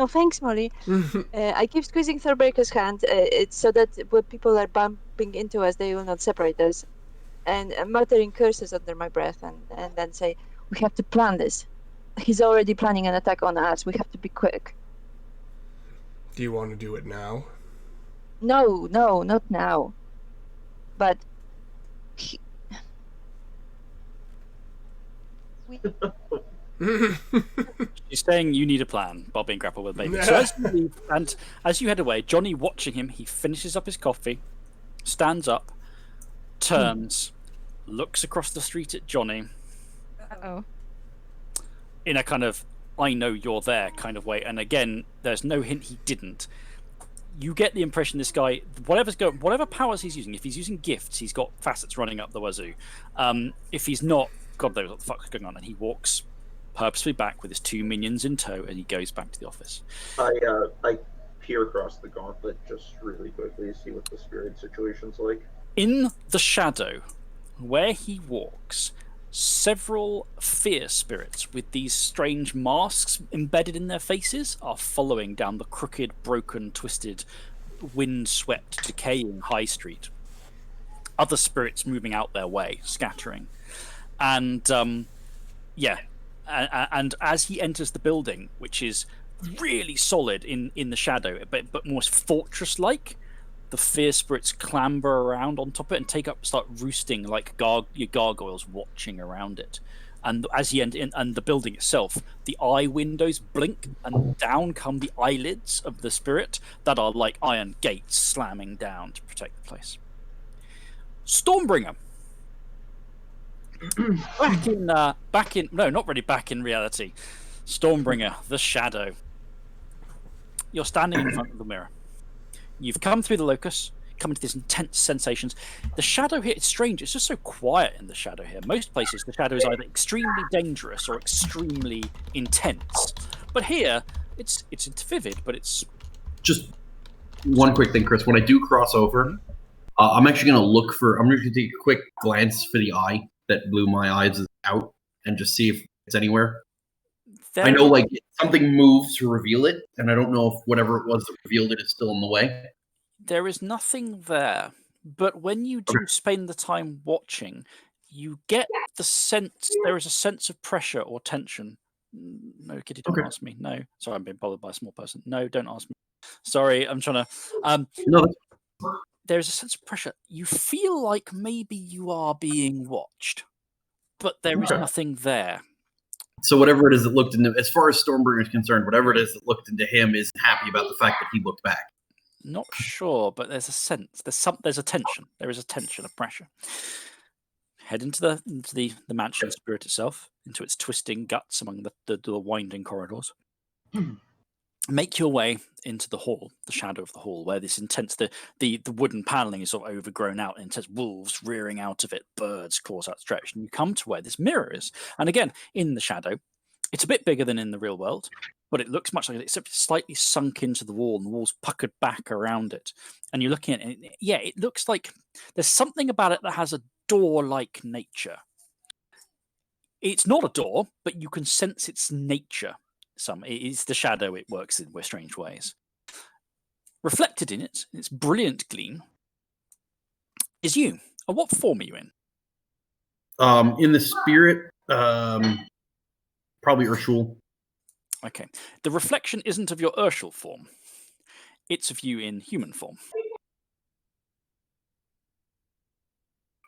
Speaker 6: thanks, Molly. I keep squeezing Thornbreaker's hand. It's so that when people are bumping into us, they will not separate us. And muttering curses under my breath, and then say, "We have to plan this. He's already planning an attack on us. We have to be quick."
Speaker 4: Do you want to do it now?
Speaker 6: No, not now. But
Speaker 1: She's saying you need a plan while being grappled with baby. So as you leave, and as you head away, Johnny watching him, he finishes up his coffee, stands up, turns, looks across the street at Johnny
Speaker 6: Uh-oh.
Speaker 1: in a kind of "I know you're there" kind of way. And again, there's no hint he didn't. You get the impression this guy, whatever powers he's using, if he's using gifts, he's got facets running up the wazoo. If he's not, God knows what the fuck's going on. And he walks purposely back with his 2 minions in tow, and he goes back to the office.
Speaker 5: I peer across the gauntlet just really quickly, see what the spirit situation's like.
Speaker 1: In the shadow, where he walks, several fear spirits with these strange masks embedded in their faces are following down the crooked, broken, twisted, wind-swept, decaying high street. Other spirits moving out their way, scattering. And, and as he enters the building, which is really solid in the shadow, but more fortress-like, the fear spirits clamber around on top of it and start roosting like your gargoyles watching around it. And as you enter in, and the building itself, the eye windows blink, and down come the eyelids of the spirit that are like iron gates slamming down to protect the place. Stormbringer. Back in reality. Stormbringer, the shadow. You're standing in front of the mirror. You've come through the locus, come into these intense sensations. The shadow here, it's strange, it's just so quiet in the shadow here. Most places, the shadow is either extremely dangerous or extremely intense. But here, it's vivid, but it's...
Speaker 2: Just one quick thing, Chris. When I do cross over, I'm actually going to take a quick glance for the eye that blew my eyes out and just see if it's anywhere. I know, like, something moved to reveal it, and I don't know if whatever it was that revealed it is still in the way.
Speaker 1: There is nothing there, but when you do spend the time watching, you get the sense, there is a sense of pressure or tension. No, Kitty, don't ask me. No. Sorry, I'm being bothered by a small person. No, don't ask me. Sorry, I'm trying to...
Speaker 2: No.
Speaker 1: There's a sense of pressure. You feel like maybe you are being watched, but there is nothing there.
Speaker 2: So whatever it is that looked into, as far as Stormbringer is concerned, whatever it is that looked into him isn't happy about the fact that he looked back.
Speaker 1: Not sure, but there's a sense. There's a tension. There is a tension of pressure. Head into the mansion spirit itself, into its twisting guts among the winding corridors. Make your way into the hall, the shadow of the hall, where this intense, the wooden paneling is sort of overgrown out, intense wolves rearing out of it, birds claws outstretched, and you come to where this mirror is. And again, in the shadow, it's a bit bigger than in the real world, but it looks much like it, except it's slightly sunk into the wall, and the wall's puckered back around it. And you're looking at it, it looks like there's something about it that has a door-like nature. It's not a door, but you can sense its nature. It is the shadow, it works in strange ways. Reflected in it, its brilliant gleam, is you. And what form are you in?
Speaker 2: In the spirit, probably Urshul.
Speaker 1: Okay. The reflection isn't of your Urshul form. It's of you in human form.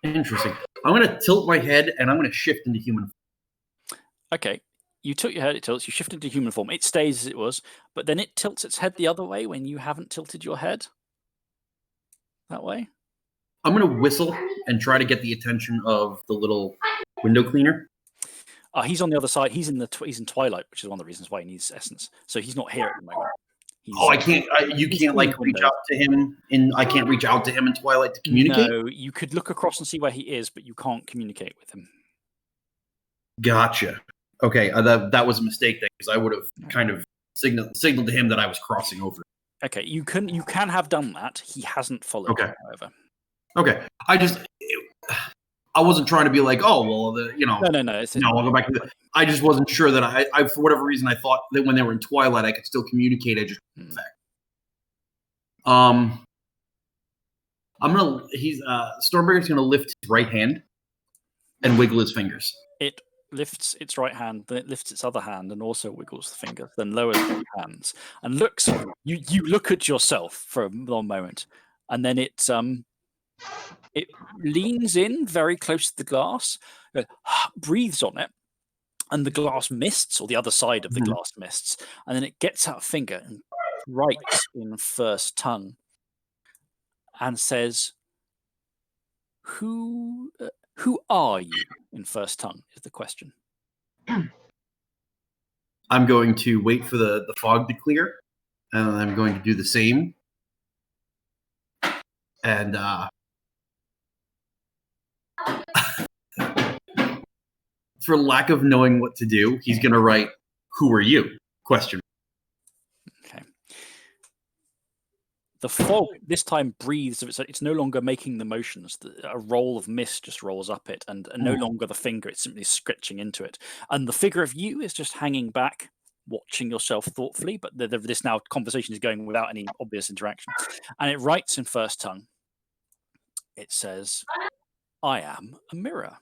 Speaker 2: Interesting. I'm going to tilt my head, and I'm going to shift into human form.
Speaker 1: Okay. You tilt your head, it tilts, you shift into human form. It stays as it was, but then it tilts its head the other way when you haven't tilted your head. That way.
Speaker 2: I'm going to whistle and try to get the attention of the little window cleaner.
Speaker 1: He's on the other side. He's in he's in Twilight, which is one of the reasons why he needs essence. So he's not here at the moment.
Speaker 2: I can't. You can't like reach out to him. I can't reach out to him in Twilight to communicate.
Speaker 1: No, you could look across and see where he is, but you can't communicate with him.
Speaker 2: Gotcha. Okay, that was a mistake then, because I would have kind of signaled to him that I was crossing over.
Speaker 1: Okay, you can have done that. He hasn't followed.
Speaker 2: Okay.
Speaker 1: However.
Speaker 2: Okay, I wasn't trying to be like, oh well, No, I'll go back to that. I just wasn't sure that I for whatever reason I thought that when they were in Twilight I could still communicate. I just Stormbringer's gonna lift his right hand and wiggle his fingers.
Speaker 1: It lifts its right hand, then it lifts its other hand and also wiggles the finger, then lowers the hands and looks. You look at yourself for a long moment, and then it leans in very close to the glass, breathes on it, and the glass mists, or the other side of the glass mists, and then it gets out a finger and writes in first tongue and says, Who are you? In first tongue is the question.
Speaker 2: I'm going to wait for the fog to clear, and I'm going to do the same. And for lack of knowing what to do, he's going to write, "Who are you?" Question.
Speaker 1: Okay. The fog this time breathes. It's no longer making the motions. A roll of mist just rolls up it, and no longer the finger. It's simply scratching into it. And the figure of you is just hanging back, watching yourself thoughtfully. But this now conversation is going without any obvious interaction. And it writes in first tongue. It says, "I am a mirror.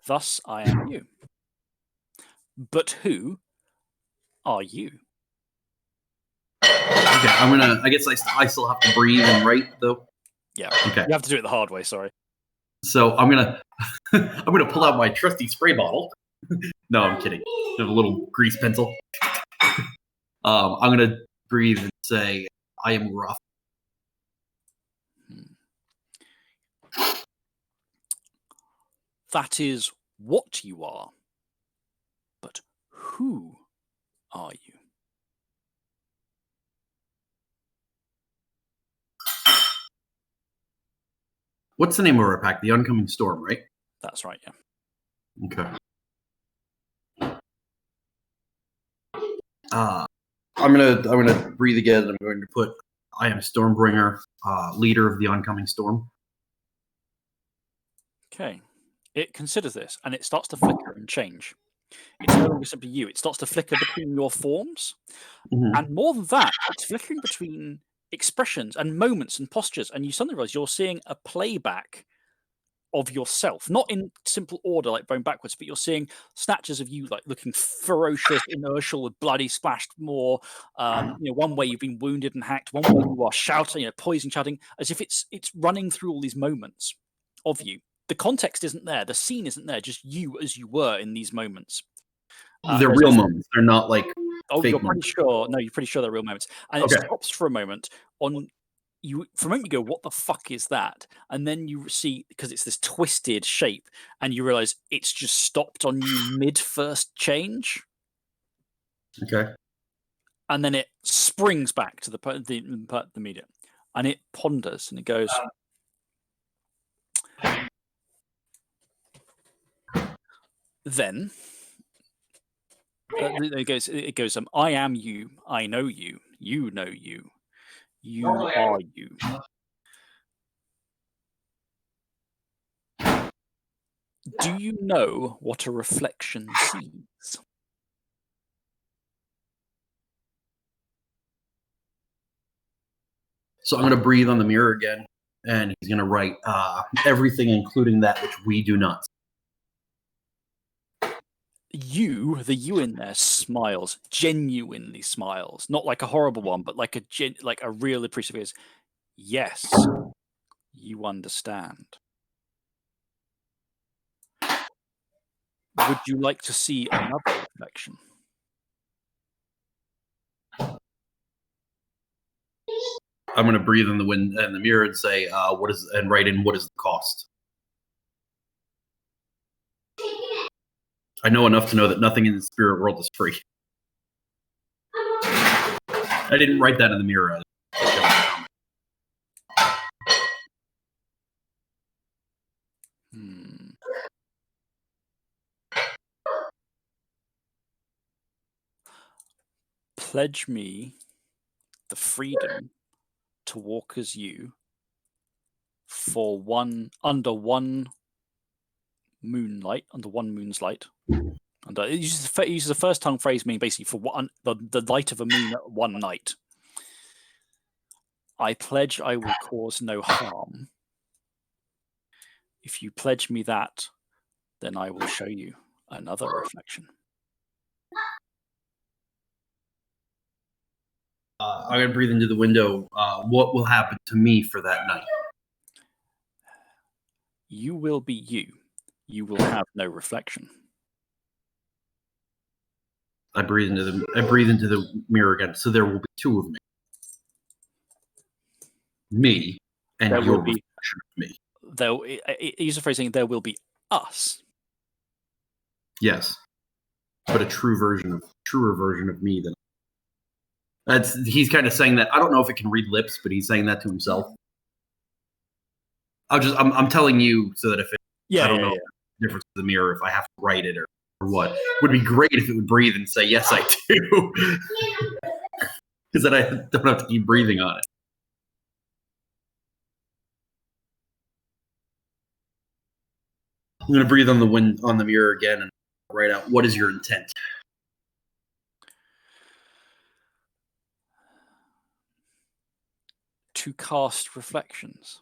Speaker 1: Thus I am you. But who are you?"
Speaker 2: Okay, I guess I still have to breathe and write though.
Speaker 1: Yeah.
Speaker 2: Okay.
Speaker 1: You have to do it the hard way. Sorry.
Speaker 2: So I'm gonna pull out my trusty spray bottle. No, I'm kidding. I have a little grease pencil. I'm gonna breathe and say, "I am rough."
Speaker 1: That is what you are. But who are you?
Speaker 2: What's the name of our pack? The Oncoming Storm, right?
Speaker 1: That's right, yeah.
Speaker 2: Okay. I'm gonna breathe again. I'm going to put I am Stormbringer, leader of the Oncoming Storm.
Speaker 1: Okay. It considers this and it starts to flicker and change. It's no longer simply you. It starts to flicker between your forms. And more than that, it's flickering between expressions and moments and postures. And you suddenly realize you're seeing a playback of yourself, not in simple order, like going backwards, but you're seeing snatches of you like looking ferocious, inertial, with bloody splashed more. One way you've been wounded and hacked, one way you are shouting, poison shouting, as if it's running through all these moments of you. The context isn't there, the scene isn't there, just you as you were in these moments.
Speaker 2: They're real moments. They're not like
Speaker 1: oh,
Speaker 2: fake
Speaker 1: you're pretty
Speaker 2: moments.
Speaker 1: sure. No, you're pretty sure they're real moments. And it stops for a moment on you. For a moment, you go, "What the fuck is that?" And then you see, because it's this twisted shape, and you realize it's just stopped on you mid first change.
Speaker 2: Okay.
Speaker 1: And then it springs back to the media, and it ponders, and it goes. Then it goes. I am you. I know you. You know you. You are you. Do you know what a reflection sees?
Speaker 2: So I'm going to breathe on the mirror again, and he's going to write everything, including that which we do not.
Speaker 1: You, the you in there, smiles, genuinely smiles, not like a horrible one, but like a real appreciative. Yes, you understand. Would you like to see another reflection?
Speaker 2: I'm going to breathe in the mirror and say, and write in what is the cost. I know enough to know that nothing in the spirit world is free. I didn't write that in the mirror.
Speaker 1: Pledge me the freedom to walk as you for under one moon's light. And it uses the first tongue phrase meaning basically for the light of a moon at one night. I pledge I will cause no harm. If you pledge me that, then I will show you another reflection.
Speaker 2: I'm going to breathe into the window. What will happen to me for that night?
Speaker 1: You will be you. You will have no reflection.
Speaker 2: I breathe into the mirror again. So there will be two of me. Me and
Speaker 1: there
Speaker 2: your
Speaker 1: will be
Speaker 2: reflection of me.
Speaker 1: Use a phrase saying there will be us.
Speaker 2: Yes, but a truer version of me than. He's kind of saying that. I don't know if it can read lips, but he's saying that to himself. I'm telling you so that if I don't know the difference of the mirror, if I have to write it or what. Would be great if it would breathe and say, yes, I do. Because then I don't have to keep breathing on it. I'm going to breathe on the mirror again and write out, what is your intent?
Speaker 1: To cast reflections.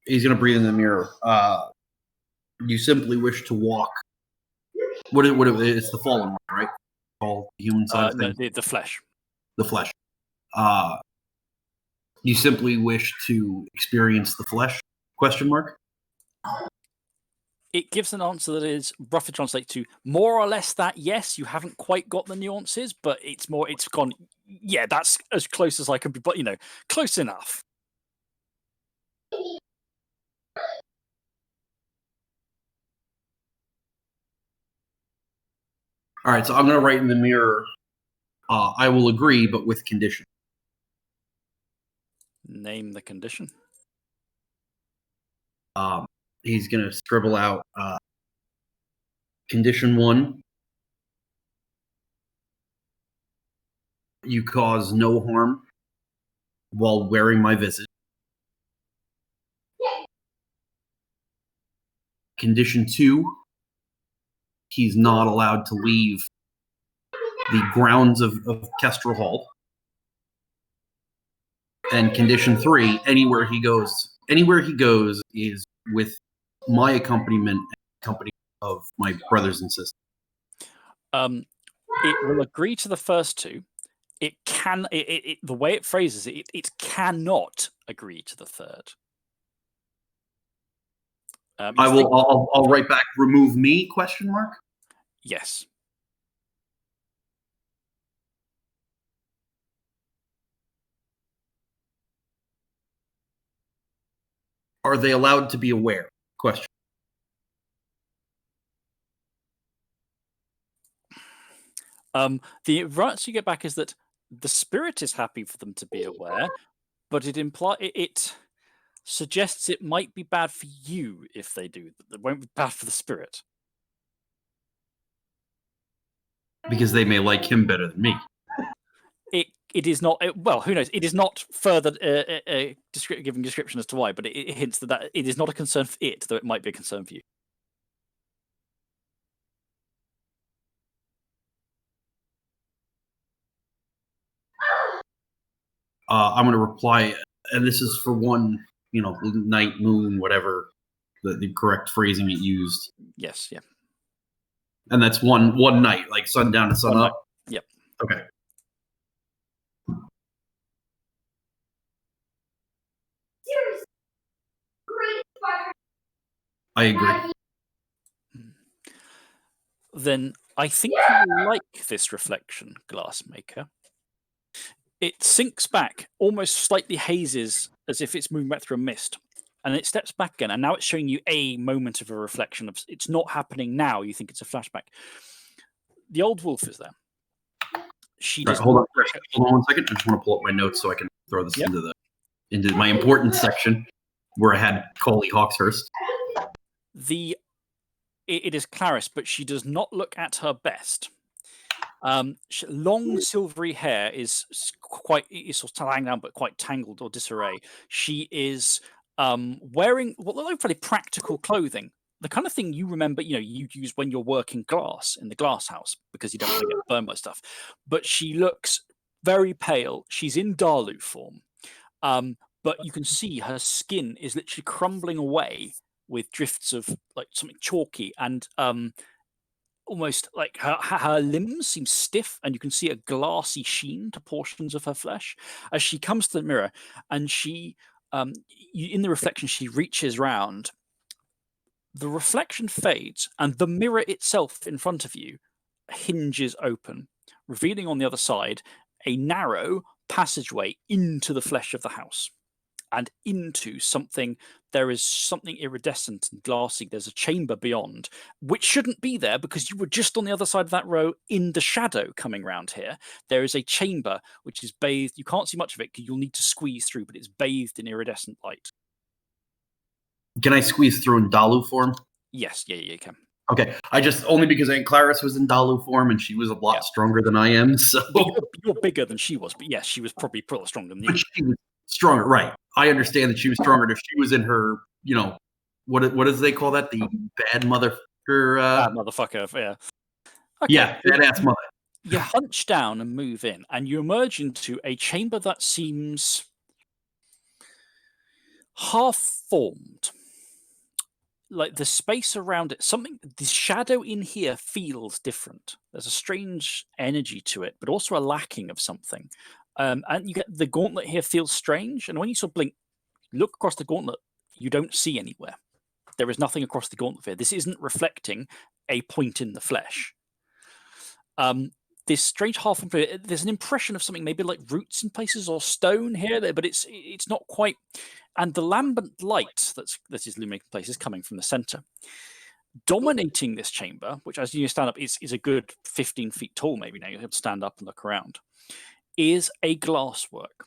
Speaker 2: He's going to breathe in the mirror. You simply wish to walk. What it's the fallen one, right? All human side of things.
Speaker 1: No, the flesh.
Speaker 2: The flesh. You simply wish to experience the flesh? Question mark.
Speaker 1: It gives an answer that is roughly translated to more or less that. Yes, you haven't quite got the nuances, but it's gone. Yeah, that's as close as I can be, but close enough.
Speaker 2: All right, so I'm going to write in the mirror, I will agree, but with condition.
Speaker 1: Name the condition.
Speaker 2: He's going to scribble out condition 1. You cause no harm while wearing my visit. Condition 2, he's not allowed to leave the grounds of Kestrel Hall. And condition 3, anywhere he goes is with my accompaniment and company of my brothers and sisters.
Speaker 1: It will agree to the first 2. It can. The way it phrases it, it cannot agree to the third.
Speaker 2: I'll write back. Remove me? Question mark.
Speaker 1: Yes.
Speaker 2: Are they allowed to be aware? Question.
Speaker 1: The answer you get back is that the spirit is happy for them to be aware, but it suggests it might be bad for you if they do. It won't be bad for the spirit.
Speaker 2: Because they may like him better than me.
Speaker 1: It is not. Well, who knows? It is not further giving description as to why, but it hints that it is not a concern for it, though it might be a concern for you.
Speaker 2: I'm going to reply, and this is for one, night, moon, whatever the correct phrasing it used.
Speaker 1: Yes, yeah.
Speaker 2: And that's one night, like sundown to sun up.
Speaker 1: Yep.
Speaker 2: Okay. I agree.
Speaker 1: Then I think you like this reflection, Glassmaker. It sinks back, almost slightly hazes, as if it's moving back through a mist. And it steps back again, and now it's showing you a moment of a reflection of it's not happening now. You think it's a flashback. The old wolf is there. She does.
Speaker 2: Hold on 1 second. I just want to pull up my notes so I can throw this into my important section where I had Coley Hawkshurst.
Speaker 1: It is Clarice, but she does not look at her best. Long silvery hair is sort of hanging down, but quite tangled or disarray. She is wearing what look like pretty practical clothing, the kind of thing you remember, you use when you're working glass in the glass house because you don't want to get burned by stuff. But she looks very pale. She's in Dalu form, but you can see her skin is literally crumbling away with drifts of like something chalky and almost like her limbs seem stiff, and you can see a glassy sheen to portions of her flesh as she comes to the mirror. And she, in the reflection, she reaches round. The reflection fades, and the mirror itself in front of you hinges open, revealing on the other side a narrow passageway into the flesh of the house. and into something. There is something iridescent and glassy. There's a chamber beyond, which shouldn't be there because you were just on the other side of that row in the shadow coming round here. There is a chamber which is bathed. You can't see much of it because you'll need to squeeze through, but it's bathed in iridescent light.
Speaker 2: Can I squeeze through in Dalu form?
Speaker 1: Yes, yeah, you can.
Speaker 2: Okay, only because Aunt Clarice was in Dalu form and she was a lot stronger than I am. So
Speaker 1: you're bigger than she was, but yes, she was probably pretty stronger than you.
Speaker 2: But she was stronger, right? I understand that she was stronger. If she was in her, what does they call that? The bad motherfucker.
Speaker 1: Bad motherfucker, yeah. Okay.
Speaker 2: Yeah, badass mother.
Speaker 1: You hunch down and move in, and you emerge into a chamber that seems half-formed. Like the space around it, the shadow in here feels different. There's a strange energy to it, but also a lacking of something. And you get the gauntlet here feels strange. And when you sort of blink, look across the gauntlet, you don't see anywhere. There is nothing across the gauntlet here. This isn't reflecting a point in the flesh. This strange there's an impression of something maybe like roots in places or stone here, but it's not quite. And the lambent light that is illuminating place is coming from the center. Dominating this chamber, which as you stand up is a good 15 feet tall, maybe now you have to stand up and look around, is a glasswork.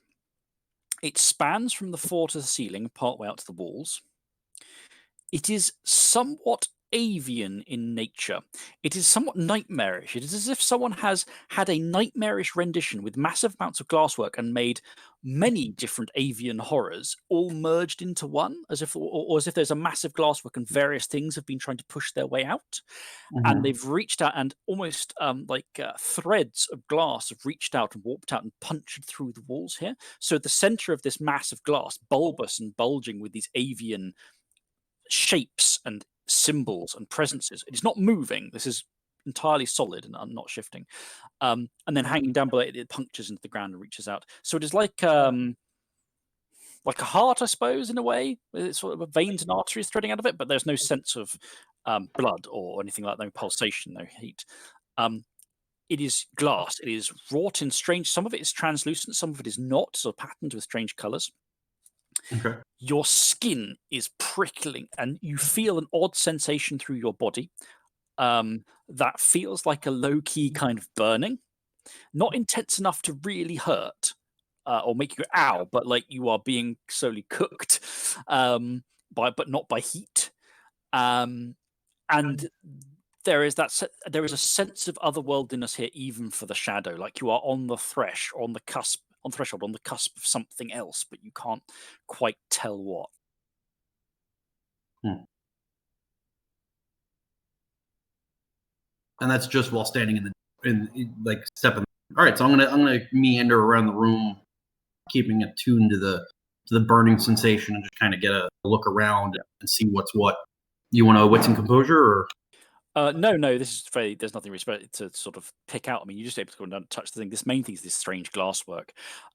Speaker 1: It spans from the floor to the ceiling, partway out to the walls. It is somewhat avian in nature. It is somewhat nightmarish. It is as if someone has had a nightmarish rendition with massive amounts of glasswork and made many different avian horrors all merged into one, as if there's a massive glasswork and various things have been trying to push their way out. And they've reached out and almost threads of glass have reached out and warped out and punctured through the walls here. So at the center of this massive glass, bulbous and bulging with these avian shapes and symbols and presences. It is not moving. This is entirely solid and not shifting. And then hanging down below it punctures into the ground and reaches out. So it is like a heart, I suppose, in a way. It's sort of veins and arteries threading out of it, but there's no sense of blood or anything like that, no pulsation, no heat. It is glass. It is wrought in strange. Some of it is translucent. Some of it is not, so patterned with strange colors.
Speaker 2: Okay.
Speaker 1: Your skin is prickling and you feel an odd sensation through your body that feels like a low-key kind of burning. Not intense enough to really hurt or make you ow, but like you are being slowly cooked but not by heat. And there is a sense of otherworldliness here even for the shadow, like you are on the threshold, on the cusp of something else, but you can't quite tell what.
Speaker 2: And that's just while standing in stepping. All right, so I'm gonna meander around the room, keeping it tuned to the burning sensation, and just kind of get a look around and see what's what. You want to wits and composure, or?
Speaker 1: No. This is there's nothing really to sort of pick out. I mean, you're just able to go down and touch the thing. This main thing is this strange glasswork.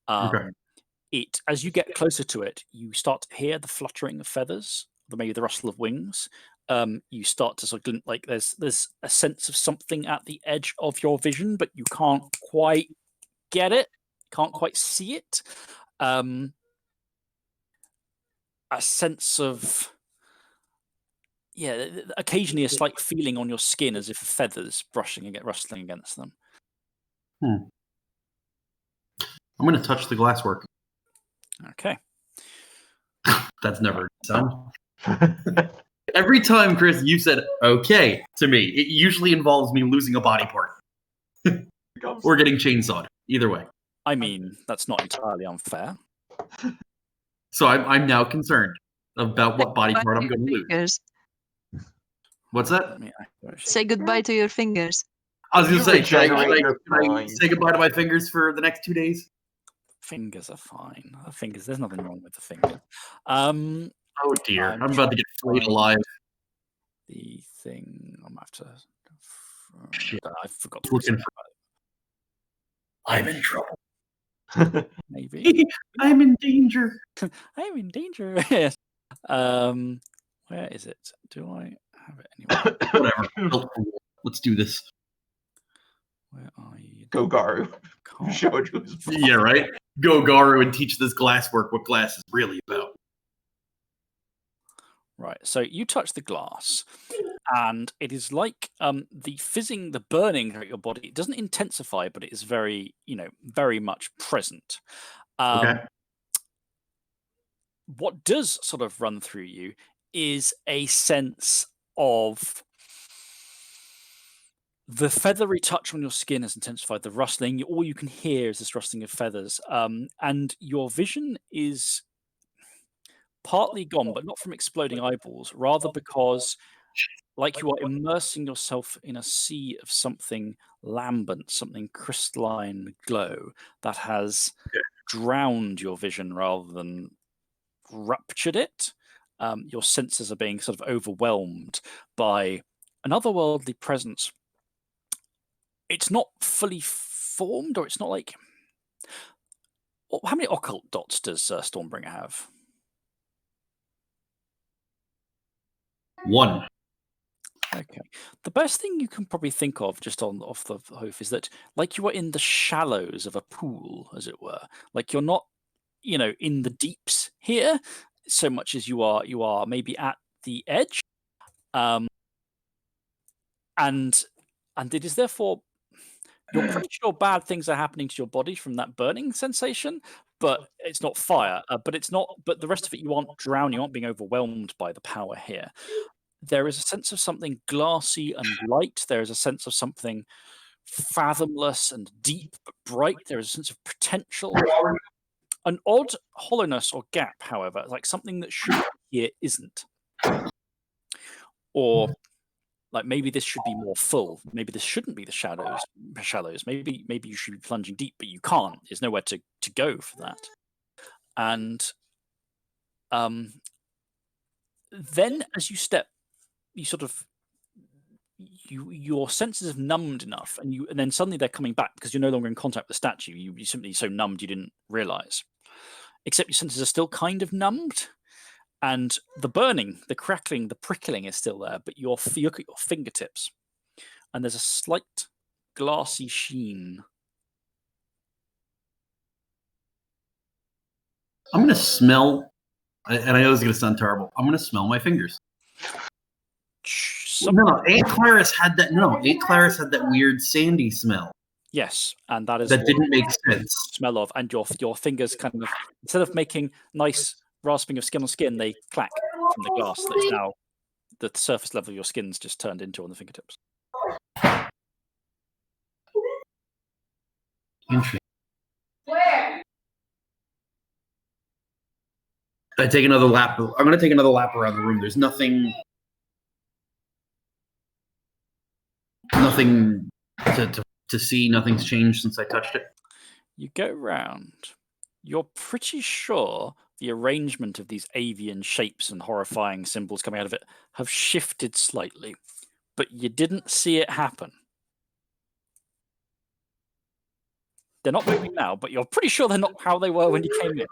Speaker 1: As you get closer to it, you start to hear the fluttering of feathers, or maybe the rustle of wings. You start to sort of like there's a sense of something at the edge of your vision, but you can't quite get it, can't quite see it. A sense of occasionally a slight feeling on your skin as if feathers rustling against them.
Speaker 2: I'm going to touch the glasswork.
Speaker 1: Okay.
Speaker 2: That's never done. Every time, Chris, you said "okay" to me, it usually involves me losing a body part or getting chainsawed. Either way.
Speaker 1: I mean, that's not entirely unfair.
Speaker 2: So I'm now concerned about what body part I'm going to lose. What's that?
Speaker 6: Say goodbye to your fingers.
Speaker 2: I was going to say, should I say goodbye to my fingers for the next 2 days?
Speaker 1: Fingers are fine. There's nothing wrong with the fingers.
Speaker 2: Oh dear, I'm about to get flayed alive.
Speaker 1: The thing I'm after.
Speaker 2: Shit.
Speaker 1: I forgot to listen.
Speaker 2: I'm in trouble.
Speaker 1: Maybe.
Speaker 2: I'm in danger.
Speaker 1: I'm in danger. Yes. Where is it? Do I have it anywhere?
Speaker 2: Whatever. Let's do this.
Speaker 1: Where are you?
Speaker 7: Go Garu. Show it to us.
Speaker 2: Yeah, right? Go Garu and teach this glasswork what glass is really about.
Speaker 1: Right. So you touch the glass, and it is like the fizzing, the burning throughout your body. It doesn't intensify, but it is very, very much present.
Speaker 2: Okay.
Speaker 1: What does sort of run through you is a sense of the feathery touch on your skin has intensified, the rustling. All you can hear is this rustling of feathers, and your vision is partly gone, but not from exploding eyeballs, rather because like you are immersing yourself in a sea of something lambent, something crystalline glow that has drowned your vision rather than ruptured it. Your senses are being sort of overwhelmed by an otherworldly presence. It's not fully formed, or it's not like... How many occult dots does Stormbringer have?
Speaker 2: 1.
Speaker 1: Okay. The best thing you can probably think of, just off the hoof, is that like you are in the shallows of a pool, as it were. Like you're not, in the deeps here, so much as you are maybe at the edge. And it is therefore, you're pretty sure bad things are happening to your body from that burning sensation, but it's not fire. But the rest of it, you aren't drowning, you aren't being overwhelmed by the power here. There is a sense of something glassy and light. There is a sense of something fathomless and deep but bright. There is a sense of potential. An odd hollowness or gap, however, like something that should be here isn't. Or like maybe this should be more full. Maybe this shouldn't be the shallows. Maybe you should be plunging deep, but you can't. There's nowhere to go for that. And then as you step, you sort of your senses have numbed enough, and then suddenly they're coming back because you're no longer in contact with the statue. You're simply so numbed you didn't realize. Except your senses are still kind of numbed, and the burning, the crackling, the prickling is still there. But you look at your fingertips, and there's a slight glassy sheen.
Speaker 2: I'm gonna smell, and I know this is gonna sound terrible. I'm gonna smell my fingers. No, Aunt Claris had that. No, Aunt Claris had that weird sandy smell.
Speaker 1: Yes, and that
Speaker 2: didn't make sense.
Speaker 1: Smell of, and your fingers kind of, instead of making nice rasping of skin on skin, they clack from the glass that's now the surface level of your skin's just turned into on the fingertips.
Speaker 2: Interesting. I take another lap. I'm going to take another lap around the room. There's nothing to see. Nothing's changed since I touched it.
Speaker 1: You go round. You're pretty sure the arrangement of these avian shapes and horrifying symbols coming out of it have shifted slightly, but you didn't see it happen. They're not moving now, but you're pretty sure they're not how they were when you came in.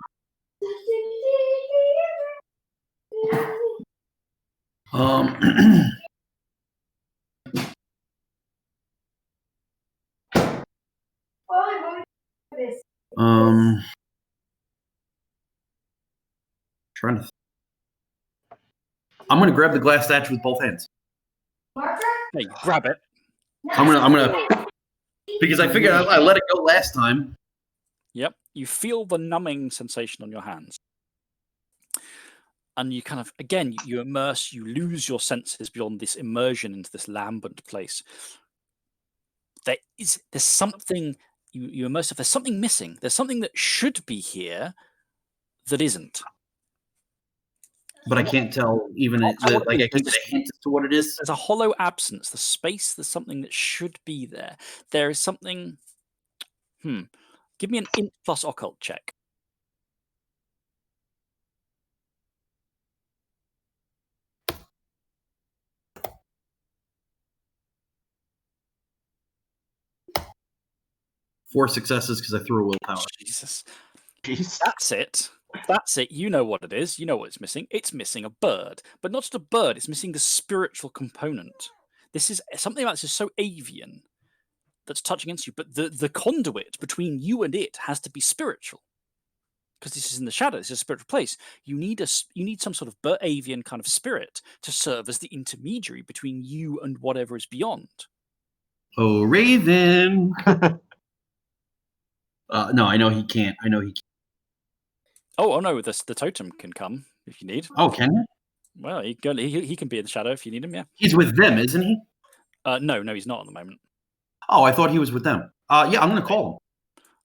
Speaker 2: Trying to. I'm going to grab the glass statue with both hands.
Speaker 1: Hey, grab it.
Speaker 2: I'm gonna because I figured I let it go last time.
Speaker 1: Yep, you feel the numbing sensation on your hands. And you kind of, again, you immerse, you lose your senses beyond this immersion into this lambent place. There's something, you immerse yourself, there's something missing. There's something that should be here that isn't.
Speaker 2: But I can't tell even, I can't get a hint as to what it is.
Speaker 1: There's a hollow absence, the space, there's something that should be there. There is something, give me an int plus occult check.
Speaker 2: Four successes because I threw a willpower.
Speaker 1: Jesus. That's it. That's it. You know what it is. You know what it's missing. It's missing a bird. But not just a bird. It's missing the spiritual component. This is something that's just so avian that's touching against you. But the conduit between you and it has to be spiritual. because this is in the shadows, it's a spiritual place. You need some sort of avian kind of spirit to serve as the intermediary between you and whatever is beyond.
Speaker 2: Oh, Raven. No, I know he can't.
Speaker 1: Oh no, the totem can come if you need.
Speaker 2: Oh, can he?
Speaker 1: Well, he can be in the shadow if you need him. Yeah.
Speaker 2: He's with them, isn't he?
Speaker 1: No, he's not at the moment.
Speaker 2: Oh, I thought he was with them. Yeah, I'm going to call him.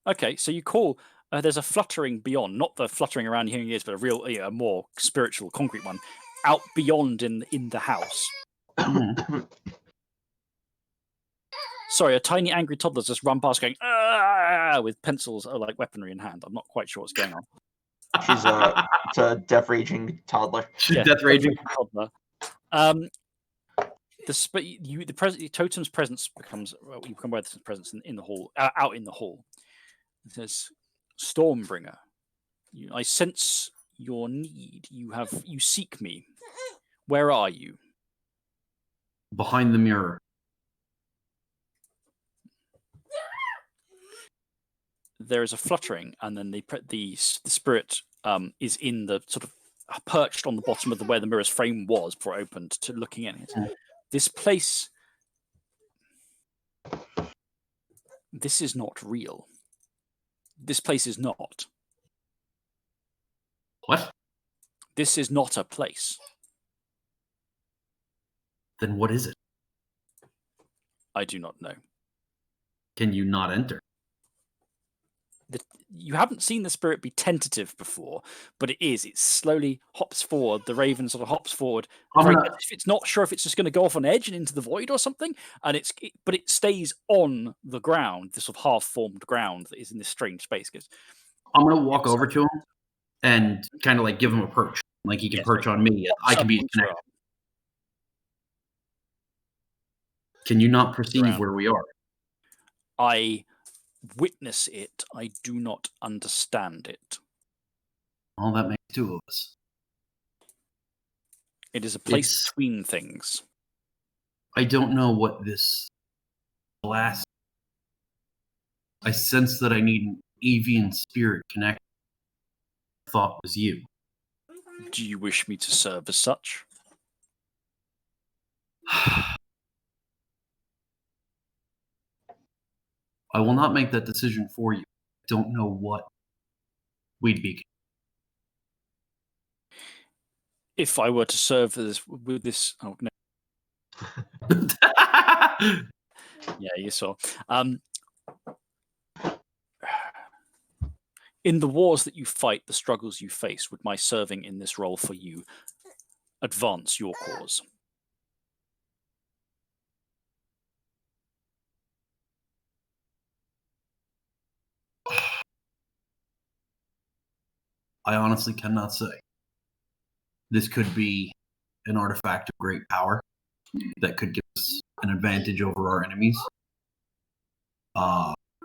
Speaker 1: Okay, so you call. There's a fluttering beyond, not the fluttering around hearing ears, but a real, a more spiritual, concrete one, out beyond in the house. Sorry, a tiny angry toddler's just run past going with pencils or like weaponry in hand. I'm not quite sure what's going on.
Speaker 7: It's a death raging toddler.
Speaker 2: Death raging
Speaker 1: toddler. The totem's presence becomes you become aware of the presence in the hall, out in the hall. It says, Stormbringer, I sense your need. You seek me. Where are you?
Speaker 2: Behind the mirror.
Speaker 1: There is a fluttering, and then the spirit is in the sort of perched on the bottom of where the mirror's frame was before it opened, to looking in it. This place. This is not real. This place is not.
Speaker 2: What?
Speaker 1: This is not a place.
Speaker 2: Then what is it?
Speaker 1: I do not know.
Speaker 2: Can you not enter?
Speaker 1: You haven't seen the spirit be tentative before, but it is. It slowly hops forward. The raven sort of hops forward. If it's not sure if it's just going to go off on edge and into the void or something, but it stays on the ground, this sort of half-formed ground that is in this strange space.
Speaker 2: I'm going to walk over to him and kind of like give him a perch. Like he can perch on me. I can be connected. Can you not perceive where we are?
Speaker 1: I witness it. I do not understand it.
Speaker 2: Well, that makes two of us.
Speaker 1: It is a place between things.
Speaker 2: I don't know what this last. I sense that I need an avian spirit connection. I thought was you.
Speaker 1: Do you wish me to serve as such?
Speaker 2: I will not make that decision for you. I don't know what we'd be.
Speaker 1: If I were to serve with this, oh no. Yeah, you saw. In the wars that you fight, the struggles you face, would my serving in this role for you advance your cause?
Speaker 2: I honestly cannot say. This could be an artifact of great power that could give us an advantage over our enemies.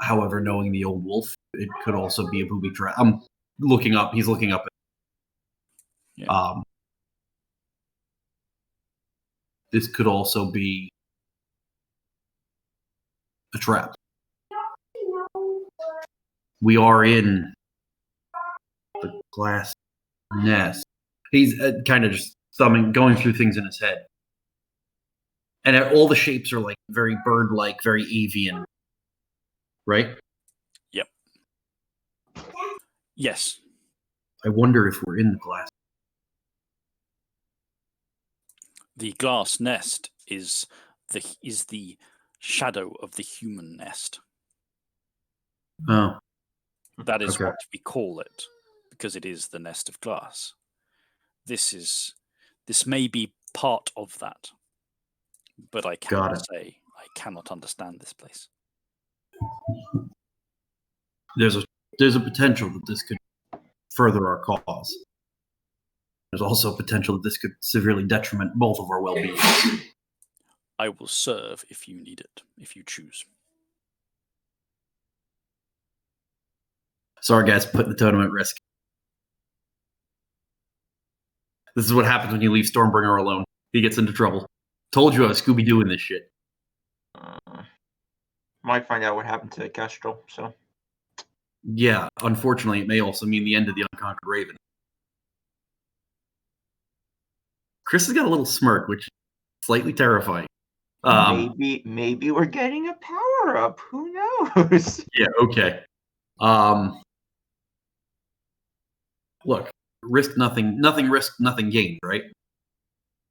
Speaker 2: However, knowing the old wolf, it could also be a booby trap. I'm looking up. He's looking up.
Speaker 1: Yeah.
Speaker 2: This could also be a trap. We are in the glass nest. He's kind of just going through things in his head. And all the shapes are like very bird-like, very avian. Right?
Speaker 1: Yep. Yes.
Speaker 2: I wonder if we're in the glass.
Speaker 1: The glass nest is the shadow of the human nest.
Speaker 2: Oh.
Speaker 1: That is what we call it, because it is the nest of glass. This may be part of that, but I cannot say. I cannot understand this place.
Speaker 2: There's a potential that this could further our cause. There's also potential that this could severely detriment both of our well-being.
Speaker 1: I will serve if you need it, if you choose.
Speaker 2: Sorry, guys, putting the totem at risk. This is what happens when you leave Stormbringer alone. He gets into trouble. Told you I was Scooby-Dooing this shit.
Speaker 7: Might find out what happened to Kestrel, so.
Speaker 2: Yeah, unfortunately, it may also mean the end of the Unconquered Raven. Chris has got a little smirk, which is slightly terrifying.
Speaker 7: Maybe we're getting a power up. Who knows?
Speaker 2: Yeah. Okay. Look, risk nothing. Nothing risked, nothing gained, right?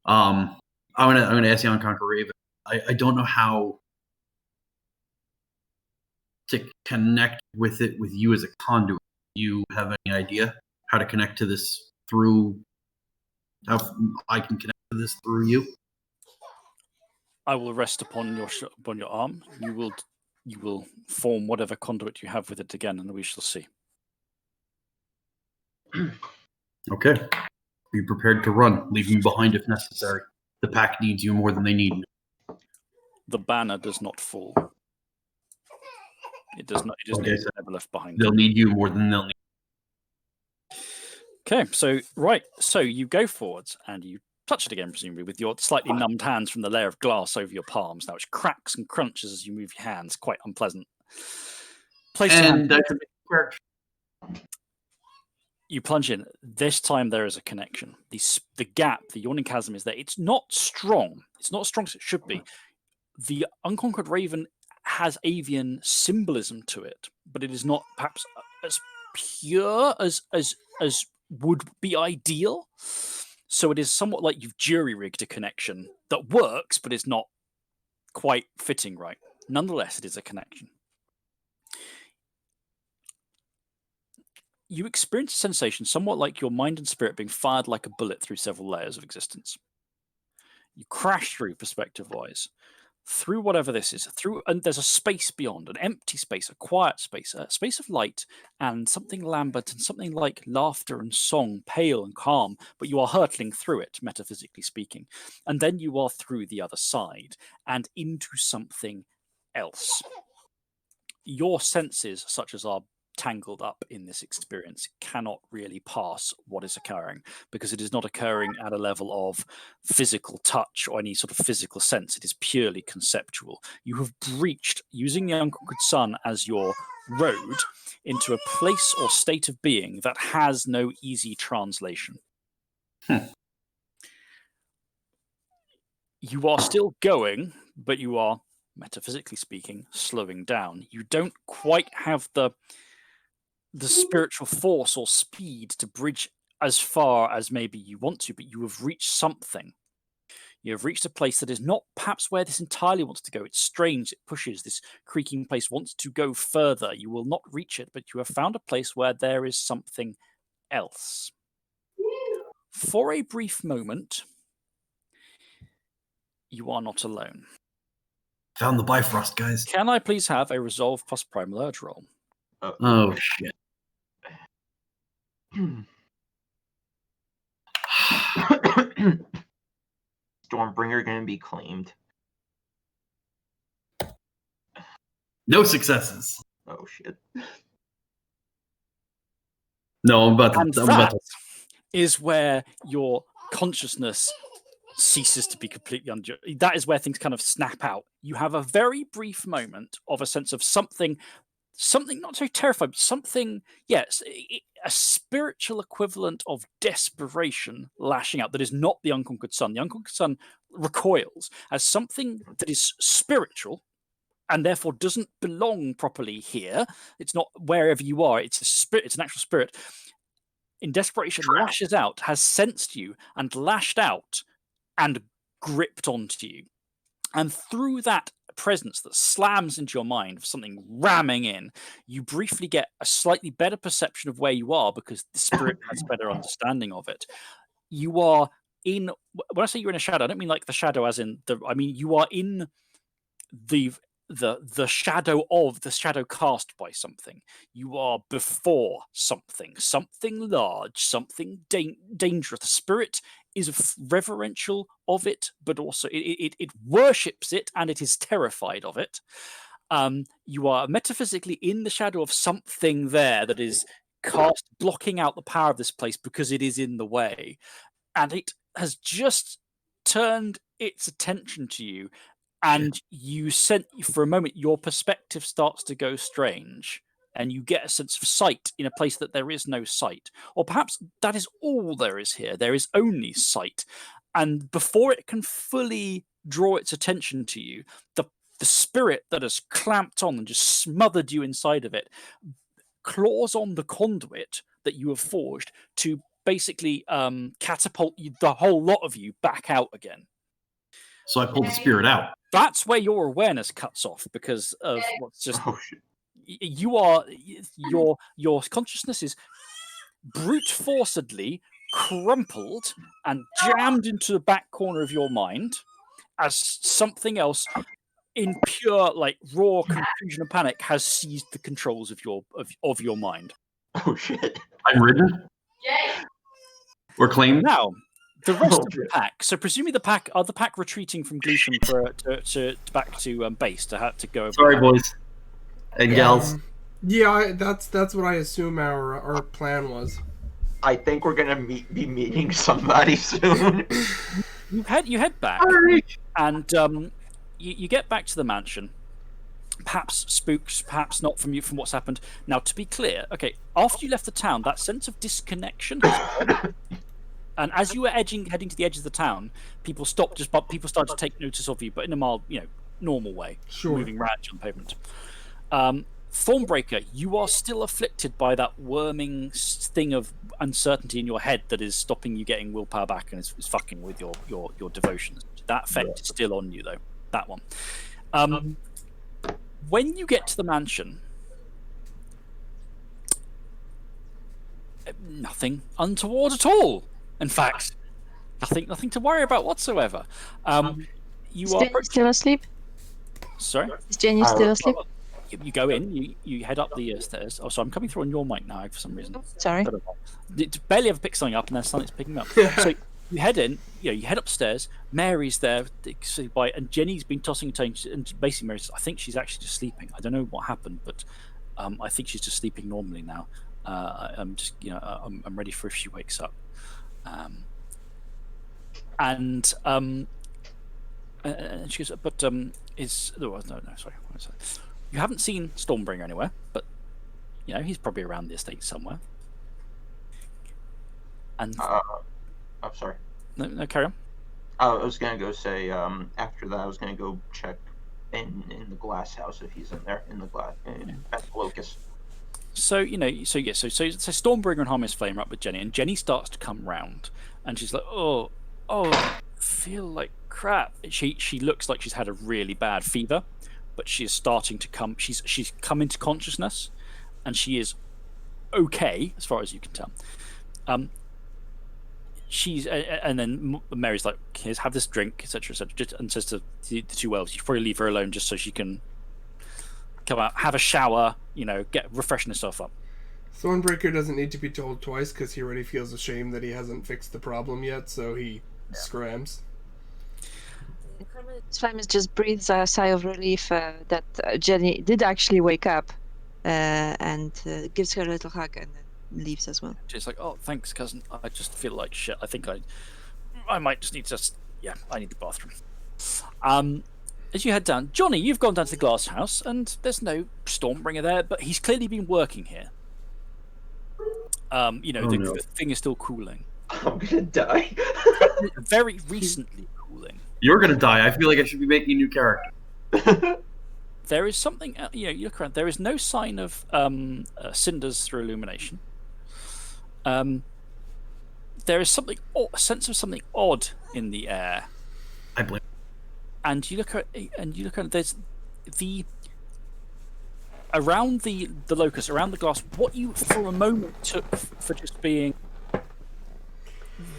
Speaker 2: I'm gonna ask you on Conquer Raven. I don't know how to connect with it with you as a conduit. Do you have any idea how to connect to this through? How I can connect to this through you?
Speaker 1: I will rest upon your arm. You will form whatever conduit you have with it again, and we shall see.
Speaker 2: Okay. Be prepared to run. Leave me behind if necessary. The pack needs you more than they need me.
Speaker 1: The banner does not fall. It does not. It is never left behind.
Speaker 2: They'll need you more than they'll need.
Speaker 1: Okay, so you go forwards and you touch it again, presumably with your slightly numbed hands from the layer of glass over your palms, now which cracks and crunches as you move your hands, quite unpleasant. You plunge in. This time there is a connection. The gap, the yawning chasm is there. It's not strong. It's not as strong as it should be. The Unconquered Raven has avian symbolism to it, but it is not perhaps as pure as would be ideal. So it is somewhat like you've jury-rigged a connection that works, but is not quite fitting right. Nonetheless, it is a connection. You experience a sensation somewhat like your mind and spirit being fired like a bullet through several layers of existence. You crash through perspective-wise, through whatever this is, and there's a space beyond, an empty space, a quiet space, a space of light, and something lambent and something like laughter and song, pale and calm, but you are hurtling through it, metaphysically speaking. And then you are through the other side and into something else. Your senses, such as are tangled up in this experience, cannot really pass what is occurring because it is not occurring at a level of physical touch or any sort of physical sense. It is purely conceptual. You have breached, using the Unconquered Sun as your road, into a place or state of being that has no easy translation. You are still going, but you are, metaphysically speaking, slowing down. You don't quite have the spiritual force or speed to bridge as far as maybe you want to, but you have reached something. You have reached a place that is not perhaps where this entirely wants to go. It's strange. It pushes. This creaking place wants to go further. You will not reach it, but you have found a place where there is something else. For a brief moment, you are not alone.
Speaker 2: Found the Bifrost, guys.
Speaker 1: Can I please have a Resolve plus Primal Urge roll?
Speaker 2: Oh, shit.
Speaker 7: Stormbringer gonna be claimed.
Speaker 2: No successes.
Speaker 7: Oh shit.
Speaker 2: No, I'm about to.
Speaker 1: That is where your consciousness ceases to be completely under. That is where things kind of snap out. You have a very brief moment of a sense of something not so terrifying, but something, yes, a spiritual equivalent of desperation lashing out that is not the Unconquered Sun. The Unconquered Sun recoils as something that is spiritual and therefore doesn't belong properly here. It's not wherever you are. It's a spirit. It's an actual spirit. In desperation, lashes out, has sensed you and lashed out and gripped onto you. And through that presence that slams into your mind of something ramming in, you briefly get a slightly better perception of where you are because the spirit has a better understanding of it. You are in, when I say you're in a shadow, I don't mean like the shadow as in I mean you are in the shadow of the shadow cast by something. You are before something large, something dangerous. The spirit is reverential of it, but also it worships it and it is terrified of it. You are metaphysically in the shadow of something there that is cast, blocking out the power of this place because it is in the way, and it has just turned its attention to you. And you for a moment, your perspective starts to go strange, and you get a sense of sight in a place that there is no sight. Or perhaps that is all there is here. There is only sight. And before it can fully draw its attention to you, the spirit that has clamped on and just smothered you inside of it claws on the conduit that you have forged to basically catapult the whole lot of you back out again.
Speaker 2: So I pulled the spirit out.
Speaker 1: That's where your awareness cuts off because of what's just.
Speaker 7: Oh shit!
Speaker 1: You are your consciousness is brute forcedly crumpled and jammed into the back corner of your mind as something else in pure like raw confusion and panic has seized the controls of your mind.
Speaker 7: Oh shit!
Speaker 2: I'm ridden. We're claimed.
Speaker 1: Now, the rest of the pack. So presumably the pack retreating from Gleesham to back to base to have to go over.
Speaker 2: Sorry, boys and gals.
Speaker 4: Yeah, that's what I assume our plan was.
Speaker 7: I think we're gonna be meeting somebody soon.
Speaker 1: You head back, and you get back to the mansion. Perhaps spooks, perhaps not from
Speaker 4: Mm-hmm.
Speaker 1: what's happened. Now, to be clear, okay, after you left the town, that sense of disconnection has gone. And as you were heading to the edge of the town, people started to take notice of you, but in a mild, normal way, moving around on the pavement. Thornbreaker, you are still afflicted by that worming thing of uncertainty in your head that is stopping you getting willpower back and is fucking with your devotions. That effect is still on you, though. That one. When you get to the mansion, nothing untoward at all. In fact, nothing to worry about whatsoever.
Speaker 6: Is Jenny still asleep?
Speaker 1: Sorry?
Speaker 6: Is Jenny still asleep?
Speaker 1: You go in, you head up the stairs. Oh, so I'm coming through on your mic now for some reason.
Speaker 6: Sorry.
Speaker 1: It barely ever picks something up, and then suddenly it's picking up. So you head in, you head upstairs. Mary's there, and Jenny's been tossing and turning, and basically Mary says, I think she's actually just sleeping. I don't know what happened, but I think she's just sleeping normally now. I'm just, I'm ready for if she wakes up. And she goes, but no, sorry. You haven't seen Stormbringer anywhere, but he's probably around the estate somewhere. And
Speaker 7: I'm sorry.
Speaker 1: No, carry on.
Speaker 7: I was gonna go say after that I was gonna go check in the glass house if he's in there at the locus.
Speaker 1: So so Stormbringer and Harmless Flame are up with Jenny, and Jenny starts to come round, and she's like, oh, I feel like crap. She looks like she's had a really bad fever, but she is starting to come. She's come into consciousness, and she is okay as far as you can tell. And then Mary's like, "Here's, have this drink, etc., etc." And says to the two elves, "You should probably leave her alone just so she can come out, have a shower, refreshing herself up."
Speaker 4: Thornbreaker doesn't need to be told twice because he already feels ashamed that he hasn't fixed the problem yet, so he scrams.
Speaker 6: Slimus just breathes a sigh of relief that Jenny did actually wake up, and gives her a little hug and then leaves as well.
Speaker 1: She's like, "Oh, thanks, cousin. I just feel like shit. I think I might just need to. I need the bathroom." As you head down, Johnny, you've gone down to the glass house, and there's no Stormbringer there, but he's clearly been working here. The thing is still cooling.
Speaker 5: I'm gonna die.
Speaker 1: Very recently cooling.
Speaker 2: You're gonna die. I feel like I should be making a new character.
Speaker 1: There is something. You look around. There is no sign of cinders through illumination. There is a sense of something odd in the air.
Speaker 2: I blame.
Speaker 1: And you look at there's around the locus, around the glass, what you for a moment took for just being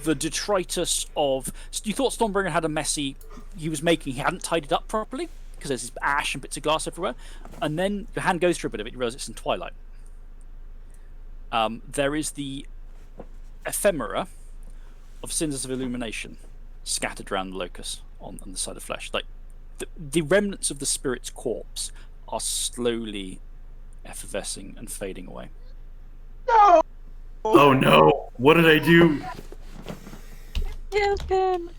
Speaker 1: the detritus of. You thought Stormbringer had a messy. He hadn't tied it up properly because there's this ash and bits of glass everywhere, and then your hand goes through a bit of it. You realize it's in twilight. There is the ephemera of cinders of illumination scattered around the locus on the side of flesh. Like the remnants of the spirit's corpse are slowly effervescing and fading away.
Speaker 7: No!
Speaker 2: Oh no! What did I do?
Speaker 6: Help him!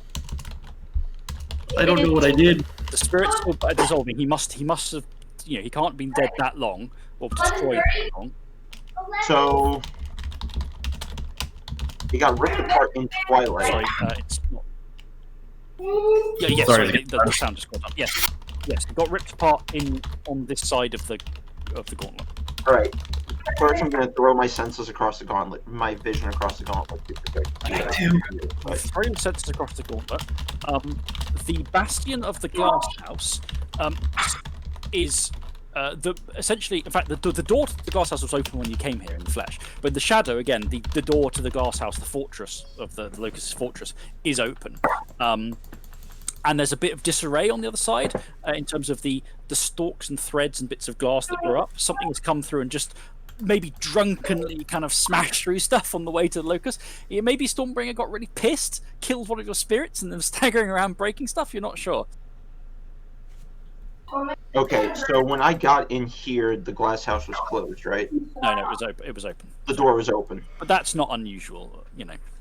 Speaker 2: I don't know what I did.
Speaker 1: The spirit's still dissolving. He must have he can't have been dead that long or destroyed that long.
Speaker 7: So he got ripped apart in Twilight.
Speaker 1: Sorry, it's not. Yeah, yes.
Speaker 2: Sorry.
Speaker 1: Sorry, the sound just got up. Yes, yes. It got ripped apart on this side of the gauntlet.
Speaker 7: All right. First, I'm going to throw my senses across the gauntlet, my vision across the gauntlet.
Speaker 1: Throwing senses across the gauntlet. The bastion of the glass house is essentially. In fact, the door to the glass house was open when you came here in the flesh, but the shadow again, the door to the glass house, the fortress of the Locust's fortress, is open. And there's a bit of disarray on the other side in terms of the stalks and threads and bits of glass that were up. Something has come through and just maybe drunkenly kind of smashed through stuff on the way to the Locust. Maybe Stormbringer got really pissed, killed one of your spirits, and then was staggering around breaking stuff. You're not sure.
Speaker 7: Okay, so when I got in here, the glass house was closed, right?
Speaker 1: No, it was open. It was open.
Speaker 7: The door was open.
Speaker 1: But that's not unusual,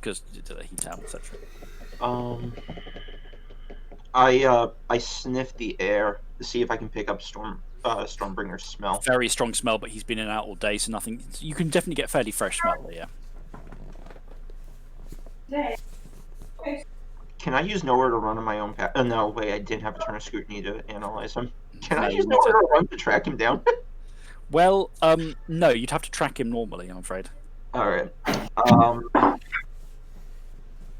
Speaker 1: because to the heat out, etc.
Speaker 7: I sniffed the air to see if I can pick up Stormbringer's smell.
Speaker 1: Very strong smell, but he's been in and out all day, so nothing. You can definitely get fairly fresh smell there. Yeah.
Speaker 7: Can I use nowhere to run on my own path? Oh, no, wait, I didn't have a turn of scrutiny to analyze him. Can I use nowhere to run to track him down?
Speaker 1: Well, no, you'd have to track him normally, I'm afraid.
Speaker 7: Alright. Alright,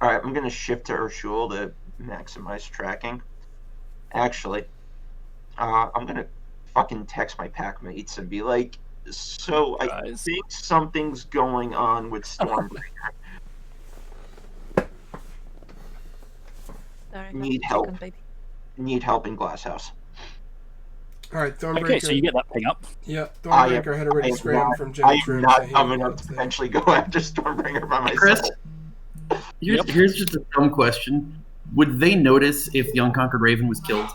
Speaker 7: I'm gonna shift to Urshul to maximize tracking. Actually, I'm gonna fucking text my pack mates and be like, so I think something's going on with Stormbringer. Need help. Need help in Glasshouse.
Speaker 4: Alright, Thornbreaker.
Speaker 1: Okay, so you get that ping up.
Speaker 4: Yeah, Thornbreaker had already scrambled from Jenny.
Speaker 7: I am not coming up to eventually go after Stormbringer by myself.
Speaker 2: Chris, here's just a dumb question. Would they notice if the Unconquered Raven was killed?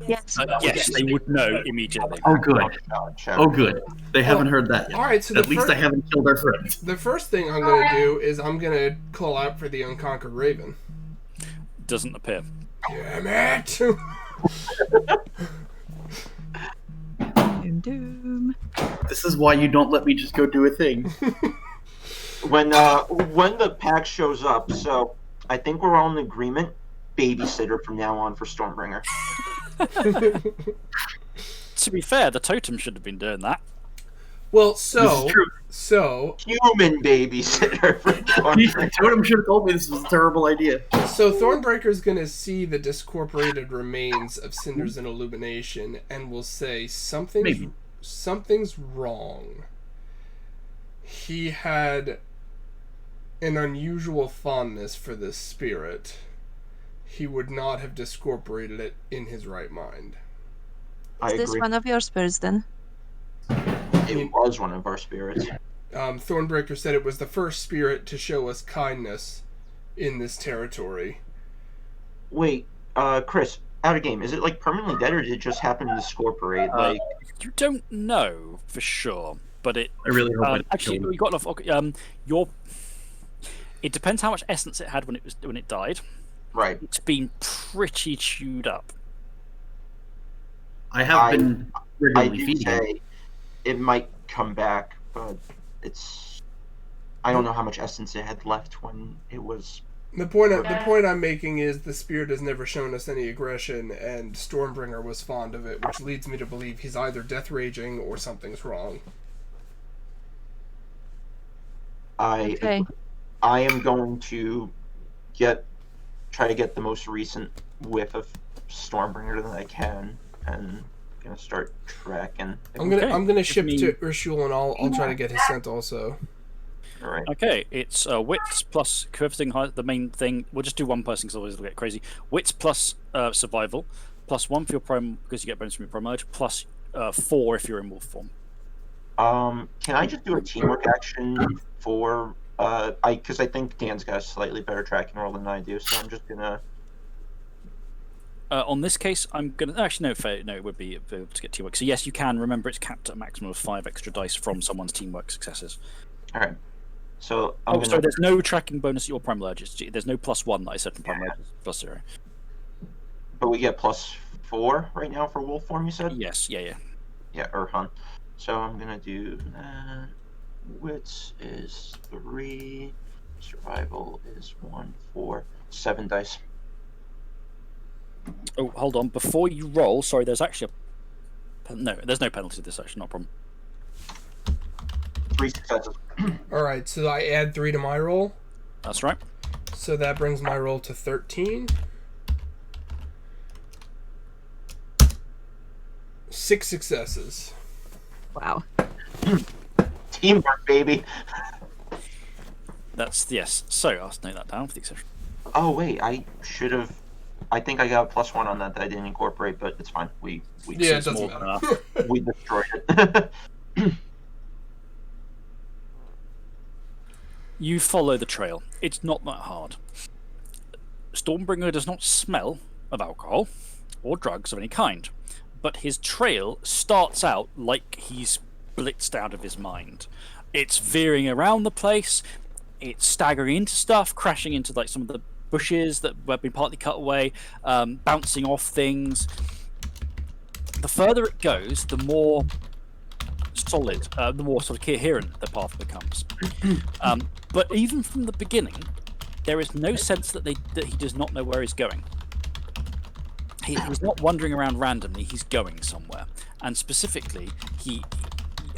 Speaker 6: Yes.
Speaker 1: Yes, they would know immediately.
Speaker 2: Oh, good. Oh, good. They haven't heard that yet.
Speaker 4: Alright, so
Speaker 2: at least they haven't killed our friends.
Speaker 4: The first thing I'm going to do is I'm going to call out for the Unconquered Raven.
Speaker 1: Doesn't appear.
Speaker 4: Damn it!
Speaker 6: Doom.
Speaker 2: This is why you don't let me just go do a thing.
Speaker 7: When the pack shows up, so I think we're all in agreement. Babysitter from now on for Stormbringer.
Speaker 1: To be fair, the totem should have been doing that.
Speaker 4: Well,
Speaker 2: This is true.
Speaker 7: Human babysitter for Stormbringer.
Speaker 2: Totem should have told me this was a terrible idea.
Speaker 4: So Thornbreaker's gonna see the discorporated remains of Cinders and Illumination and will say something's wrong. He had an unusual fondness for this spirit. He would not have discorporated it in his right mind.
Speaker 6: Is this one of your spirits then?
Speaker 7: It was one of our spirits.
Speaker 4: Thornbreaker said it was the first spirit to show us kindness in this territory.
Speaker 7: Wait, Chris, out of game. Is it like permanently dead, or did it just happen to discorporate? Like
Speaker 1: You don't know for sure, but it.
Speaker 2: I really hope
Speaker 1: actually, you got enough. Okay, it depends how much essence it had when it died.
Speaker 7: Right.
Speaker 1: It's been pretty chewed up.
Speaker 2: I have been regularly
Speaker 7: do
Speaker 2: feeding
Speaker 7: say it might come back, but I don't know how much essence it had left when it was.
Speaker 4: The point I'm making is the spirit has never shown us any aggression, and Stormbringer was fond of it, which leads me to believe he's either death raging or something's wrong.
Speaker 7: I am going to try to get the most recent whiff of Stormbringer that I can, and gonna start tracking.
Speaker 4: I'm gonna ship to Urshul, and I'll try to get his scent also.
Speaker 7: All right.
Speaker 1: Okay, it's wits plus everything. The main thing. We'll just do one person because otherwise it'll get crazy. Wits plus survival, plus 1 for your prime because you get bonus from your prime urge, plus 4 if you're in wolf form.
Speaker 7: Can I just do a teamwork action for because I think Dan's got a slightly better tracking roll than I do, so I'm just gonna.
Speaker 1: On this case, I'm gonna actually no, it would be able to get teamwork. So yes, you can. Remember, it's capped at a maximum of 5 extra dice from someone's teamwork successes.
Speaker 7: All right. So
Speaker 1: so there's no tracking bonus at your prime urges. There's no +1 that I said from prime urges, +0.
Speaker 7: But we get plus 4 right now for wolf form, you said?
Speaker 1: Yes, yeah.
Speaker 7: Yeah, Urhan. So I'm gonna do that. Wits is 3. Survival is 1, 4, 7 dice.
Speaker 1: Oh, hold on. Before you roll, sorry, there's actually no, there's no penalty to this action, not a problem.
Speaker 7: 3 successes.
Speaker 4: All right, so I add 3 to my roll.
Speaker 1: That's right.
Speaker 4: So that brings my roll to 13. 6 successes.
Speaker 6: Wow.
Speaker 7: Teamwork, baby.
Speaker 1: That's yes. So I'll note that down for the exception.
Speaker 7: Oh wait, I should have. I think I got a +1 on that I didn't incorporate, but it's fine. We
Speaker 4: Yeah, it doesn't matter.
Speaker 7: we destroyed it.
Speaker 1: You follow the trail. It's not that hard. Stormbringer does not smell of alcohol or drugs of any kind, but his trail starts out like he's blitzed out of his mind. It's veering around the place, it's staggering into stuff, crashing into like some of the bushes that have been partly cut away, bouncing off things. The further it goes, the more solid, the more sort of coherent the path becomes. But even from the beginning, there is no sense that he does not know where he's going. He's not wandering around randomly, he's going somewhere. And specifically,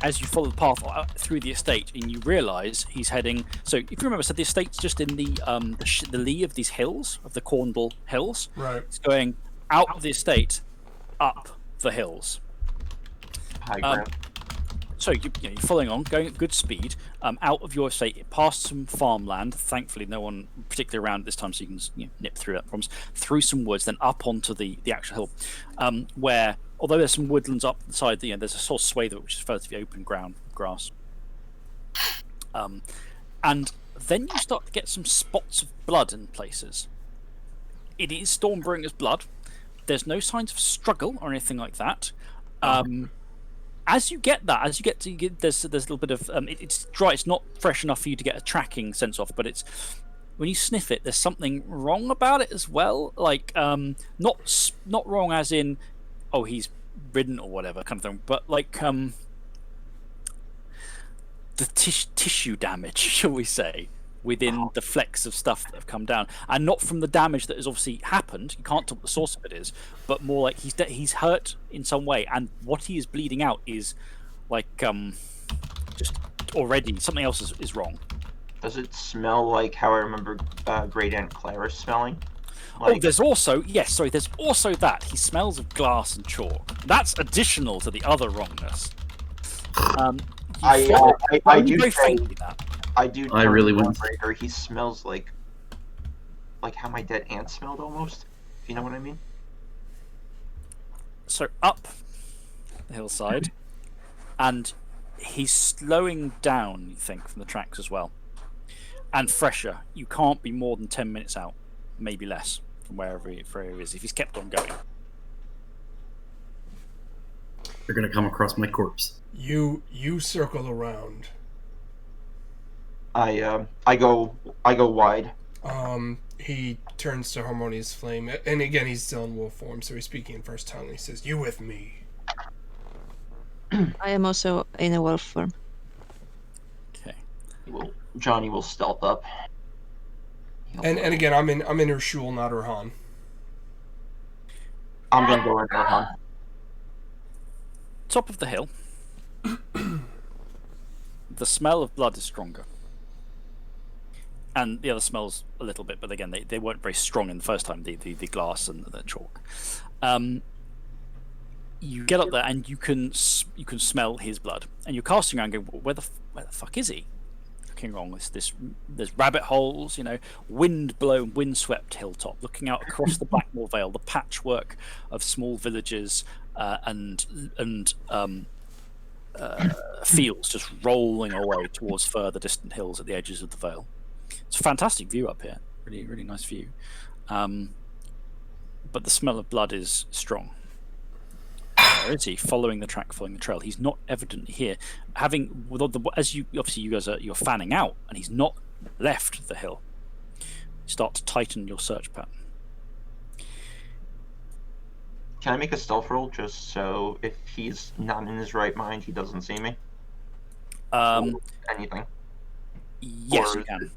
Speaker 1: as you follow the path through the estate, and you realise he's heading. So, if you remember, so the estate's just in the lee of these hills, of the Cornwall Hills.
Speaker 4: Right.
Speaker 1: It's going out of the estate, up the hills.
Speaker 7: High ground.
Speaker 1: So you're following on, going at good speed, out of your estate, past some farmland. Thankfully, no one particularly around at this time, so you can nip through that problems. Through some woods, then up onto the actual hill, where although there's some woodlands up the side, there's a sort of swathe of it which is relatively open ground, grass. And then you start to get some spots of blood in places. It is Stormbringer's blood. There's no signs of struggle or anything like that. As you get there's a little bit of it's dry. It's not fresh enough for you to get a tracking sense of, but it's when you sniff it, there's something wrong about it as well. Like not wrong as in he's ridden or whatever kind of thing, but like the tissue damage, shall we say, within the flecks of stuff that have come down, and not from the damage that has obviously happened. You can't tell what the source of it is, but more like he's hurt in some way, and what he is bleeding out is like just already something else is wrong.
Speaker 7: Does it smell like how I remember Great Aunt Clara smelling? Like...
Speaker 1: there's also that he smells of glass and chalk. That's additional to the other wrongness.
Speaker 7: I do
Speaker 1: very
Speaker 7: say
Speaker 1: faintly that.
Speaker 7: I
Speaker 2: really wouldn't.
Speaker 7: He smells like how my dead aunt smelled almost. If you know what I mean.
Speaker 1: So up the hillside, and he's slowing down. You think from the tracks as well, and fresher. You can't be more than 10 minutes out, maybe less, from wherever he is. If he's kept on going,
Speaker 2: they're gonna come across my corpse.
Speaker 4: You circle around.
Speaker 7: I go wide.
Speaker 4: He turns to Harmonious Flame, and again he's still in wolf form, so he's speaking in first tongue. He says, "You with me?"
Speaker 6: I am also in a wolf form.
Speaker 1: okay.
Speaker 7: Johnny will stealth up.
Speaker 4: And again, I'm in Urshul, not Urhan.
Speaker 7: I'm gonna go in Urhan.
Speaker 1: Top of the hill. The smell of blood is stronger. And the other smells a little bit, but again, they weren't very strong in the first time, the glass and the chalk. You get up there and you can smell his blood, and you're casting around going, where the fuck is he? Looking along there's rabbit holes, wind-blown, wind-swept hilltop, looking out across the Blackmoor Vale, the patchwork of small villages and fields just rolling away towards further distant hills at the edges of the vale. It's a fantastic view up here, really, really nice view. But the smell of blood is strong. Where is he? Following the trail. He's not evidently here. As you guys you're fanning out, and he's not left the hill. You start to tighten your search pattern.
Speaker 7: Can I make a stealth roll just so if he's not in his right mind, he doesn't see me? Or anything?
Speaker 1: Yes, you can.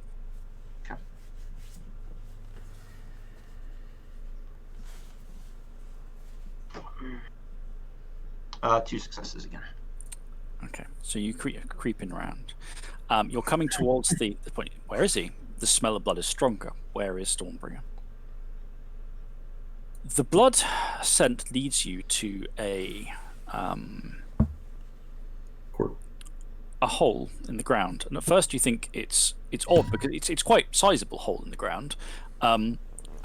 Speaker 7: Okay. 2 successes again.
Speaker 1: Okay, so you creeping around. You're coming towards the point. Where is he? The smell of blood is stronger. Where is Stormbringer? The blood scent leads you to a hole in the ground, and at first you think it's odd because it's quite sizable hole in the ground, and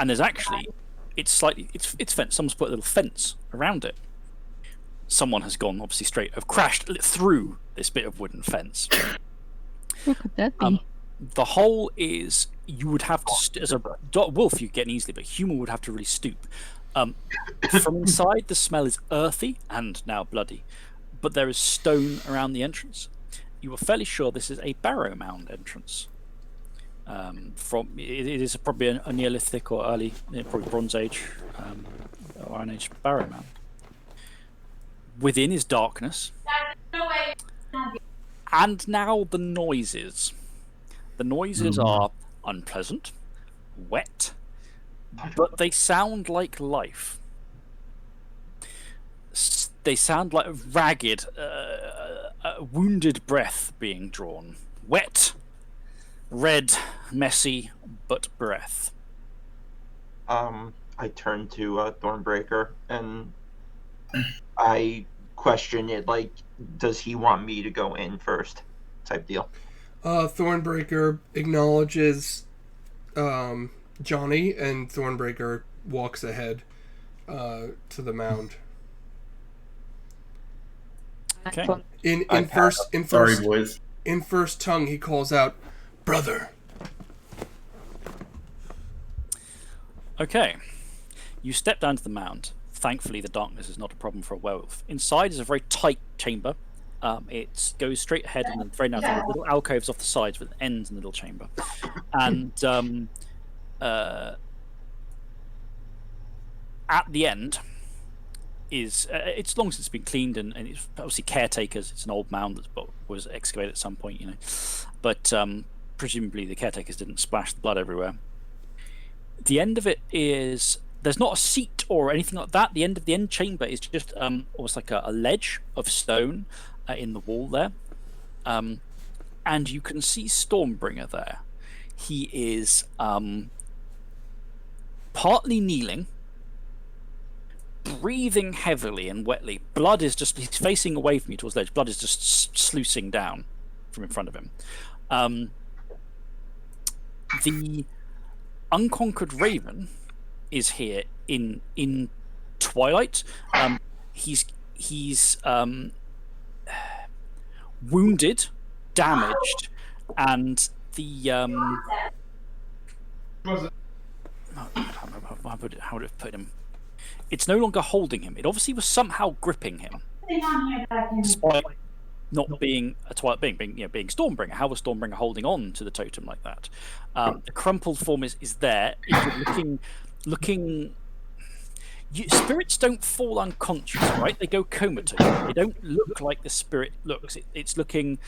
Speaker 1: there's actually it's fenced. Someone's put a little fence around it. Someone has gone obviously crashed through this bit of wooden fence.
Speaker 6: Who could that be?
Speaker 1: The hole is, you would have to, as a wolf you get in easily, but a human would have to really stoop. From inside, the smell is earthy and now bloody, but there is stone around the entrance. You are fairly sure this is a barrow mound entrance. It is probably a Neolithic or early, probably Bronze Age or Iron Age barrow mound. Within is darkness. And now the noises. The noises are unpleasant, wet, but they sound like life. They sound like ragged, wounded breath being drawn. Wet, red, messy, but breath.
Speaker 7: I turn to Thornbreaker and I question it, like, does he want me to go in first? Type deal.
Speaker 4: Thornbreaker acknowledges Johnny, and Thornbreaker walks ahead to the mound.
Speaker 1: Okay.
Speaker 4: In first tongue, he calls out, "Brother."
Speaker 1: Okay. You step down to the mound. Thankfully, the darkness is not a problem for a werewolf. Inside is a very tight chamber. It goes straight ahead and then very narrow, little alcoves off the sides with ends in the little chamber. And at the end is it's long since been cleaned and it's obviously caretakers. It's an old mound that was excavated at some point, but presumably the caretakers didn't splash the blood everywhere. The end of it is, there's not a seat or anything like that. The end of the end chamber is just almost like a ledge of stone in the wall there, and you can see Stormbringer there. He is partly kneeling, breathing heavily and wetly. Blood is just, he's facing away from you towards the ledge. Blood is just sluicing down from in front of him. The unconquered raven is here in twilight. He's wounded, damaged, and the how would it have put him? It's no longer holding him. It obviously was somehow gripping him, despite not being a twilight being Stormbringer. How was Stormbringer holding on to the totem like that? The crumpled form is there. If you're looking. Spirits don't fall unconscious, right? They go comatose. They don't look like the spirit looks. It's looking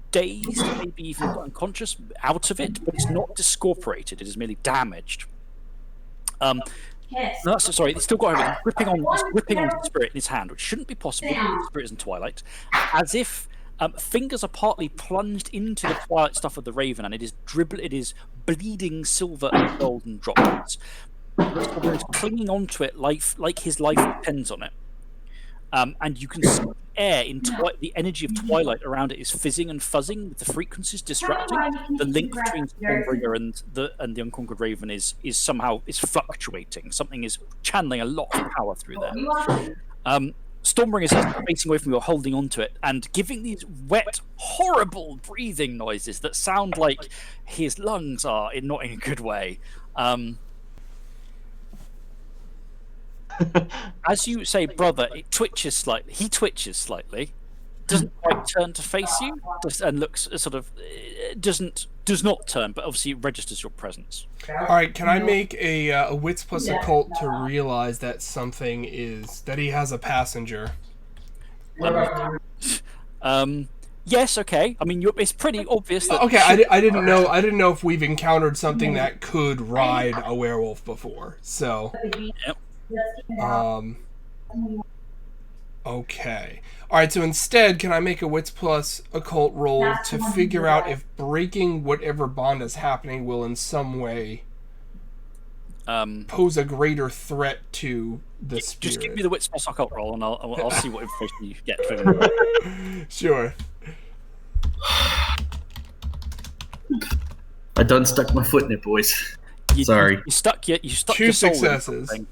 Speaker 1: dazed, maybe even unconscious, out of it, but it's not discorporated. It is merely damaged.
Speaker 3: Yes.
Speaker 1: No, sorry, it's still got everything. Gripping on the spirit in his hand, which shouldn't be possible because the spirit is in twilight, as if fingers are partly plunged into the twilight stuff of the raven, and it is bleeding silver and golden droplets. He's clinging onto it like his life depends on it. And you can see air in the energy of twilight around it is fizzing and fuzzing with the frequencies disrupting. The link between Stormbringer and the unconquered raven is somehow fluctuating. Something is channeling a lot of power through there. Stormbringer is facing away from you, holding onto it, and giving these wet, horrible breathing noises that sound like his lungs are not in a good way. As you say, brother, it twitches slightly. He twitches slightly, doesn't quite turn to face you, and looks sort of does not turn, but obviously it registers your presence.
Speaker 4: All right, can I make a wits plus occult to realize that that he has a passenger?
Speaker 1: Yes, okay. I mean, it's pretty obvious that.
Speaker 4: Okay, I didn't know if we've encountered something that could ride a werewolf before. So,
Speaker 1: Yep.
Speaker 4: Okay. All right. So instead, can I make a wits plus occult roll to figure out if breaking whatever bond is happening will in some way pose a greater threat to the spirit?
Speaker 1: Just give me the wits plus occult roll, and I'll see what information you get.
Speaker 4: Sure.
Speaker 2: I done stuck my foot in it, boys. Sorry.
Speaker 1: You stuck
Speaker 4: 2
Speaker 1: your soul in
Speaker 4: successes.
Speaker 1: something.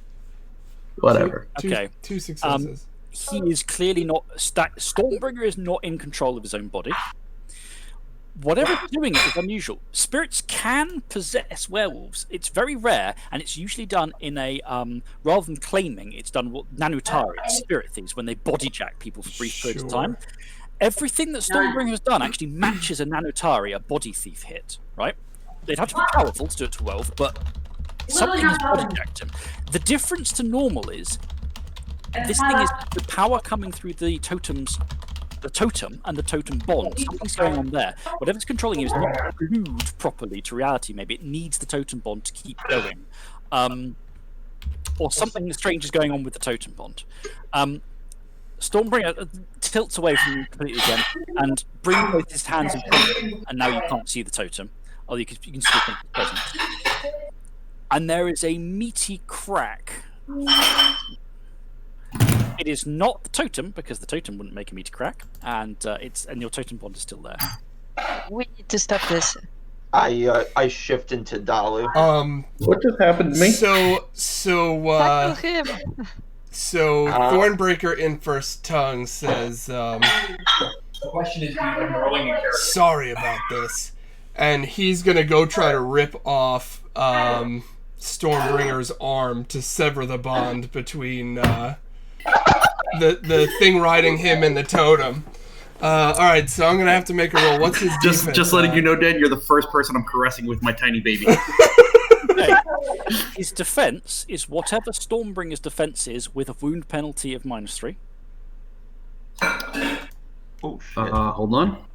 Speaker 2: Whatever.
Speaker 1: Okay.
Speaker 4: 2 successes.
Speaker 1: He is clearly not. Stormbringer is not in control of his own body. Whatever he's doing is unusual. Spirits can possess werewolves. It's very rare, and it's usually done in a rather than claiming. It's done what Nanutari, spirit thieves, when they bodyjack people for brief periods of time. Everything that Stormbringer has done actually matches a Nanutari, a body thief hit. Right? They'd have to be powerful to do it to werewolf, but something has bodyjacked him. The difference to normal is this thing is the power coming through the totems. The totem and the totem bond. Something's going on there. Whatever's controlling him is not glued properly to reality. Maybe it needs the totem bond to keep going, or something strange is going on with the totem bond. Stormbringer tilts away from you completely again and brings both his hands in front of him, and now you can't see the totem. Or you can still think his presence. And there is a meaty crack. It is not the totem, because the totem wouldn't make a meaty crack, and your totem bond is still there.
Speaker 6: We need to stop this.
Speaker 7: I shift into Dalu.
Speaker 2: What just happened to me?
Speaker 6: Tackle him.
Speaker 4: So Thornbreaker in first tongue says,
Speaker 9: The question is, rolling a character.
Speaker 4: sorry about this. And he's gonna go try to rip off Stormbringer's arm to sever the bond between the thing riding him and the totem. Alright, so I'm gonna have to make a roll. What's his defense?
Speaker 2: Just letting you know, Dan, you're the first person I'm caressing with my tiny baby.
Speaker 1: Okay. His defense is whatever Stormbringer's defense is, with a wound penalty of -3.
Speaker 7: Oh shit.
Speaker 2: Hold on.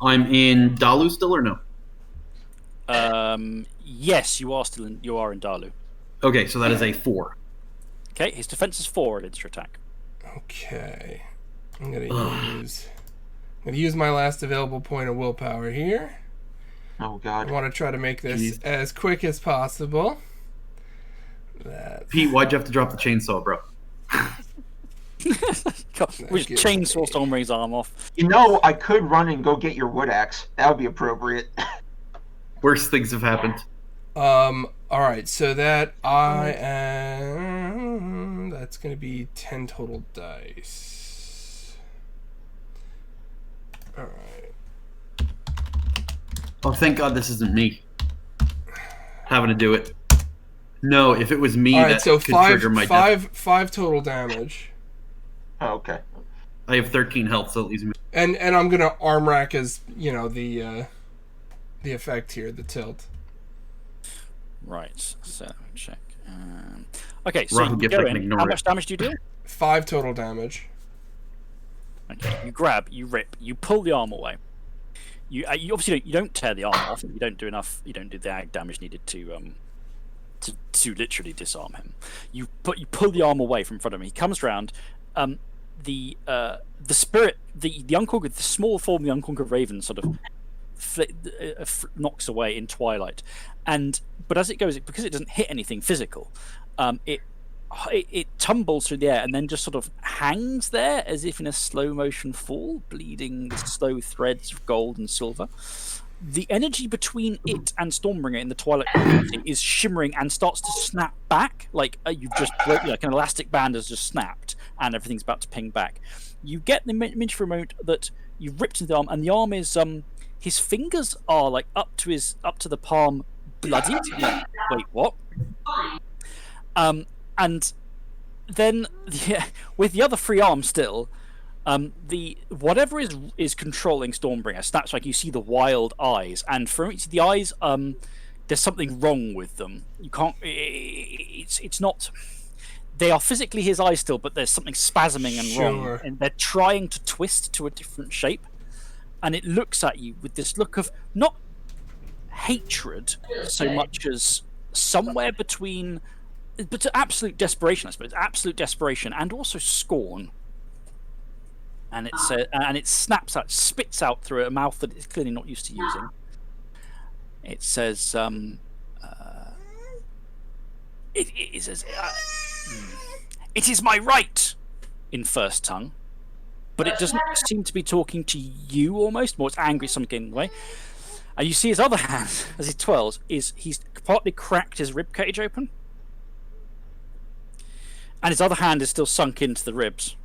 Speaker 2: I'm in Dalu still or no?
Speaker 1: Yes, you are in Dalu.
Speaker 2: Okay, so that is a 4.
Speaker 1: Okay, his defense is 4 against your attack.
Speaker 4: Okay. I'm gonna use my last available point of willpower here.
Speaker 7: Oh god.
Speaker 4: I want to try to make this as quick as possible.
Speaker 2: Pete, why'd you have to drop the chainsaw, bro?
Speaker 1: We just chainsaw Stormbringer's arm off.
Speaker 7: You know, I could run and go get your wood axe. That would be appropriate.
Speaker 2: Worse things have happened.
Speaker 4: Alright, so that's gonna be 10 total dice. Alright.
Speaker 2: Oh, thank God this isn't me having to do it. No, if it was me, that
Speaker 4: so
Speaker 2: could trigger my death.
Speaker 4: five total damage.
Speaker 7: Oh, okay.
Speaker 2: I have 13 health, so it leaves me.
Speaker 4: And I'm gonna arm rack as the effect here, the tilt.
Speaker 1: Right, so let me check. Okay, so
Speaker 2: Rahu
Speaker 1: you
Speaker 2: gets
Speaker 1: go
Speaker 2: like an
Speaker 1: in.
Speaker 2: ignore
Speaker 1: How
Speaker 2: it.
Speaker 1: much damage do you do?
Speaker 4: 5 total damage.
Speaker 1: Okay, you grab, you rip, you pull the arm away. You obviously don't tear the arm off. You don't do enough. You don't do the ag damage needed to literally disarm him. You pull the arm away from in front of him. He comes round. The spirit, the unconquered, the small form of the unconquered raven sort of knocks away in twilight, but as it goes, because it doesn't hit anything physical, it tumbles through the air and then just sort of hangs there as if in a slow motion fall, bleeding slow threads of gold and silver. The energy between it and Stormbringer in the twilight community is shimmering and starts to snap back, like you've just like an elastic band has just snapped and everything's about to ping back. You get the image for a moment that you've ripped into the arm, and the arm is his fingers are like up to the palm, bloodied. Wait, what? And then with the other free arm still, The whatever is controlling Stormbringer snaps like you see the wild eyes, and for each of the eyes, there's something wrong with them. You can't. It's not. They are physically his eyes still, but there's something spasming and wrong, and they're trying to twist to a different shape. And it looks at you with this look of not hatred so much as somewhere between, but absolute desperation, I suppose, absolute desperation, and also scorn. And it says, and it snaps out, spits out through a mouth that it's clearly not used to using. It says, it says, "It is my right," in first tongue, but it doesn't seem to be talking to you. Almost more, it's angry, something in the way. And you see his other hand as he twirls he's partly cracked his rib cage open, and his other hand is still sunk into the ribs.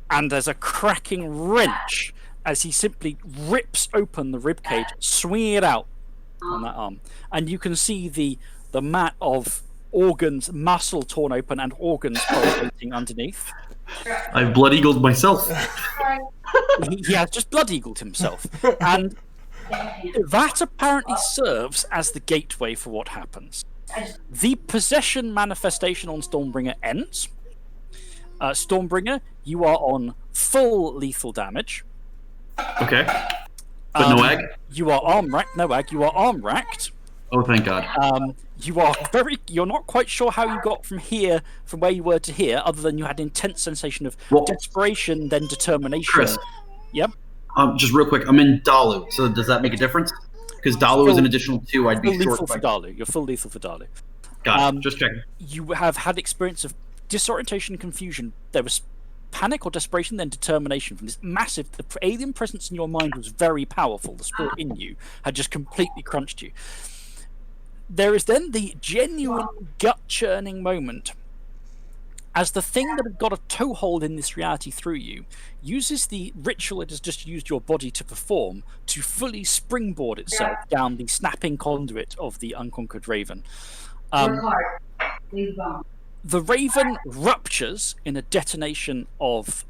Speaker 1: And there's a cracking wrench as he simply rips open the rib cage, swinging it out on that arm, and you can see the mat of organs, muscle torn open, and organs pulsating underneath.
Speaker 2: I've blood eagled myself.
Speaker 1: He has just blood eagled himself, and that apparently serves as the gateway for what happens. The possession manifestation on Stormbringer ends. Stormbringer, you are on full lethal damage.
Speaker 2: Okay. But no ag?
Speaker 1: You are arm racked. No ag. You are arm racked.
Speaker 2: Oh, thank God.
Speaker 1: You're not quite sure how you got from where you were to here, other than you had an intense sensation of desperation, then determination.
Speaker 2: Chris.
Speaker 1: Yep.
Speaker 2: Just real quick, I'm in Dalu, so does that make a difference? Because Dalu is an additional 2, I'd be short.
Speaker 1: Lethal for Dalu. You're full lethal for Dalu.
Speaker 2: Got it. Just checking.
Speaker 1: You have had experience of disorientation, confusion. There was panic or desperation, then determination from this massive. The alien presence in your mind was very powerful. The spirit in you had just completely crunched you. There is then the genuine gut-churning moment as the thing that had got a toehold in this reality through you uses the ritual it has just used your body to perform to fully springboard itself down the snapping conduit of the unconquered raven. The raven ruptures in a detonation of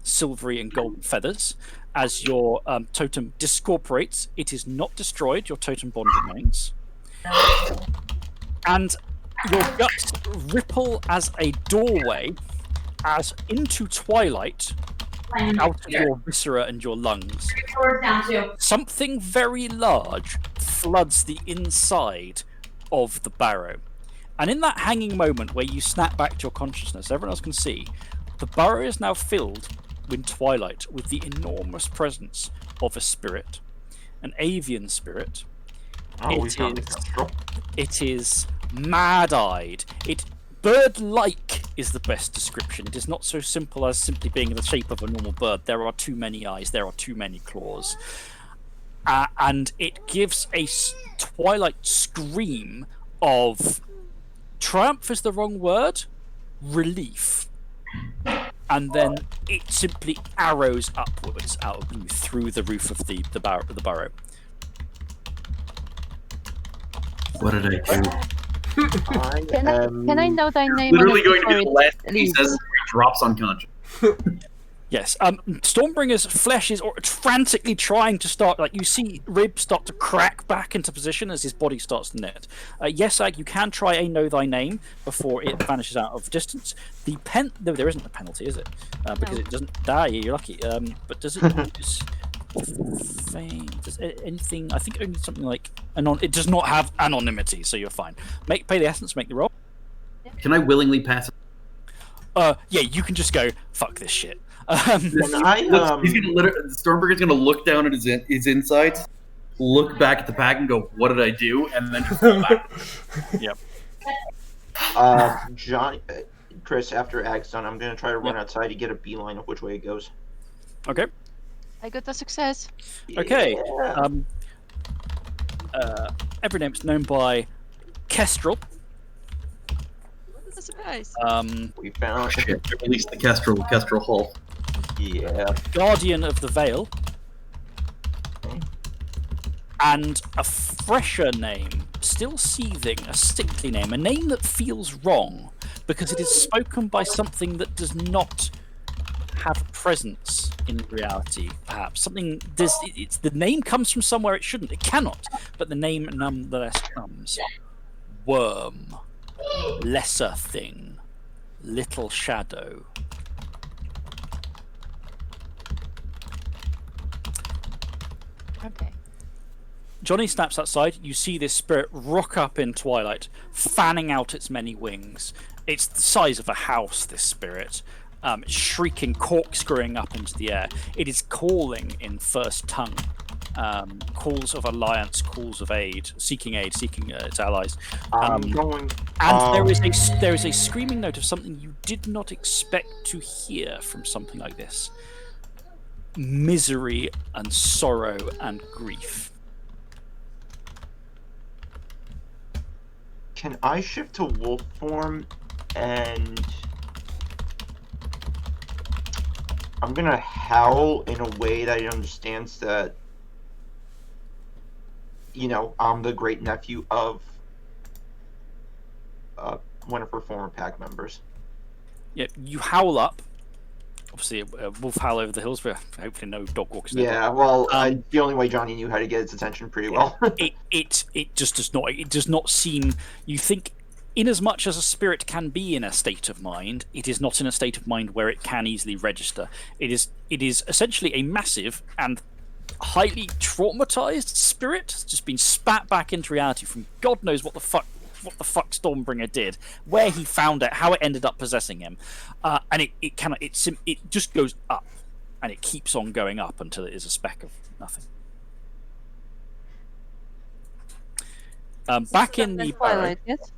Speaker 1: silvery and golden feathers as your totem discorporates. It is not destroyed. Your totem bond remains. And your guts ripple as a doorway as into twilight out of your viscera and your lungs. Something very large floods the inside of the barrow. And in that hanging moment where you snap back to your consciousness, everyone else can see, the burrow is now filled in twilight with the enormous presence of a spirit, an avian spirit. It is mad-eyed. Bird-like is the best description. It is not so simple as simply being in the shape of a normal bird. There are too many eyes. There are too many claws. And it gives a twilight scream of... triumph is the wrong word. Relief. And then it simply arrows upwards out of you through the roof of the burrow.
Speaker 2: What did I do?
Speaker 6: Can I know thy name?
Speaker 2: Literally going to be the last thing he says before he drops unconscious.
Speaker 1: Yes. Stormbringer's flesh is frantically trying to start. Like you see, ribs start to crack back into position as his body starts to knit. Yes, Ag, you can try a know thy name before it vanishes out of distance. No, there isn't a penalty, is it? Because it doesn't die. You're lucky. But does it use fame? Does anything? I think only something like it does not have anonymity, so you're fine. Pay the essence. Make the roll.
Speaker 2: Can I willingly pass it?
Speaker 1: Yeah, you can just go fuck this shit.
Speaker 2: Stormbringer's gonna look down at his insides, look back at the pack, and go, "What did I do?" And then just fall back.
Speaker 1: Yep.
Speaker 7: Chris, after Ag's done, I'm gonna try to run outside to get a beeline of which way it goes.
Speaker 1: Okay.
Speaker 6: I got the success.
Speaker 1: Okay.
Speaker 7: Yeah.
Speaker 1: Every name is known by Kestrel.
Speaker 6: What a surprise.
Speaker 7: We found
Speaker 2: Release the Kestrel Hall.
Speaker 7: Yeah.
Speaker 1: Guardian of the Veil. And a fresher name, still seething, a sickly name, a name that feels wrong because it is spoken by something that does not have a presence in reality, perhaps. Something, the name comes from somewhere it shouldn't. It cannot, but the name nonetheless comes. Worm. Lesser thing. Little shadow.
Speaker 6: Okay.
Speaker 1: Johnny snaps outside. You see this spirit rock up in twilight, fanning out its many wings. It's the size of a house, this spirit. Shrieking, corkscrewing up into the air. It is calling in first tongue. Calls of alliance, calls of aid, seeking its allies. And there is a screaming note of something you did not expect to hear from something like this. Misery and sorrow and grief.
Speaker 7: Can I shift to wolf form and I'm gonna howl in a way that he understands that, you know, I'm the great nephew of one of her former pack members.
Speaker 1: Yeah, you howl up. Obviously, a wolf howl over the hills, but hopefully no dog walks.
Speaker 7: Yeah, well, the only way Johnny knew how to get its attention pretty well.
Speaker 1: it just does not. It does not seem. You think, in as much as a spirit can be in a state of mind, it is not in a state of mind where it can easily register. It is essentially a massive and highly traumatized spirit. It's just been spat back into reality from God knows what the fuck Stormbringer did, where he found it, how it ended up possessing him, and it just goes up, and it keeps on going up until it is a speck of nothing. Back in the
Speaker 6: Twilight, yes.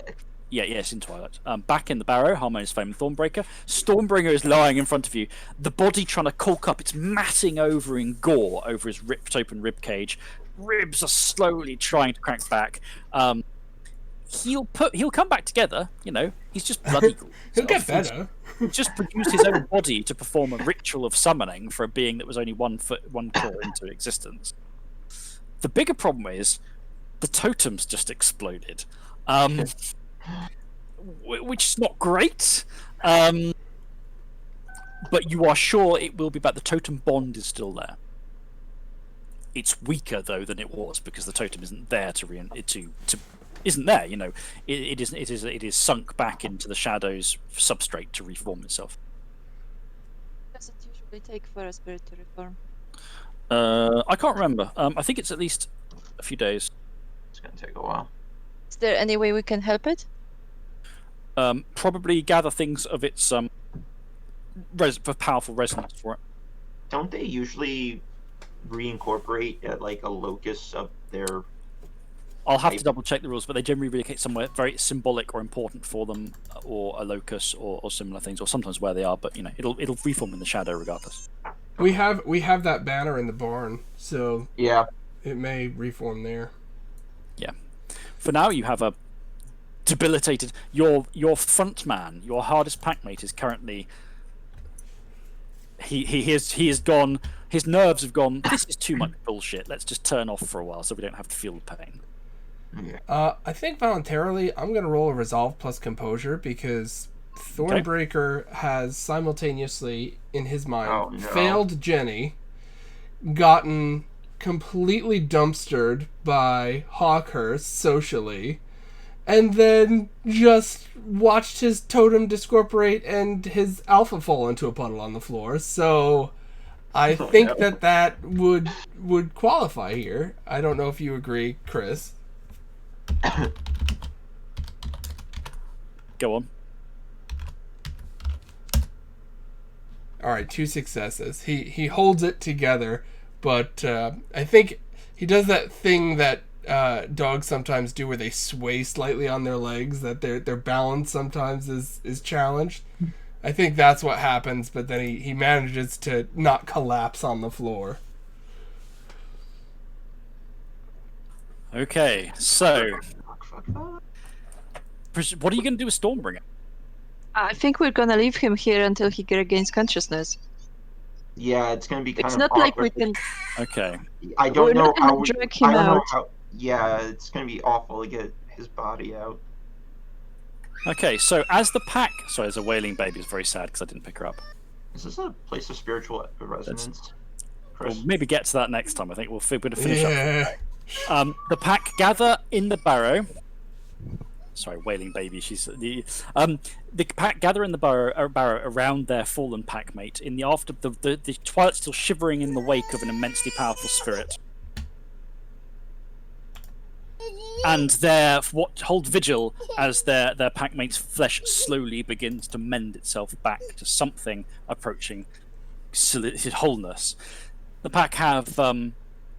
Speaker 1: Yes, in Twilight. Back in the barrow, Harmonious Flame and Thornbreaker. Stormbringer is lying in front of you, the body trying to caulk up. It's matting over in gore over his ripped open rib cage. Ribs are slowly trying to crank back. He'll come back together. You know, he's just bloody.
Speaker 4: He'll get better.
Speaker 1: He's just produced his own body to perform a ritual of summoning for a being that was only 1 claw into existence. The bigger problem is the totem's just exploded, which is not great. But you are sure it will be back. The totem bond is still there. It's weaker though than it was because the totem isn't there isn't there. You know, it is sunk back into the shadow's substrate to reform itself.
Speaker 6: Does it usually take for a spirit to reform?
Speaker 1: I can't remember. I think it's at least a few days.
Speaker 7: It's gonna take a while.
Speaker 6: Is there any way we can help it?
Speaker 1: Probably gather things of its for powerful resonance for it.
Speaker 7: Don't they usually reincorporate at like a locus of their?
Speaker 1: I'll have to double check the rules, but they generally relocate somewhere very symbolic or important for them, or a locus, or similar things, or sometimes where they are. But you know, it'll reform in the shadow regardless.
Speaker 4: We have that banner in the barn, so
Speaker 7: yeah,
Speaker 4: it may reform there.
Speaker 1: Yeah. For now, you have a debilitated. Your front man, your hardest packmate, is currently. He has gone. His nerves have gone. This is too much bullshit. Let's just turn off for a while so we don't have to feel the pain.
Speaker 4: I think voluntarily I'm going to roll a resolve plus composure because Thornbreaker has simultaneously, in his mind, failed Jenny, gotten completely dumpstered by Hawkhurst socially, and then just watched his totem discorporate and his alpha fall into a puddle on the floor. So I think that would qualify here. I don't know if you agree, Chris.
Speaker 1: Go on.
Speaker 4: All right, 2 successes. He holds it together, but I think he does that thing that dogs sometimes do, where they sway slightly on their legs. That their balance sometimes is challenged. I think that's what happens, but then he manages to not collapse on the floor.
Speaker 1: Okay, so what are you going to do with Stormbringer?
Speaker 6: I think we're gonna leave him here until he regains consciousness.
Speaker 7: Yeah, it's gonna be kind
Speaker 6: it's
Speaker 7: of
Speaker 6: not
Speaker 7: awkward.
Speaker 6: like we can.
Speaker 7: Okay. I don't
Speaker 6: We're
Speaker 7: know
Speaker 6: not
Speaker 7: how.
Speaker 6: gonna drag him
Speaker 7: I don't know
Speaker 6: out.
Speaker 7: how. Yeah, it's gonna be awful to get his body out.
Speaker 1: Okay, so as the pack... Sorry, there's a wailing baby. It's very sad because I didn't pick her up.
Speaker 7: Is this a place of spiritual resonance? Chris?
Speaker 1: We'll maybe get to that next time. I think we're going to finish up. The pack gather in the barrow. Sorry, wailing baby. She's the pack gather in the barrow around their fallen packmate in the after the twilight still shivering in the wake of an immensely powerful spirit. And hold vigil as their packmate's flesh slowly begins to mend itself back to something approaching wholeness. The pack have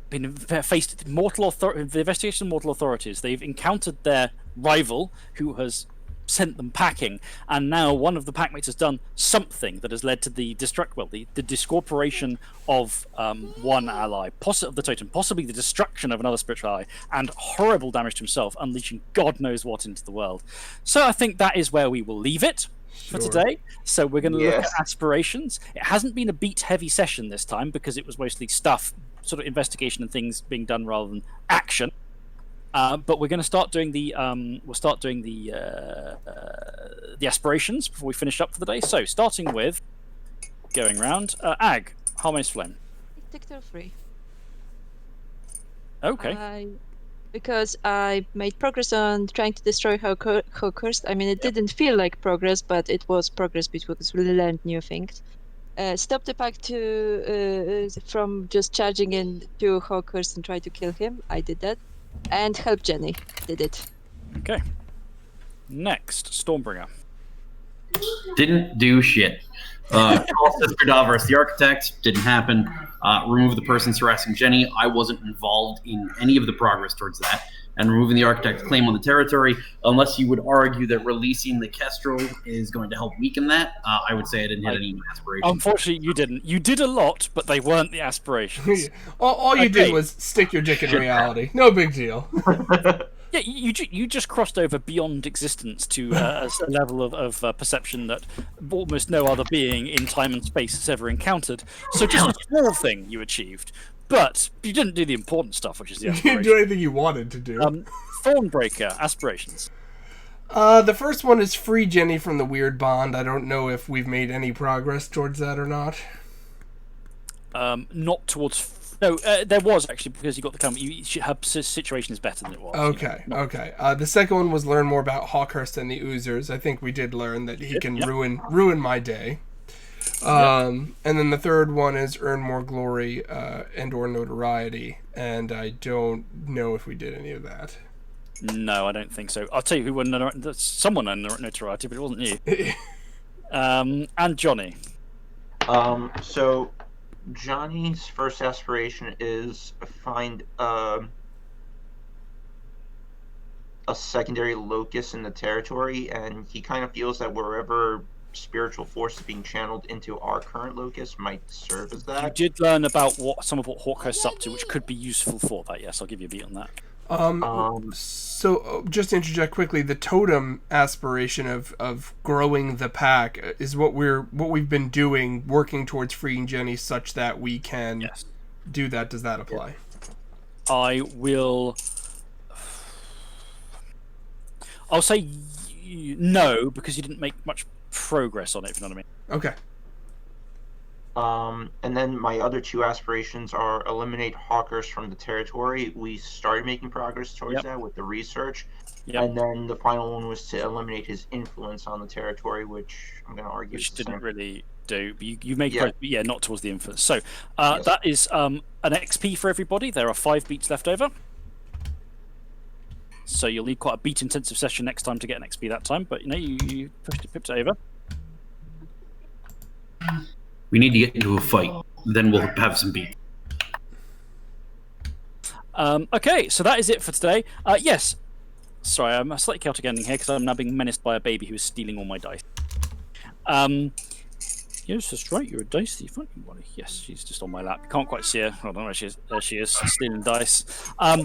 Speaker 1: been faced the investigation of mortal authorities. They've encountered their rival, who has sent them packing, and now one of the packmates has done something that has led to the discorporation of one ally, of the totem, possibly the destruction of another spiritual ally, and horrible damage to himself, unleashing God knows what into the world. So I think that is where we will leave it for today. So we're going to look at aspirations. It hasn't been a beat-heavy session this time because it was mostly stuff, sort of investigation and things being done rather than action. But we're going to start doing the aspirations before we finish up for the day. So starting with going round, Ag, Harmonious Flame.
Speaker 6: Sector 3.
Speaker 1: Okay.
Speaker 6: Because I made progress on trying to destroy Hawkhurst. I mean, it didn't feel like progress, but it was progress because we learned new things. Stop the pack from just charging in to Hawkhurst and try to kill him. I did that. And help Jenny. Did it.
Speaker 1: Okay. Next, Stormbringer.
Speaker 2: Didn't do shit. Call Sister Davros the architect. Didn't happen. Remove the persons harassing Jenny. I wasn't involved in any of the progress towards that. And removing the architect's claim on the territory, unless you would argue that releasing the Kestrel is going to help weaken that, I would say I didn't hit any aspirations.
Speaker 1: Unfortunately, you didn't. You did a lot, but they weren't the aspirations.
Speaker 4: all you did was stick your dick in reality. No big deal.
Speaker 1: Yeah, you just crossed over beyond existence to a level of perception that almost no other being in time and space has ever encountered. So just a small thing you achieved. But you didn't do the important stuff, which is the aspiration.
Speaker 4: You didn't do anything you wanted to do.
Speaker 1: Thornbreaker, aspirations.
Speaker 4: The first one is free Jenny from the weird bond. I don't know if we've made any progress towards that or not.
Speaker 1: Not towards... No, there was actually, because you got the comment. Her situation is better than it was.
Speaker 4: Okay, okay. The second one was learn more about Hawkhurst and the Oozers. I think we did learn that he can ruin my day. And then the third one is earn more glory and or notoriety, and I don't know if we did any of that.
Speaker 1: No, I don't think so. I'll tell you who won. Someone earned notoriety, but it wasn't you. And Johnny.
Speaker 7: So Johnny's first aspiration is find a secondary locus in the territory, and he kind of feels that wherever spiritual force is being channeled into our current locus might serve as that.
Speaker 1: You did learn about some of what Hawkhurst's up to, which could be useful for that. Yes, I'll give you a beat on that.
Speaker 4: So just to interject quickly, the totem aspiration of growing the pack is what we've been doing, working towards freeing Jenny, such that we can do that. Does that apply?
Speaker 1: I will. I'll say no, because you didn't make much progress on it, if you know what I mean.
Speaker 4: Okay.
Speaker 7: And then my other two aspirations are eliminate Hawkhurst from the territory. We started making progress towards that with the research. And then the final one was to eliminate his influence on the territory, which I'm going to argue
Speaker 1: didn't really do. You made progress, but not towards the influence. So that is an XP for everybody. There are 5 beats left over. So you'll need quite a beat-intensive session next time to get an XP that time, but you pipped it over.
Speaker 2: We need to get into a fight, then we'll have some beat.
Speaker 1: Okay, so that is it for today. Yes, sorry, I'm a slightly chaotic ending here because I'm now being menaced by a baby who is stealing all my dice. Yes, that's right, you're a dicey fucking body. Yes, she's just on my lap. Can't quite see her. I don't know where she is. There she is, stealing dice.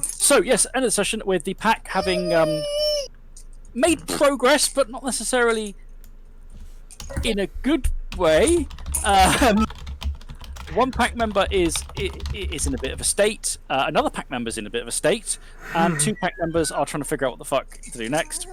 Speaker 1: So, yes, end of the session with the pack having made progress, but not necessarily in a good way. One pack member is in a bit of a state. Another pack member's in a bit of a state. And 2 pack members are trying to figure out what the fuck to do next.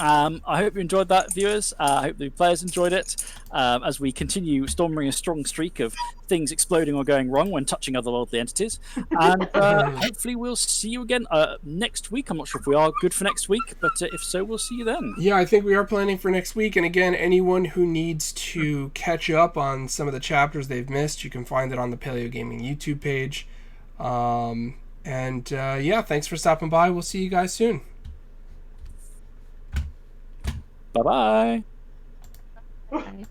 Speaker 1: I hope you enjoyed that, viewers. I hope the players enjoyed it as we continue storming a strong streak of things exploding or going wrong when touching otherworldly entities. And hopefully we'll see you again next week. I'm not sure if we are good for next week, but if so, we'll see you then.
Speaker 4: Yeah, I think we are planning for next week. And again, anyone who needs to catch up on some of the chapters they've missed, you can find it on the Paleo Gaming YouTube page. Yeah, thanks for stopping by. We'll see you guys soon.
Speaker 1: Bye-bye.
Speaker 6: Bye.